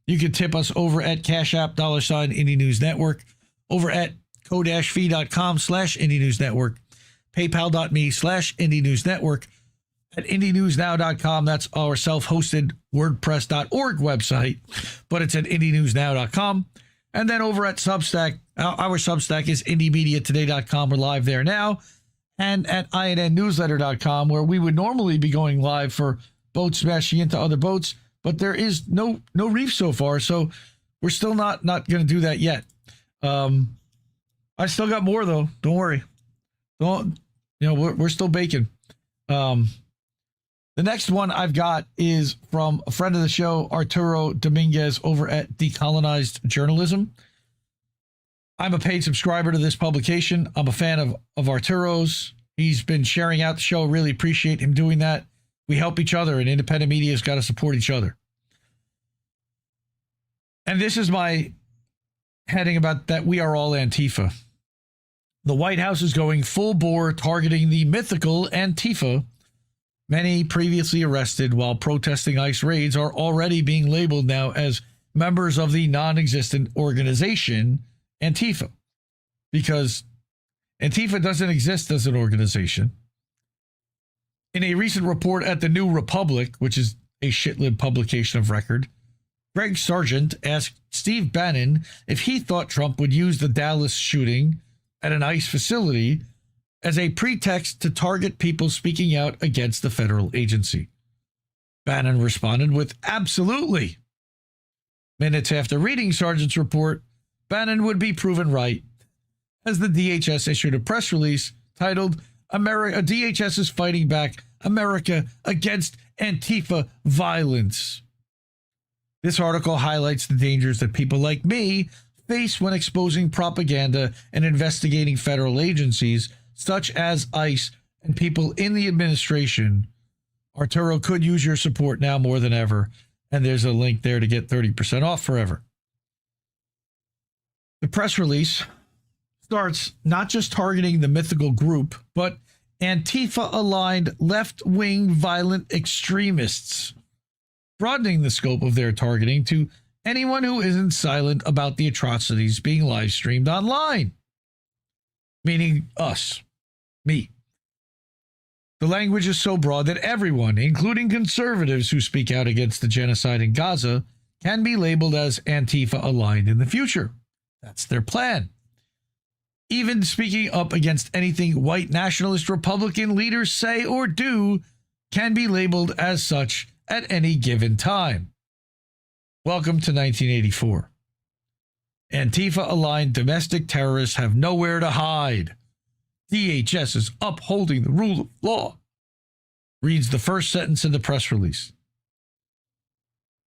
You can tip us over at Cash App, $ Indie News Network, over at ko-fi.com/Indie News Network, paypal.me/Indie News Network, at IndieNewsNow.com. That's our self-hosted WordPress.org website, but it's at IndieNewsNow.com. And then over at Substack, our Substack is IndieMediaToday.com. We're live there now. And at INNNewsletter.com, where we would normally be going live for boats smashing into other boats, but there is no reef so far, so we're still not going to do that yet. I still got more though. Don't worry. We're still baking. The next one I've got is from a friend of the show, Arturo Dominguez, over at Decolonized Journalism. I'm a paid subscriber to this publication. I'm a fan of Arturo's. He's been sharing out the show. Really appreciate him doing that. We help each other, and independent media has got to support each other. And this is my heading about that we are all Antifa. The White House is going full bore targeting the mythical Antifa. Many previously arrested while protesting ICE raids are already being labeled now as members of the non-existent organization Antifa, because Antifa doesn't exist as an organization. In a recent report at the New Republic, which is a shitlib publication of record, Greg Sargent asked Steve Bannon if he thought Trump would use the Dallas shooting at an ICE facility as a pretext to target people speaking out against the federal agency. Bannon responded with, absolutely. Minutes after reading Sargent's report, Bannon would be proven right, as the DHS issued a press release titled, DHS is fighting back America against Antifa violence. This article highlights the dangers that people like me face when exposing propaganda and investigating federal agencies such as ICE and people in the administration. Arturo could use your support now more than ever, and there's a link there to get 30% off forever. The press release starts not just targeting the mythical group, but Antifa-aligned left-wing violent extremists, broadening the scope of their targeting to anyone who isn't silent about the atrocities being live-streamed online, meaning us, me. The language is so broad that everyone, including conservatives who speak out against the genocide in Gaza, can be labeled as Antifa-aligned in the future. That's their plan. Even speaking up against anything white nationalist Republican leaders say or do can be labeled as such at any given time. Welcome to 1984. Antifa-aligned domestic terrorists have nowhere to hide. DHS is upholding the rule of law, reads the first sentence in the press release.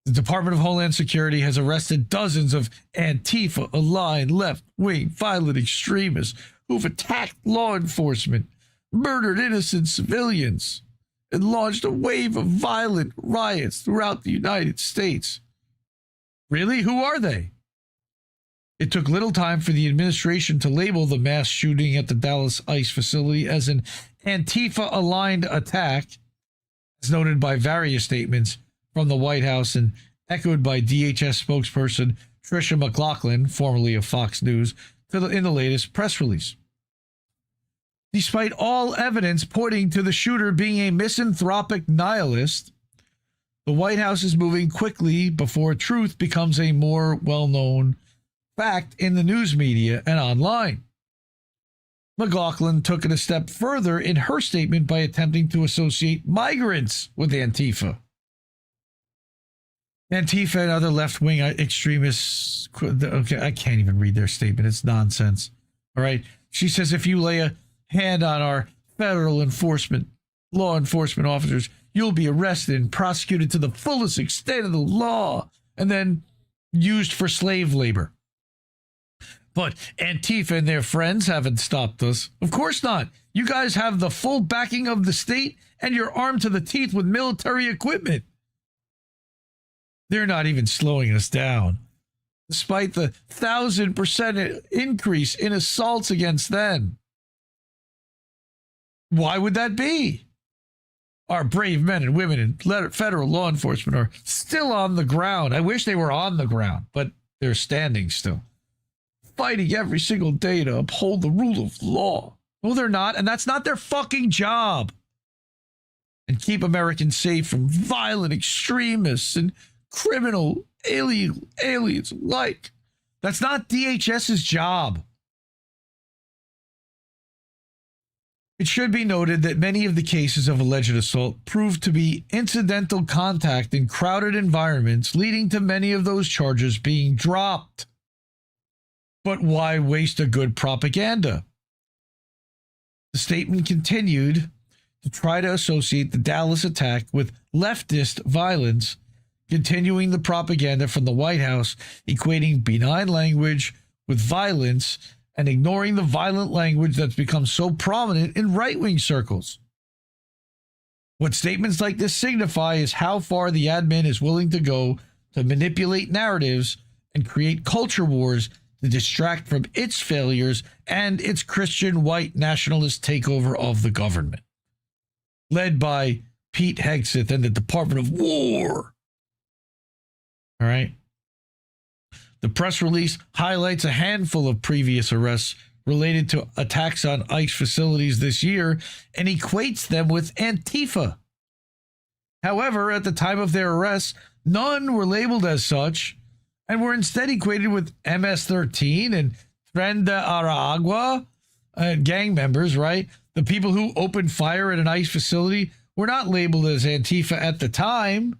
The Department of Homeland Security has arrested dozens of Antifa-aligned left-wing violent extremists who've attacked law enforcement, murdered innocent civilians, and launched a wave of violent riots throughout the United States. Really? Who are they? It took little time for the administration to label the mass shooting at the Dallas ICE facility as an Antifa-aligned attack, as noted by various statements from the White House and echoed by DHS spokesperson Tricia McLaughlin, formerly of Fox News, in the latest press release. Despite all evidence pointing to the shooter being a misanthropic nihilist, the White House is moving quickly before truth becomes a more well-known fact in the news media and online. McLaughlin took it a step further in her statement by attempting to associate migrants with Antifa. Antifa and other left-wing extremists, okay, I can't even read their statement. It's nonsense. All right. She says, if you lay a hand on our federal law enforcement officers, you'll be arrested and prosecuted to the fullest extent of the law and then used for slave labor. But Antifa and their friends haven't stopped us. Of course not. You guys have the full backing of the state and you're armed to the teeth with military equipment. They're not even slowing us down, despite the 1,000% increase in assaults against them. Why would that be? Our brave men and women in federal law enforcement are still on the ground. I wish they were on the ground, but they're standing still, fighting every single day to uphold the rule of law. No, they're not, and that's not their fucking job. And keep Americans safe from violent extremists and criminal aliens alike. That's not DHS's job. It should be noted that many of the cases of alleged assault proved to be incidental contact in crowded environments, leading to many of those charges being dropped. But why waste a good propaganda? The statement continued to try to associate the Dallas attack with leftist violence, continuing the propaganda from the White House, equating benign language with violence and ignoring the violent language that's become so prominent in right-wing circles. What statements like this signify is how far the admin is willing to go to manipulate narratives and create culture wars to distract from its failures and its Christian white nationalist takeover of the government, led by Pete Hegseth and the Department of War. All right. The press release highlights a handful of previous arrests related to attacks on ICE facilities this year and equates them with Antifa. However, at the time of their arrests, none were labeled as such and were instead equated with MS-13 and Tren de Aragua gang members, right? The people who opened fire at an ICE facility were not labeled as Antifa at the time,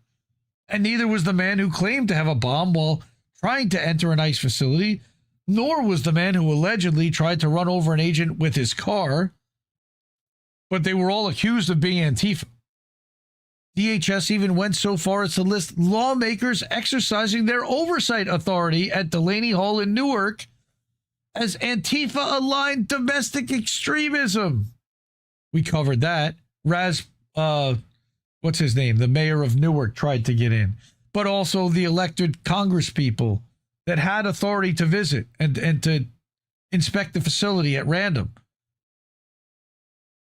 and neither was the man who claimed to have a bomb while trying to enter an ICE facility, nor was the man who allegedly tried to run over an agent with his car, but they were all accused of being Antifa. DHS even went so far as to list lawmakers exercising their oversight authority at Delaney Hall in Newark as Antifa-aligned domestic extremism. We covered that. What's his name? The mayor of Newark tried to get in, but also the elected Congress people that had authority to visit and to inspect the facility at random.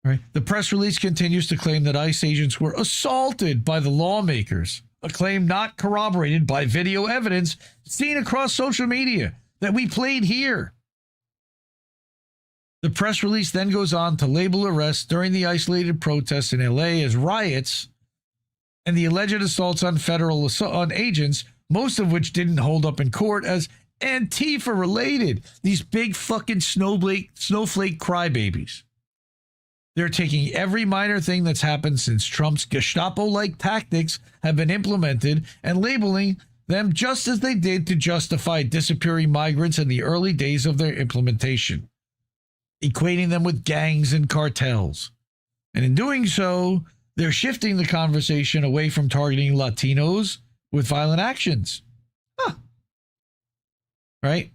Right. The press release continues to claim that ICE agents were assaulted by the lawmakers, a claim not corroborated by video evidence seen across social media that we played here. The press release then goes on to label arrests during the isolated protests in LA as riots and the alleged assaults on federal agents, most of which didn't hold up in court, as Antifa related. These big fucking snowflake crybabies. They're taking every minor thing that's happened since Trump's Gestapo-like tactics have been implemented and labeling them just as they did to justify disappearing migrants in the early days of their implementation, equating them with gangs and cartels. And in doing so, they're shifting the conversation away from targeting Latinos with violent actions. Right?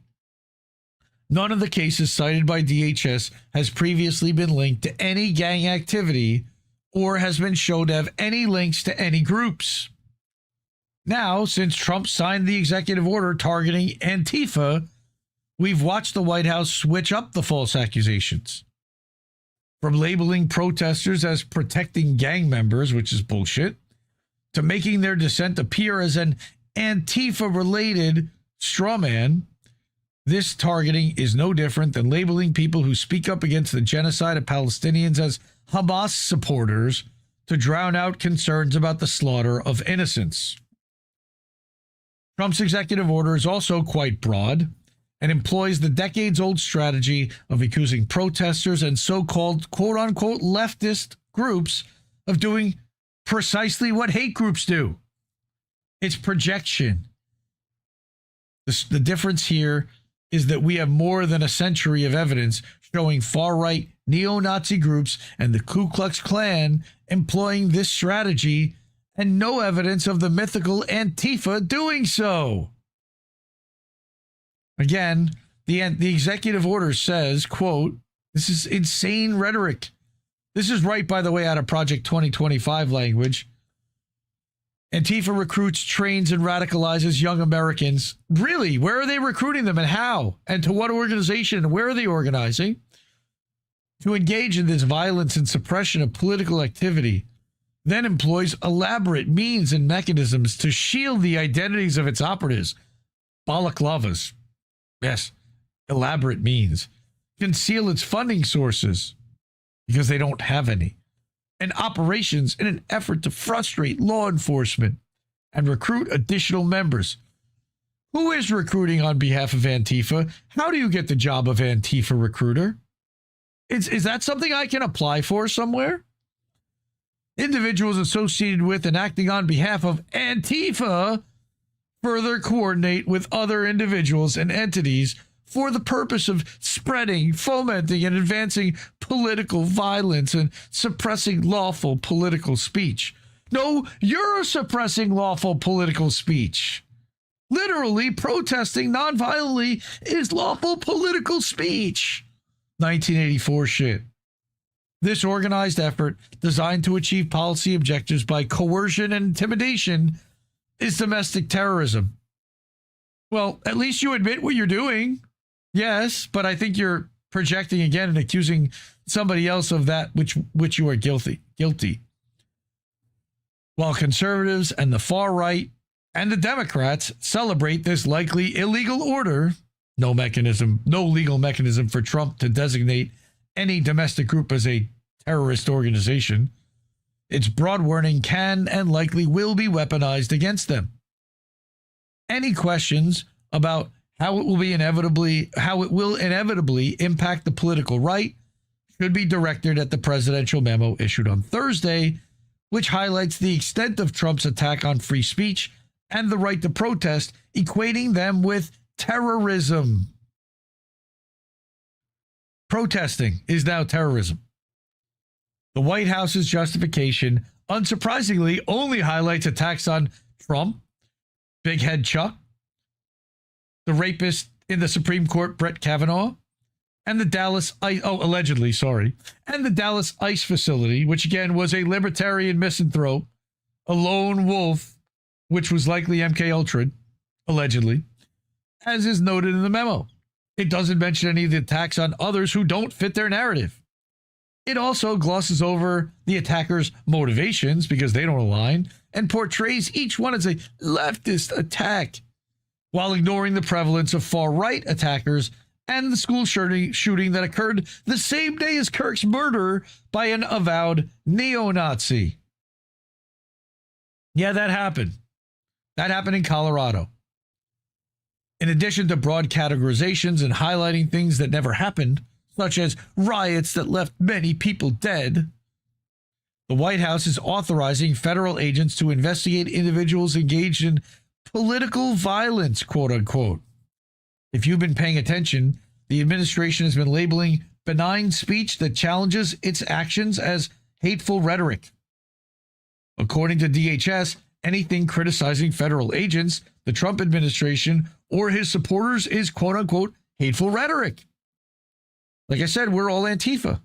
None of the cases cited by DHS has previously been linked to any gang activity or has been shown to have any links to any groups. Now, since Trump signed the executive order targeting Antifa, we've watched the White House switch up the false accusations. From labeling protesters as protecting gang members, which is bullshit, to making their dissent appear as an Antifa-related straw man. This targeting is no different than labeling people who speak up against the genocide of Palestinians as Hamas supporters to drown out concerns about the slaughter of innocents. Trump's executive order is also quite broad and employs the decades-old strategy of accusing protesters and so-called quote-unquote leftist groups of doing precisely what hate groups do. It's projection. The difference here is that we have more than a century of evidence showing far-right neo-Nazi groups and the Ku Klux Klan employing this strategy and no evidence of the mythical Antifa doing so. Again, the executive order says, quote, this is insane rhetoric. This is right, by the way, out of Project 2025 language. Antifa recruits, trains, and radicalizes young Americans. Really? Where are they recruiting them and how? And to what organization? And where are they organizing? To engage in this violence and suppression of political activity, then employs elaborate means and mechanisms to shield the identities of its operatives. Balaclavas. Yes, elaborate means. Conceal its funding sources because they don't have any. And operations in an effort to frustrate law enforcement and recruit additional members. Who is recruiting on behalf of Antifa? How do you get the job of Antifa recruiter? Is that something I can apply for somewhere? Individuals associated with and acting on behalf of Antifa further coordinate with other individuals and entities for the purpose of spreading, fomenting, and advancing political violence and suppressing lawful political speech. No, you're suppressing lawful political speech. Literally, protesting nonviolently is lawful political speech. 1984 shit. This organized effort, designed to achieve policy objectives by coercion and intimidation, is domestic terrorism. Well, at least you admit what you're doing. Yes, but I think you're projecting again and accusing somebody else of that which you are guilty. While conservatives and the far right and the Democrats celebrate this likely illegal order, No legal mechanism for Trump to designate any domestic group as a terrorist organization. Its broad warning can and likely will be weaponized against them. Any questions about how it will inevitably impact the political right should be directed at the presidential memo issued on Thursday, which highlights the extent of Trump's attack on free speech and the right to protest, equating them with terrorism. Protesting is now terrorism. The White House's justification, unsurprisingly, only highlights attacks on Trump, Big Head Chuck, the rapist in the Supreme Court, Brett Kavanaugh, and the Dallas ICE facility, which again was a libertarian misanthrope, a lone wolf, which was likely MK Ultra, allegedly, as is noted in the memo. It doesn't mention any of the attacks on others who don't fit their narrative. It also glosses over the attackers' motivations because they don't align and portrays each one as a leftist attack while ignoring the prevalence of far-right attackers and the school shooting that occurred the same day as Kirk's murder by an avowed neo-Nazi. Yeah, that happened. That happened in Colorado. In addition to broad categorizations and highlighting things that never happened, such as riots that left many people dead, the White House is authorizing federal agents to investigate individuals engaged in political violence, quote unquote. If you've been paying attention, the administration has been labeling benign speech that challenges its actions as hateful rhetoric. According to DHS, anything criticizing federal agents, the Trump administration, or his supporters is quote unquote hateful rhetoric. Like I said, we're all Antifa.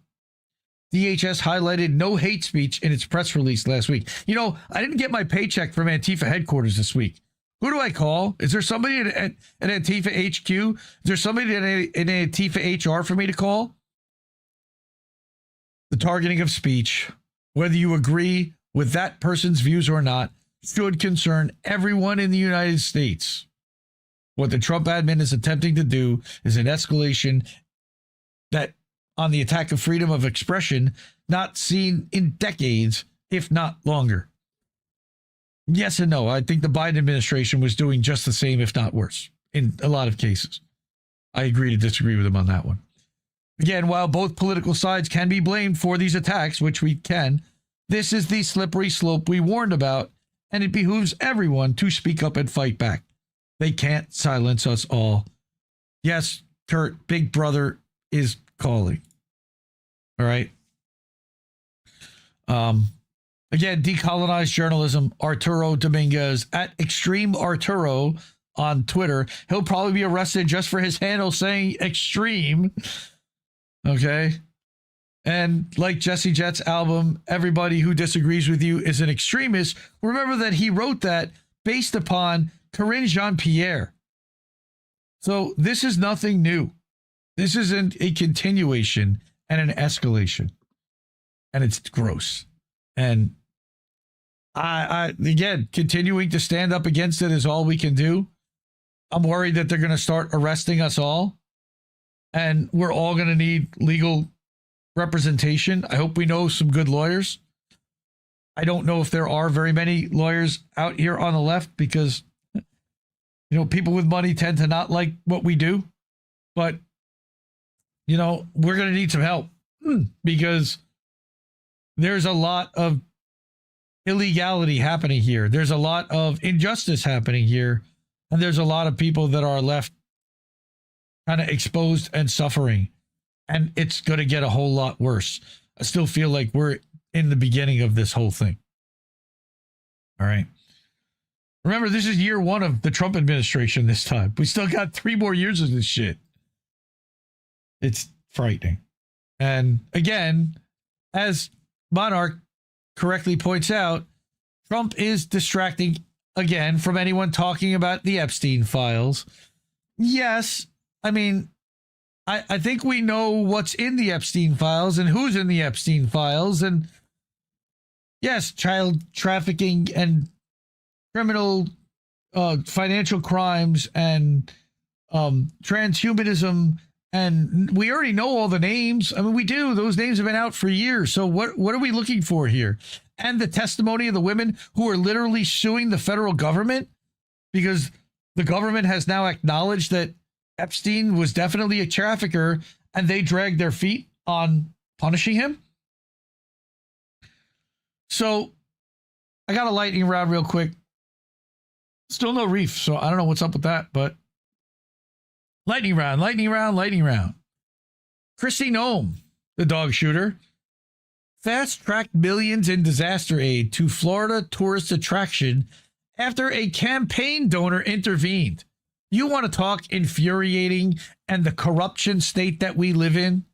DHS highlighted no hate speech in its press release last week. You know, I didn't get my paycheck from Antifa headquarters this week. Who do I call? Is there somebody at Antifa HQ? Is there somebody in Antifa HR for me to call? The targeting of speech, whether you agree with that person's views or not, should concern everyone in the United States. What the Trump admin is attempting to do is an escalation that on the attack of freedom of expression not seen in decades, if not longer. Yes and no. I think the Biden administration was doing just the same, if not worse, in a lot of cases. I agree to disagree with him on that one. Again, while both political sides can be blamed for these attacks, which we can, this is the slippery slope we warned about, and it behooves everyone to speak up and fight back. They can't silence us all. Yes, Kurt, Big Brother is calling. All right. Again, decolonized journalism, Arturo Dominguez at Extreme Arturo on Twitter. He'll probably be arrested just for his handle saying extreme. Okay. And like Jesse Jett's album, everybody who disagrees with you is an extremist. Remember that he wrote that based upon Corinne Jean-Pierre. So this is nothing new. This isn't a continuation and an escalation. And it's gross. And I again, continuing to stand up against it is all we can do. I'm worried that they're going to start arresting us all. And we're all going to need legal representation. I hope we know some good lawyers. I don't know if there are very many lawyers out here on the left because, you know, people with money tend to not like what we do. But, you know, we're going to need some help because there's a lot of illegality happening here. There's a lot of injustice happening here. And there's a lot of people that are left kind of exposed and suffering. And it's going to get a whole lot worse. I still feel like we're in the beginning of this whole thing. All right. Remember, this is year one of the Trump administration this time. We still got 3 more years of this shit. It's frightening. And again, as Monarch correctly points out, Trump is distracting again from anyone talking about the Epstein files. Yes, I mean, I think we know what's in the Epstein files and who's in the Epstein files. And yes, child trafficking and criminal financial crimes and transhumanism, and we already know all the names. I mean, we do. Those names have been out for years. So what are we looking for here? And the testimony of the women who are literally suing the federal government because the government has now acknowledged that Epstein was definitely a trafficker and they dragged their feet on punishing him. So I got a lightning round real quick. Still no reef, so I don't know what's up with that, but lightning round. Kristi Noem, the dog shooter, fast-tracked millions in disaster aid to Florida tourist attraction after a campaign donor intervened. You want to talk infuriating and the corruption state that we live in?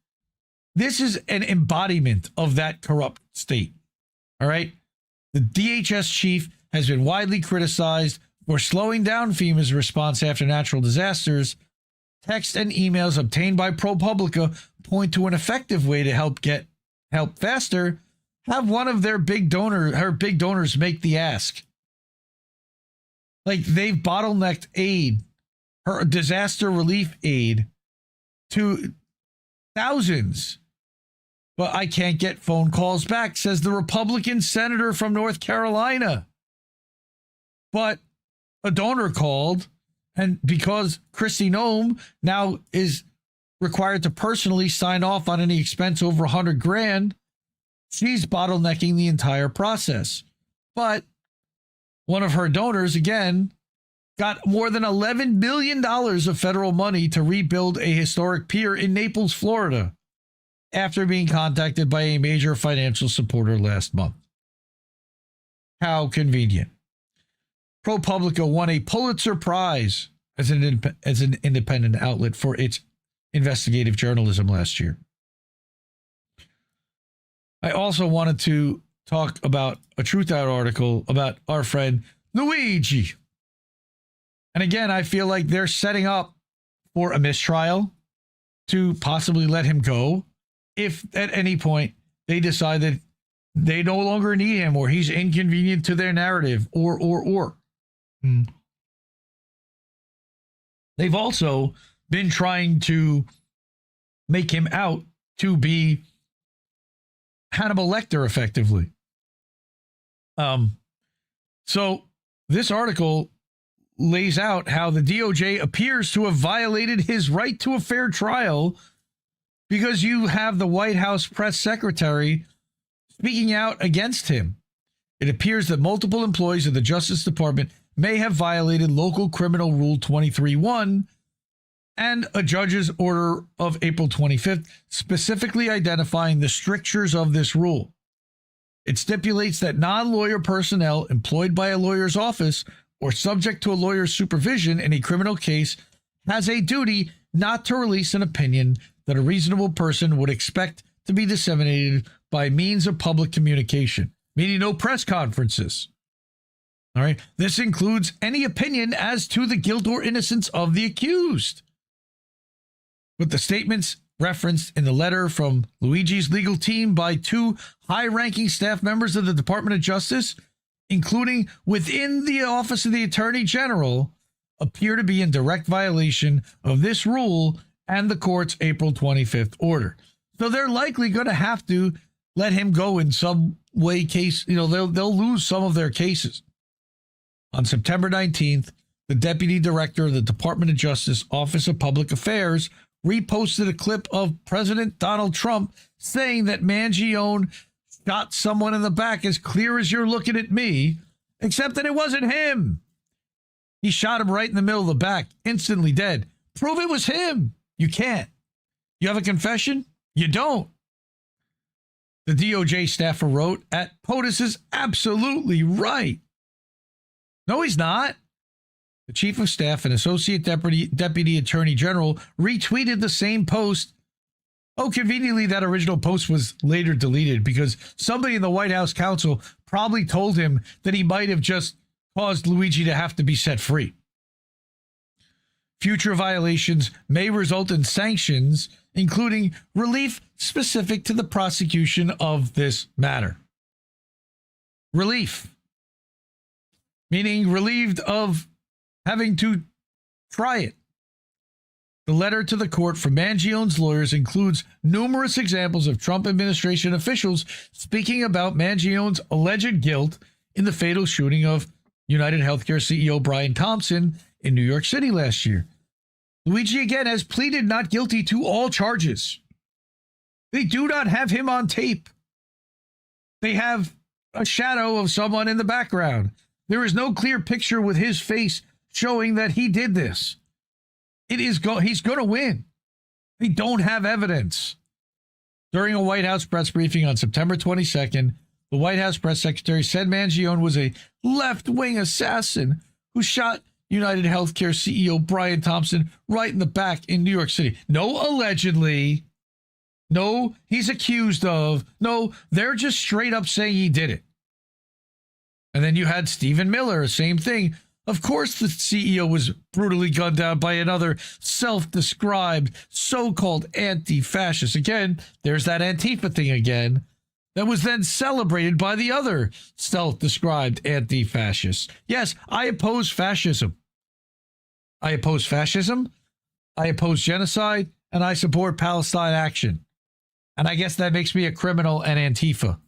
This is an embodiment of that corrupt state. All right? The DHS chief has been widely criticized for slowing down FEMA's response after natural disasters. Texts and emails obtained by ProPublica point to an effective way to help get help faster. Have one of her big donors make the ask. Like, they've bottlenecked aid, her disaster relief aid, to thousands. But I can't get phone calls back, says the Republican senator from North Carolina. But a donor called, and because Kristi Noem now is required to personally sign off on any expense over $100,000, she's bottlenecking the entire process. But one of her donors, again, got more than $11 billion of federal money to rebuild a historic pier in Naples, Florida, after being contacted by a major financial supporter last month. How convenient. ProPublica won a Pulitzer Prize as an independent outlet for its investigative journalism last year. I also wanted to talk about a Truth Out article about our friend Luigi. And again, I feel like they're setting up for a mistrial to possibly let him go if at any point they decide that they no longer need him or he's inconvenient to their narrative or. They've also been trying to make him out to be Hannibal Lecter effectively. So this article lays out how the DOJ appears to have violated his right to a fair trial because you have the White House press secretary speaking out against him. It appears that multiple employees of the Justice Department may have violated Local Criminal Rule 23.1 and a judge's order of April 25th, specifically identifying the strictures of this rule. It stipulates that non-lawyer personnel employed by a lawyer's office or subject to a lawyer's supervision in a criminal case has a duty not to release an opinion that a reasonable person would expect to be disseminated by means of public communication, meaning no press conferences. All right. This includes any opinion as to the guilt or innocence of the accused. With the statements referenced in the letter from Luigi's legal team by two high-ranking staff members of the Department of Justice, including within the Office of the Attorney General, appear to be in direct violation of this rule and the court's April 25th order. So they're likely going to have to let him go in some way case. They'll lose some of their cases. On September 19th, the deputy director of the Department of Justice Office of Public Affairs reposted a clip of President Donald Trump saying that Mangione shot someone in the back as clear as you're looking at me, except that it wasn't him. He shot him right in the middle of the back, instantly dead. Prove it was him. You can't. You have a confession? You don't. The DOJ staffer wrote, POTUS is absolutely right. No, he's not. The chief of staff and associate deputy attorney general retweeted the same post. Oh, conveniently, that original post was later deleted because somebody in the White House counsel probably told him that he might have just caused Luigi to have to be set free. Future violations may result in sanctions, including relief specific to the prosecution of this matter. Relief, meaning relieved of having to try it. The letter to the court from Mangione's lawyers includes numerous examples of Trump administration officials speaking about Mangione's alleged guilt in the fatal shooting of United Healthcare CEO Brian Thompson in New York City last year. Luigi, again, has pleaded not guilty to all charges. They do not have him on tape. They have a shadow of someone in the background. There is no clear picture with his face showing that he did this. He's going to win. They don't have evidence. During a White House press briefing on September 22nd, the White House press secretary said Mangione was a left-wing assassin who shot United Healthcare CEO Brian Thompson right in the back in New York City. No, allegedly. No, he's accused of. No, they're just straight up saying he did it. And then you had Stephen Miller, same thing. Of course, the CEO was brutally gunned down by another self-described so-called anti-fascist. Again, there's that Antifa thing again. That was then celebrated by the other self-described anti-fascists. Yes, I oppose fascism. I oppose fascism. I oppose genocide. And I support Palestine action. And I guess that makes me a criminal and Antifa.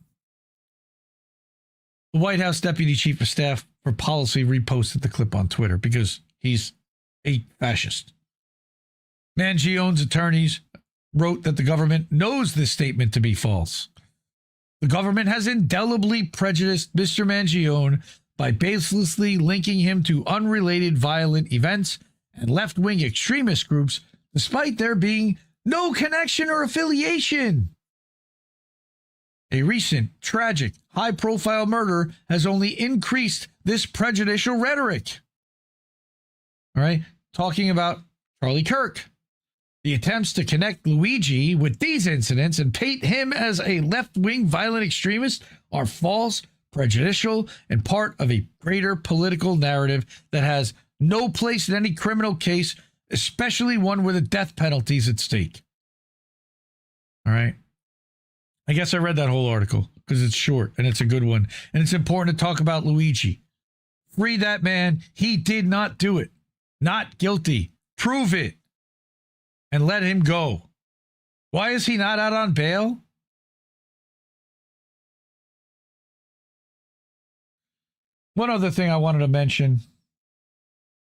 The White House Deputy Chief of Staff for Policy reposted the clip on Twitter because he's a fascist. Mangione's attorneys wrote that the government knows this statement to be false. The government has indelibly prejudiced Mr. Mangione by baselessly linking him to unrelated violent events and left-wing extremist groups, despite there being no connection or affiliation. A recent, tragic, high-profile murder has only increased this prejudicial rhetoric. All right, talking about Charlie Kirk. The attempts to connect Luigi with these incidents and paint him as a left-wing violent extremist are false, prejudicial, and part of a greater political narrative that has no place in any criminal case, especially one where the death penalty is at stake. All right. I guess I read that whole article because it's short and it's a good one. And it's important to talk about Luigi. Free that man. He did not do it. Not guilty. Prove it. And let him go. Why is he not out on bail? One other thing I wanted to mention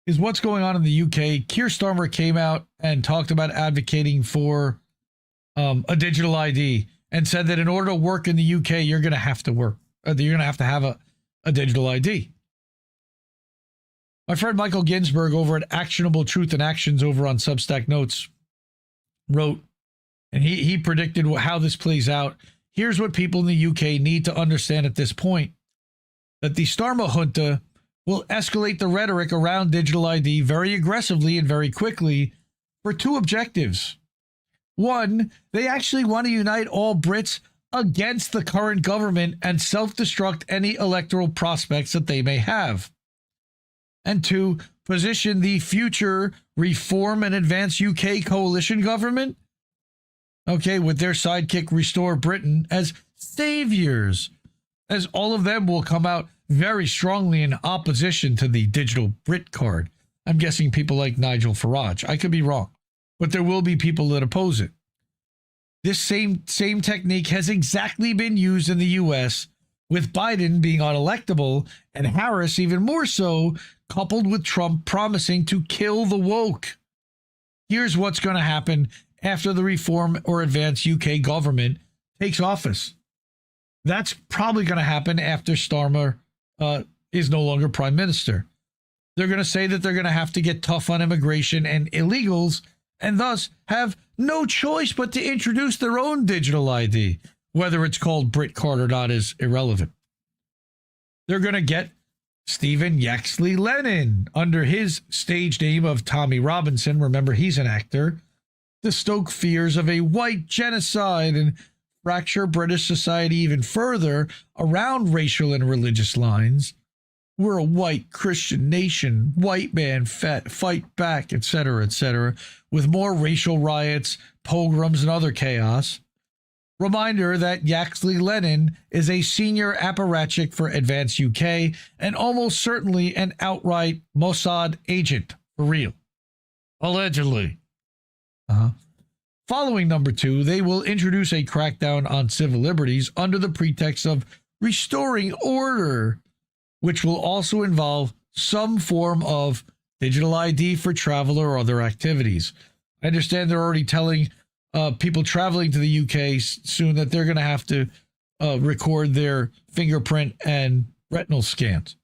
is what's going on in the UK. Keir Starmer came out and talked about advocating for a digital ID and said that in order to work in the UK, you're going to have to work. You're going to have a digital ID. My friend Michael Ginsberg over at Actionable Truth and Actions over on Substack Notes wrote, and he predicted how this plays out. Here's what people in the UK need to understand at this point, that the Starmer junta will escalate the rhetoric around digital ID very aggressively and very quickly for two objectives. One, they actually want to unite all Brits against the current government and self-destruct any electoral prospects that they may have. And two, position the future Reform and Advance UK coalition government, okay, with their sidekick Restore Britain, as saviors, as all of them will come out very strongly in opposition to the digital Brit card. I'm guessing people like Nigel Farage. I could be wrong, but there will be people that oppose it. This same technique has exactly been used in the U.S., with Biden being unelectable and Harris even more so, coupled with Trump promising to kill the woke. Here's what's going to happen after the Reform or Advance UK government takes office. That's probably going to happen after Starmer is no longer prime minister. They're going to say that they're going to have to get tough on immigration and illegals, and thus have no choice but to introduce their own digital ID. Whether it's called Brit card or not is irrelevant. They're going to get Stephen Yaxley Lennon under his stage name of Tommy Robinson. Remember, he's an actor. To stoke fears of a white genocide and fracture British society even further around racial and religious lines. We're a white Christian nation, white man fight back, etc., with more racial riots, pogroms, and other chaos. Reminder that Yaxley Lennon is a senior apparatchik for Advance UK and almost certainly an outright Mossad agent, for real. Allegedly. Following number 2, they will introduce a crackdown on civil liberties under the pretext of restoring order, which will also involve some form of digital ID for travel or other activities. I understand they're already telling people traveling to the UK soon that they're going to have to record their fingerprint and retinal scans.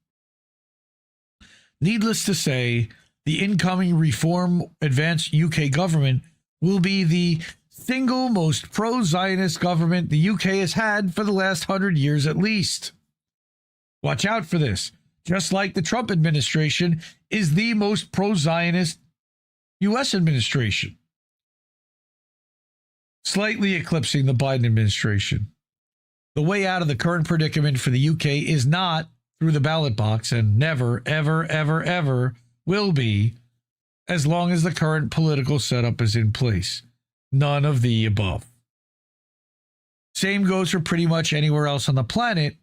Needless to say, the incoming reform advanced UK government will be the single most pro-Zionist government the UK has had for the last 100 years at least. Watch out for this. Just like the Trump administration is the most pro-Zionist U.S. administration, slightly eclipsing the Biden administration. The way out of the current predicament for the UK is not through the ballot box, and never, ever, ever, ever will be as long as the current political setup is in place. None of the above. Same goes for pretty much anywhere else on the planet,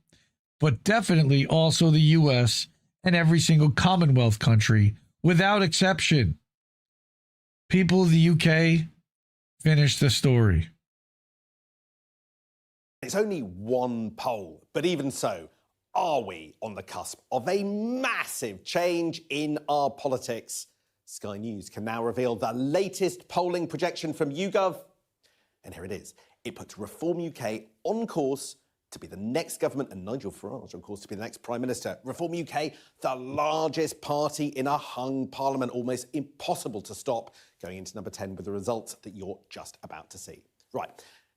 but definitely also the US and every single Commonwealth country, without exception. People of the UK, finish the story. It's only one poll, but even so, are we on the cusp of a massive change in our politics? Sky News can now reveal the latest polling projection from YouGov. And here it is. It puts Reform UK on course to be the next government, and Nigel Farage, of course, to be the next Prime Minister. Reform UK, the largest party in a hung parliament, almost impossible to stop, going into number 10 with the results that you're just about to see. Right,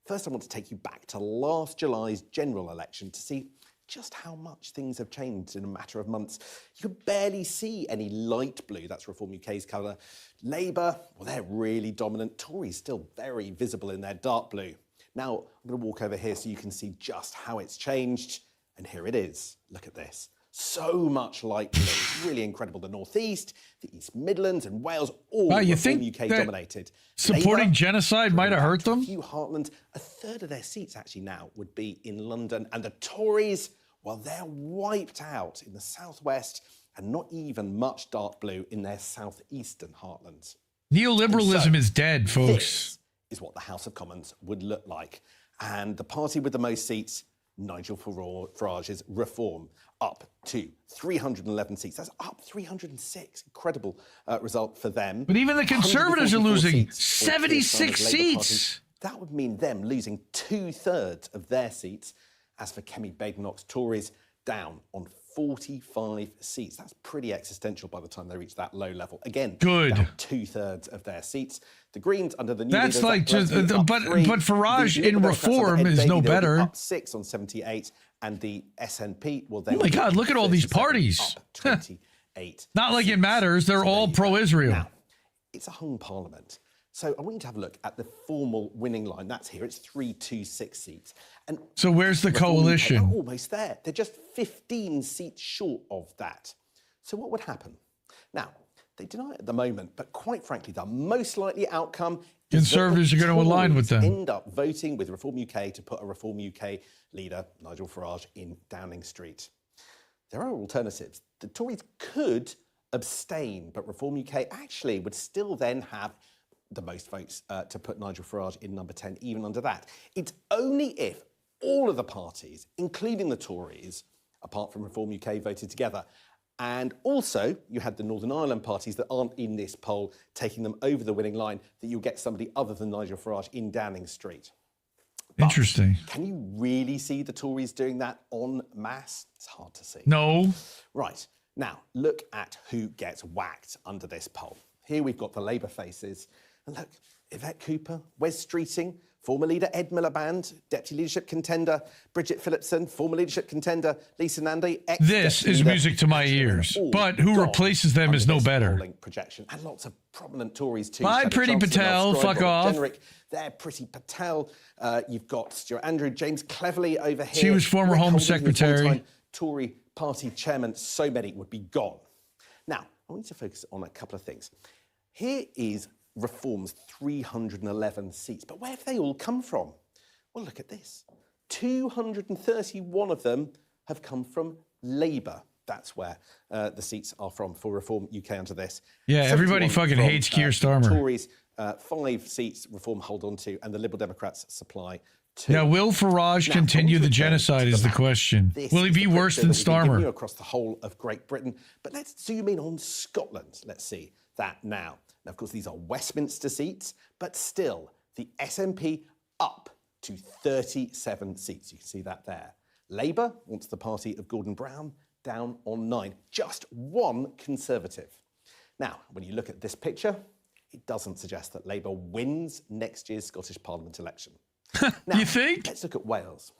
first I want to take you back to last July's general election to see just how much things have changed in a matter of months. You could barely see any light blue, that's Reform UK's colour. Labour, well, they're really dominant. Tories still very visible in their dark blue. Now, I'm going to walk over here so you can see just how it's changed. And here it is. Look at this. So much light blue. It's really incredible. The North East, the East Midlands and Wales, all Reform UK dominated. Supporting Labour, genocide might have hurt them? A few heartlands. A third of their seats actually now would be in London. And the Tories, well, they're wiped out in the southwest and not even much dark blue in their southeastern heartlands. Neoliberalism is dead, folks. This is what the House of Commons would look like. And the party with the most seats, Nigel Farage's Reform, up to 311 seats. That's up 306. Incredible result for them. But even the Conservatives are losing 76 seats. That would mean them losing 2/3 of their seats. As for Kemi Badenoch's Tories, down on 45 seats. That's pretty existential by the time they reach that low level. Again, down 2/3 of their seats. The Greens under the new That's leaders, like just, but Farage in Reform is no better. Up 6 on 78, and the SNP will then. Oh my God! Look at all these parties. Up 28. Not like it matters. They're all pro-Israel. Now, it's a hung parliament. So I want you to have a look at the formal winning line. That's here. It's 326 seats. And so where's the coalition? They're almost there. They're just 15 seats short of that. So what would happen? Now, they deny it at the moment, but quite frankly, the most likely outcome is Conservatives are going to align with them. End up voting with Reform UK to put a Reform UK leader, Nigel Farage, in Downing Street. There are alternatives. The Tories could abstain, but Reform UK actually would still then have the most votes to put Nigel Farage in number 10, even under that. It's only if all of the parties, including the Tories, apart from Reform UK, voted together. And also, you had the Northern Ireland parties that aren't in this poll, taking them over the winning line, that you'll get somebody other than Nigel Farage in Downing Street. But interesting. Can you really see the Tories doing that en masse? It's hard to see. No. Right. Now, look at who gets whacked under this poll. Here we've got the Labour faces. And look, Yvette Cooper, Wes Streeting, former leader Ed Miliband, deputy leadership contender Bridget Phillipson, former leadership contender Lisa Nandy. This is music to my ears, but who replaces them is no better. Projection. And lots of prominent Tories too. Bye, Pretty Patel. Fuck off. They're Pretty Patel. You've got Stuart Andrew, James Cleverly over here. She was former Home Secretary. Tory party chairman. So many would be gone. Now, I want you to focus on a couple of things. Here is Reform's 311 seats. But where have they all come from? Well, look at this. 231 of them have come from Labour. That's where the seats are from for Reform UK under this. Yeah, everybody 71 fucking from, hates Keir Starmer. Tories, 5 seats Reform hold on to, and the Liberal Democrats supply 2. Now, will Farage continue the genocide is the question. Will he be worse than Starmer? Across the whole of Great Britain. But let's zoom in on Scotland. Let's see that now. Now, of course, these are Westminster seats, but still, the SNP up to 37 seats. You can see that there. Labour wants the party of Gordon Brown down on 9. Just 1 Conservative. Now, when you look at this picture, it doesn't suggest that Labour wins next year's Scottish Parliament election. Now, you think? Let's look at Wales.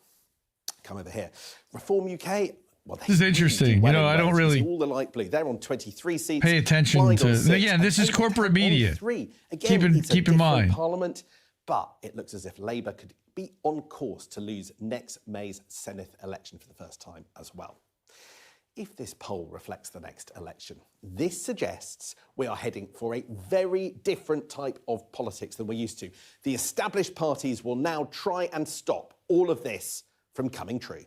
Come over here. Reform UK. Well, this is interesting. Well, I don't really. All the light blue. They're on 23 seats. Pay attention to. 6, again, this is corporate media. 3. Again, Keep in mind. Parliament, but it looks as if Labour could be on course to lose next May's Senedd election for the first time as well. If this poll reflects the next election, this suggests we are heading for a very different type of politics than we're used to. The established parties will now try and stop all of this from coming true.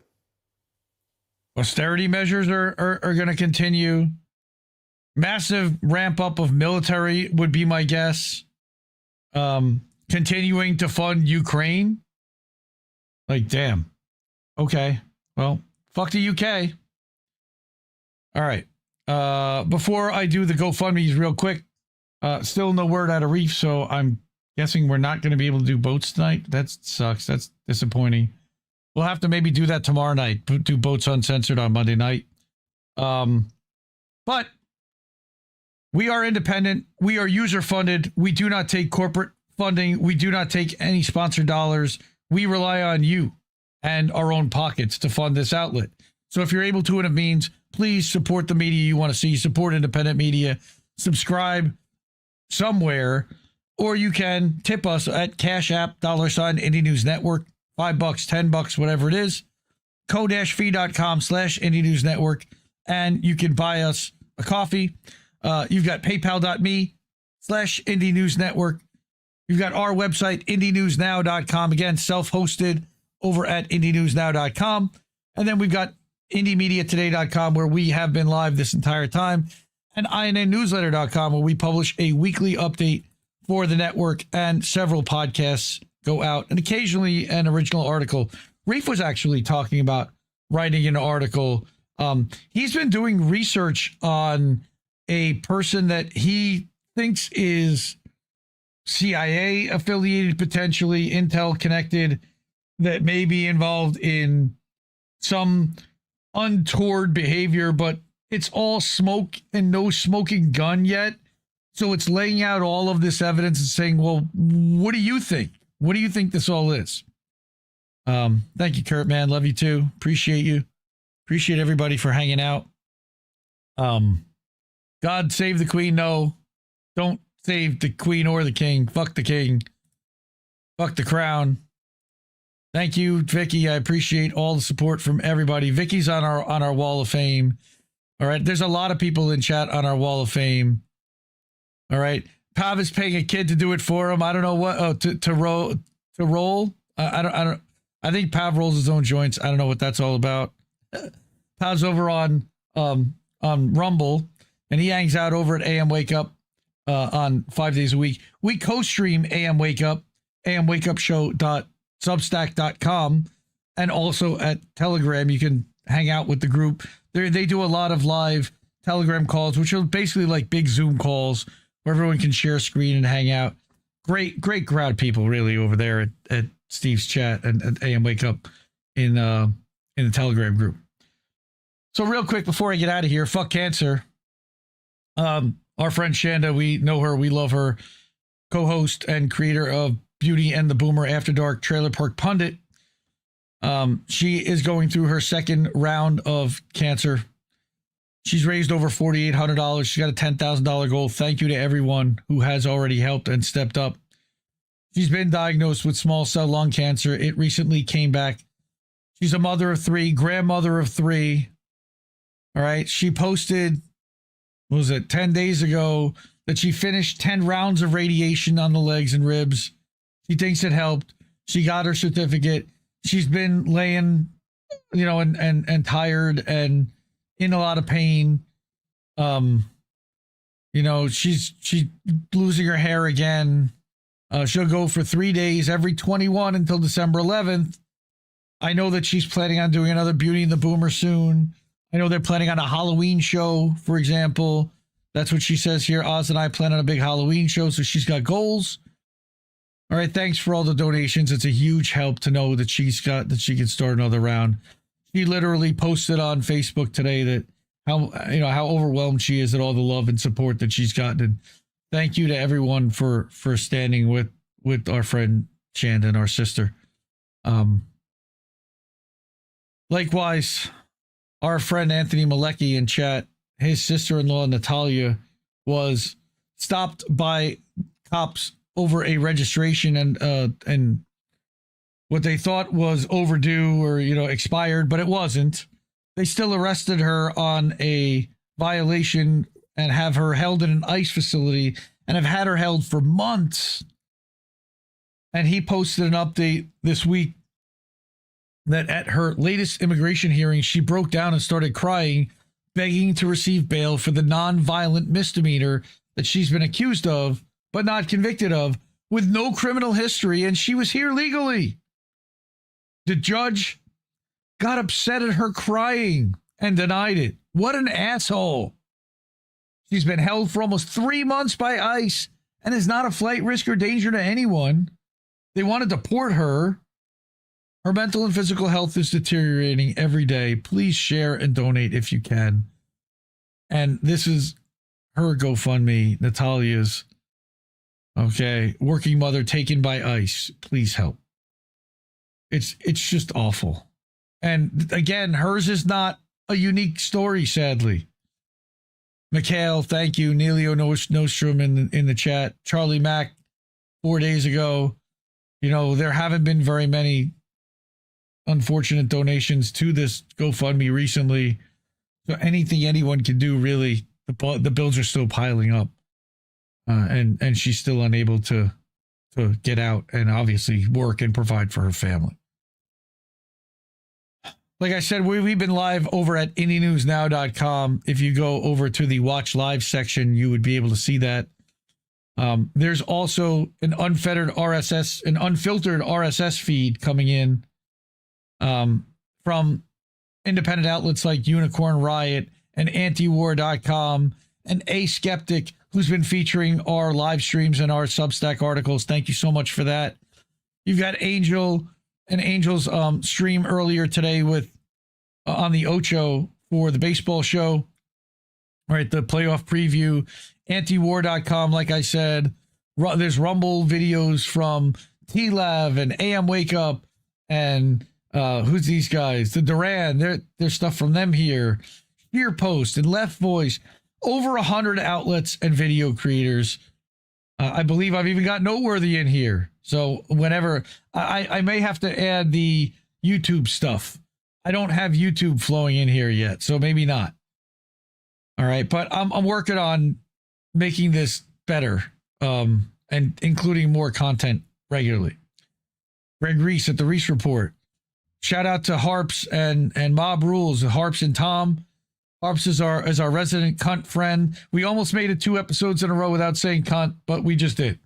Austerity measures are going to continue. Massive ramp up of military would be my guess. Continuing to fund Ukraine. Like, damn. Okay. Well, fuck the UK. All right. Before I do the GoFundMe's real quick, still no word out of Reef, so I'm guessing we're not going to be able to do boats tonight. That sucks. That's disappointing. We'll have to maybe do that tomorrow night. Do Boats Uncensored on Monday night. But we are independent. We are user-funded. We do not take corporate funding. We do not take any sponsored dollars. We rely on you and our own pockets to fund this outlet. So if you're able to and it means, please support the media you want to see. Support independent media. Subscribe somewhere. Or you can tip us at Cash App, $, Indie News Network. $5, $10, whatever it is. ko-fi.com/Indie News Network. And you can buy us a coffee. You've got paypal.me/Indie News Network. You've got our website, indienewsnow.com. Again, self-hosted over at indienewsnow.com. And then we've got indiemediatoday.com, where we have been live this entire time. And INNnewsletter.com, where we publish a weekly update for the network, and several podcasts go out, and occasionally an original article. Reef was actually talking about writing an article. He's been doing research on a person that he thinks is CIA affiliated, potentially Intel connected, that may be involved in some untoward behavior, but it's all smoke and no smoking gun yet. So it's laying out all of this evidence and saying, well, what do you think? What do you think this all is? Thank you, Kurt, man. Love you too. Appreciate you. Appreciate everybody for hanging out. God save the queen. No, don't save the queen or the king. Fuck the king. Fuck the crown. Thank you, Vicky. I appreciate all the support from everybody. Vicky's on our wall of fame. All right. There's a lot of people in chat on our wall of fame. All right. Pav is paying a kid to do it for him. I don't know what to roll. I think Pav rolls his own joints. I don't know what that's all about. Pav's over on Rumble, and he hangs out over at AM Wake Up on 5 days a week. We co-stream AM Wake Up, amwakeupshow.substack.com, and also at Telegram. You can hang out with the group. They do a lot of live Telegram calls, which are basically like big Zoom calls where everyone can share a screen and hang out. Great crowd of people really over there at Steve's chat and at AM Wake Up in the Telegram group. So real quick before I get out of here, fuck cancer. Our friend Shanda, we know her, we love her, co-host and creator of Beauty and the Boomer After Dark Trailer Park Pundit. She is going through her second round of cancer. She's raised over $4,800. She's got a $10,000 goal. Thank you to everyone who has already helped and stepped up. She's been diagnosed with small cell lung cancer. It recently came back. She's a mother of 3, grandmother of 3. All right. She posted, 10 days ago, that she finished 10 rounds of radiation on the legs and ribs. She thinks it helped. She got her certificate. She's been laying, and tired and in a lot of pain. You know, she's losing her hair again. She'll go for 3 days every 21 until December 11th. I know that she's planning on doing another Beauty and the Boomer soon. I know they're planning on a Halloween show, for example. That's what she says here. Oz and I plan on a big Halloween show, so she's got goals. All right, thanks for all the donations. It's a huge help to know that she can start another round. She literally posted on Facebook today that how overwhelmed she is at all the love and support that she's gotten. And thank you to everyone for standing with our friend Shandon, our sister. Likewise, our friend Anthony Malecki in chat, his sister-in-law Natalia was stopped by cops over a registration and what they thought was overdue or expired, but it wasn't. They still arrested her on a violation and have her held in an ICE facility and have had her held for months. And he posted an update this week that at her latest immigration hearing, she broke down and started crying, begging to receive bail for the non-violent misdemeanor that she's been accused of, but not convicted of, with no criminal history, and she was here legally. The judge got upset at her crying and denied it. What an asshole. She's been held for almost 3 months by ICE and is not a flight risk or danger to anyone. They want to deport her. Her mental and physical health is deteriorating every day. Please share and donate if you can. And this is her GoFundMe, Natalia's. Okay, working mother taken by ICE. Please help. It's just awful. And again, hers is not a unique story, sadly. Mikhail, thank you. Nelio Nostrum in the chat. Charlie Mack, 4 days ago. There haven't been very many unfortunate donations to this GoFundMe recently. So anything anyone can do, really, the bills are still piling up. And she's still unable to get out and obviously work and provide for her family. Like I said, we've been live over at IndieNewsNow.com. If you go over to the Watch Live section, you would be able to see that. There's also an unfiltered RSS feed coming in from independent outlets like Unicorn Riot and Antiwar.com and A Skeptic, who's been featuring our live streams and our Substack articles. Thank you so much for that. You've got Angel and Angel's stream earlier today with on the Ocho for the baseball show. All right, the playoff preview. Antiwar.com, like I said. There's Rumble videos from T-Lav and AM Wake Up and who's these guys? The Duran. There's stuff from them here. Spear Post and Left Voice. Over 100 outlets and video creators. I believe I've even got Noteworthy in here. So whenever I may have to add the YouTube stuff. I don't have YouTube flowing in here yet, so maybe not. All right, but I'm working on making this better and including more content regularly. Greg Reese at the Reese Report. Shout out to Harps and Mob Rules, Harps and Tom. Harps is our resident cunt friend. We almost made it 2 episodes in a row without saying cunt, but we just did.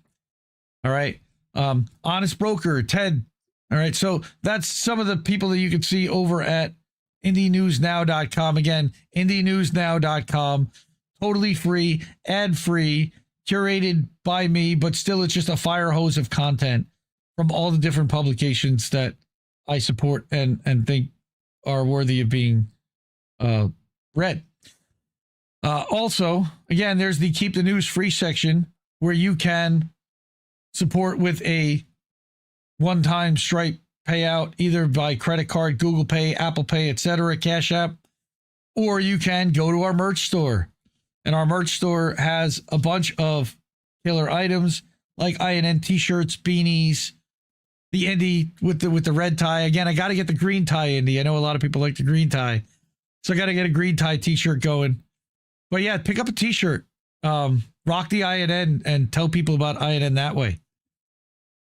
All right. Honest Broker, Ted. All right. So that's some of the people that you can see over at IndieNewsNow.com. Again, IndieNewsNow.com. Totally free, ad-free, curated by me, but still it's just a fire hose of content from all the different publications that I support and think are worthy of being read. Also, again, there's the Keep the News Free section where you can support with a one-time Stripe payout, either by credit card, Google Pay, Apple Pay, etc., Cash App, or you can go to our merch store. And our merch store has a bunch of killer items like INN t-shirts, beanies, the Indy with the red tie. Again, I got to get the green tie Indy. I know a lot of people like the green tie. So I got to get a green tie t-shirt going. But yeah, pick up a t-shirt. Rock the INN and tell people about INN that way.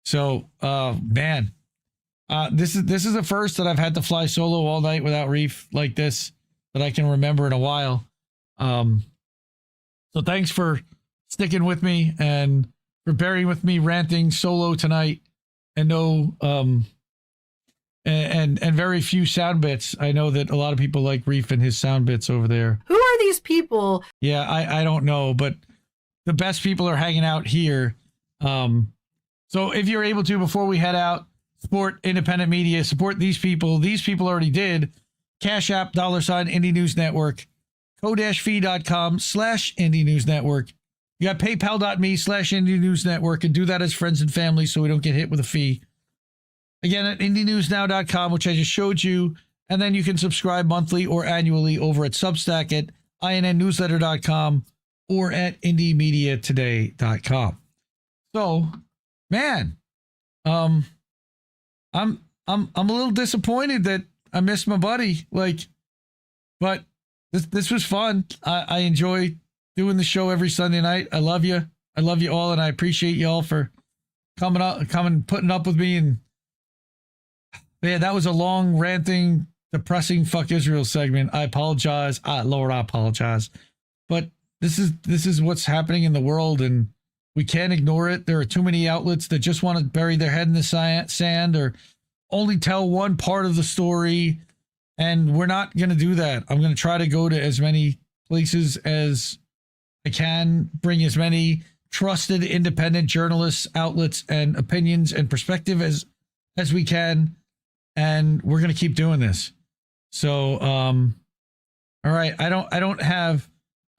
So, man, this is the first that I've had to fly solo all night without Reef like this. that I can remember in a while. So thanks for sticking with me and for bearing with me ranting solo tonight, and no and very few sound bits. I know that a lot of people like Reef and his sound bits over there. Who are these people? Yeah, I don't know, but the best people are hanging out here. So if you're able to, before we head out, support independent media, support these people. These people already did. Cash App, $ Indie News Network, ko-fi.com/Indie News Network. You got paypal.me/Indie News Network, and do that as friends and family so we don't get hit with a fee. Again, at indienewsnow.com, which I just showed you. And then you can subscribe monthly or annually over at Substack at innnewsletter.com or at indiemediatoday.com. So, man, I'm a little disappointed that I missed my buddy. But this was fun. I enjoy doing the show every Sunday night. I love you. I love you all, and I appreciate you all for putting up with me. And man, that was a long, ranting, depressing fuck Israel segment. I apologize. Lord, I apologize. But this is what's happening in the world, and we can't ignore it. There are too many outlets that just want to bury their head in the sand or only tell one part of the story, and we're not going to do that. I'm going to try to go to as many places as I can, bring as many trusted independent journalists, outlets, and opinions and perspective as we can, and we're going to keep doing this. So, all right, I don't have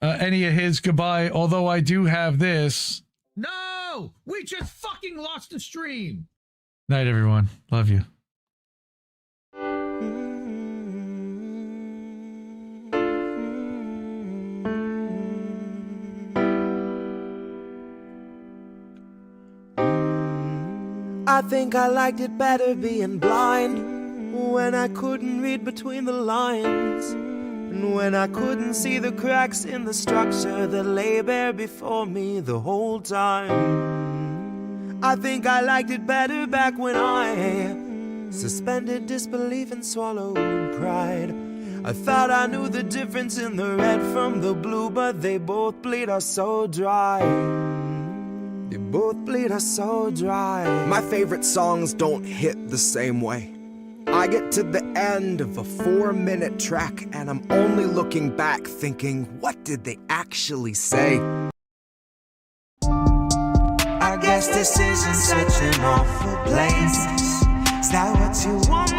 any of his goodbye, although I do have this. No, we just fucking lost the stream. Night, everyone. Love you. I think I liked it better being blind, when I couldn't read between the lines, and when I couldn't see the cracks in the structure that lay bare before me the whole time. I think I liked it better back when I suspended disbelief and swallowed pride. I thought I knew the difference in the red from the blue, but they both bleed us so dry. They both bleed us so dry. My favorite songs don't hit the same way. I get to the end of a 4-minute track and I'm only looking back thinking, what did they actually say? I guess this isn't such an awful place. Is that what you want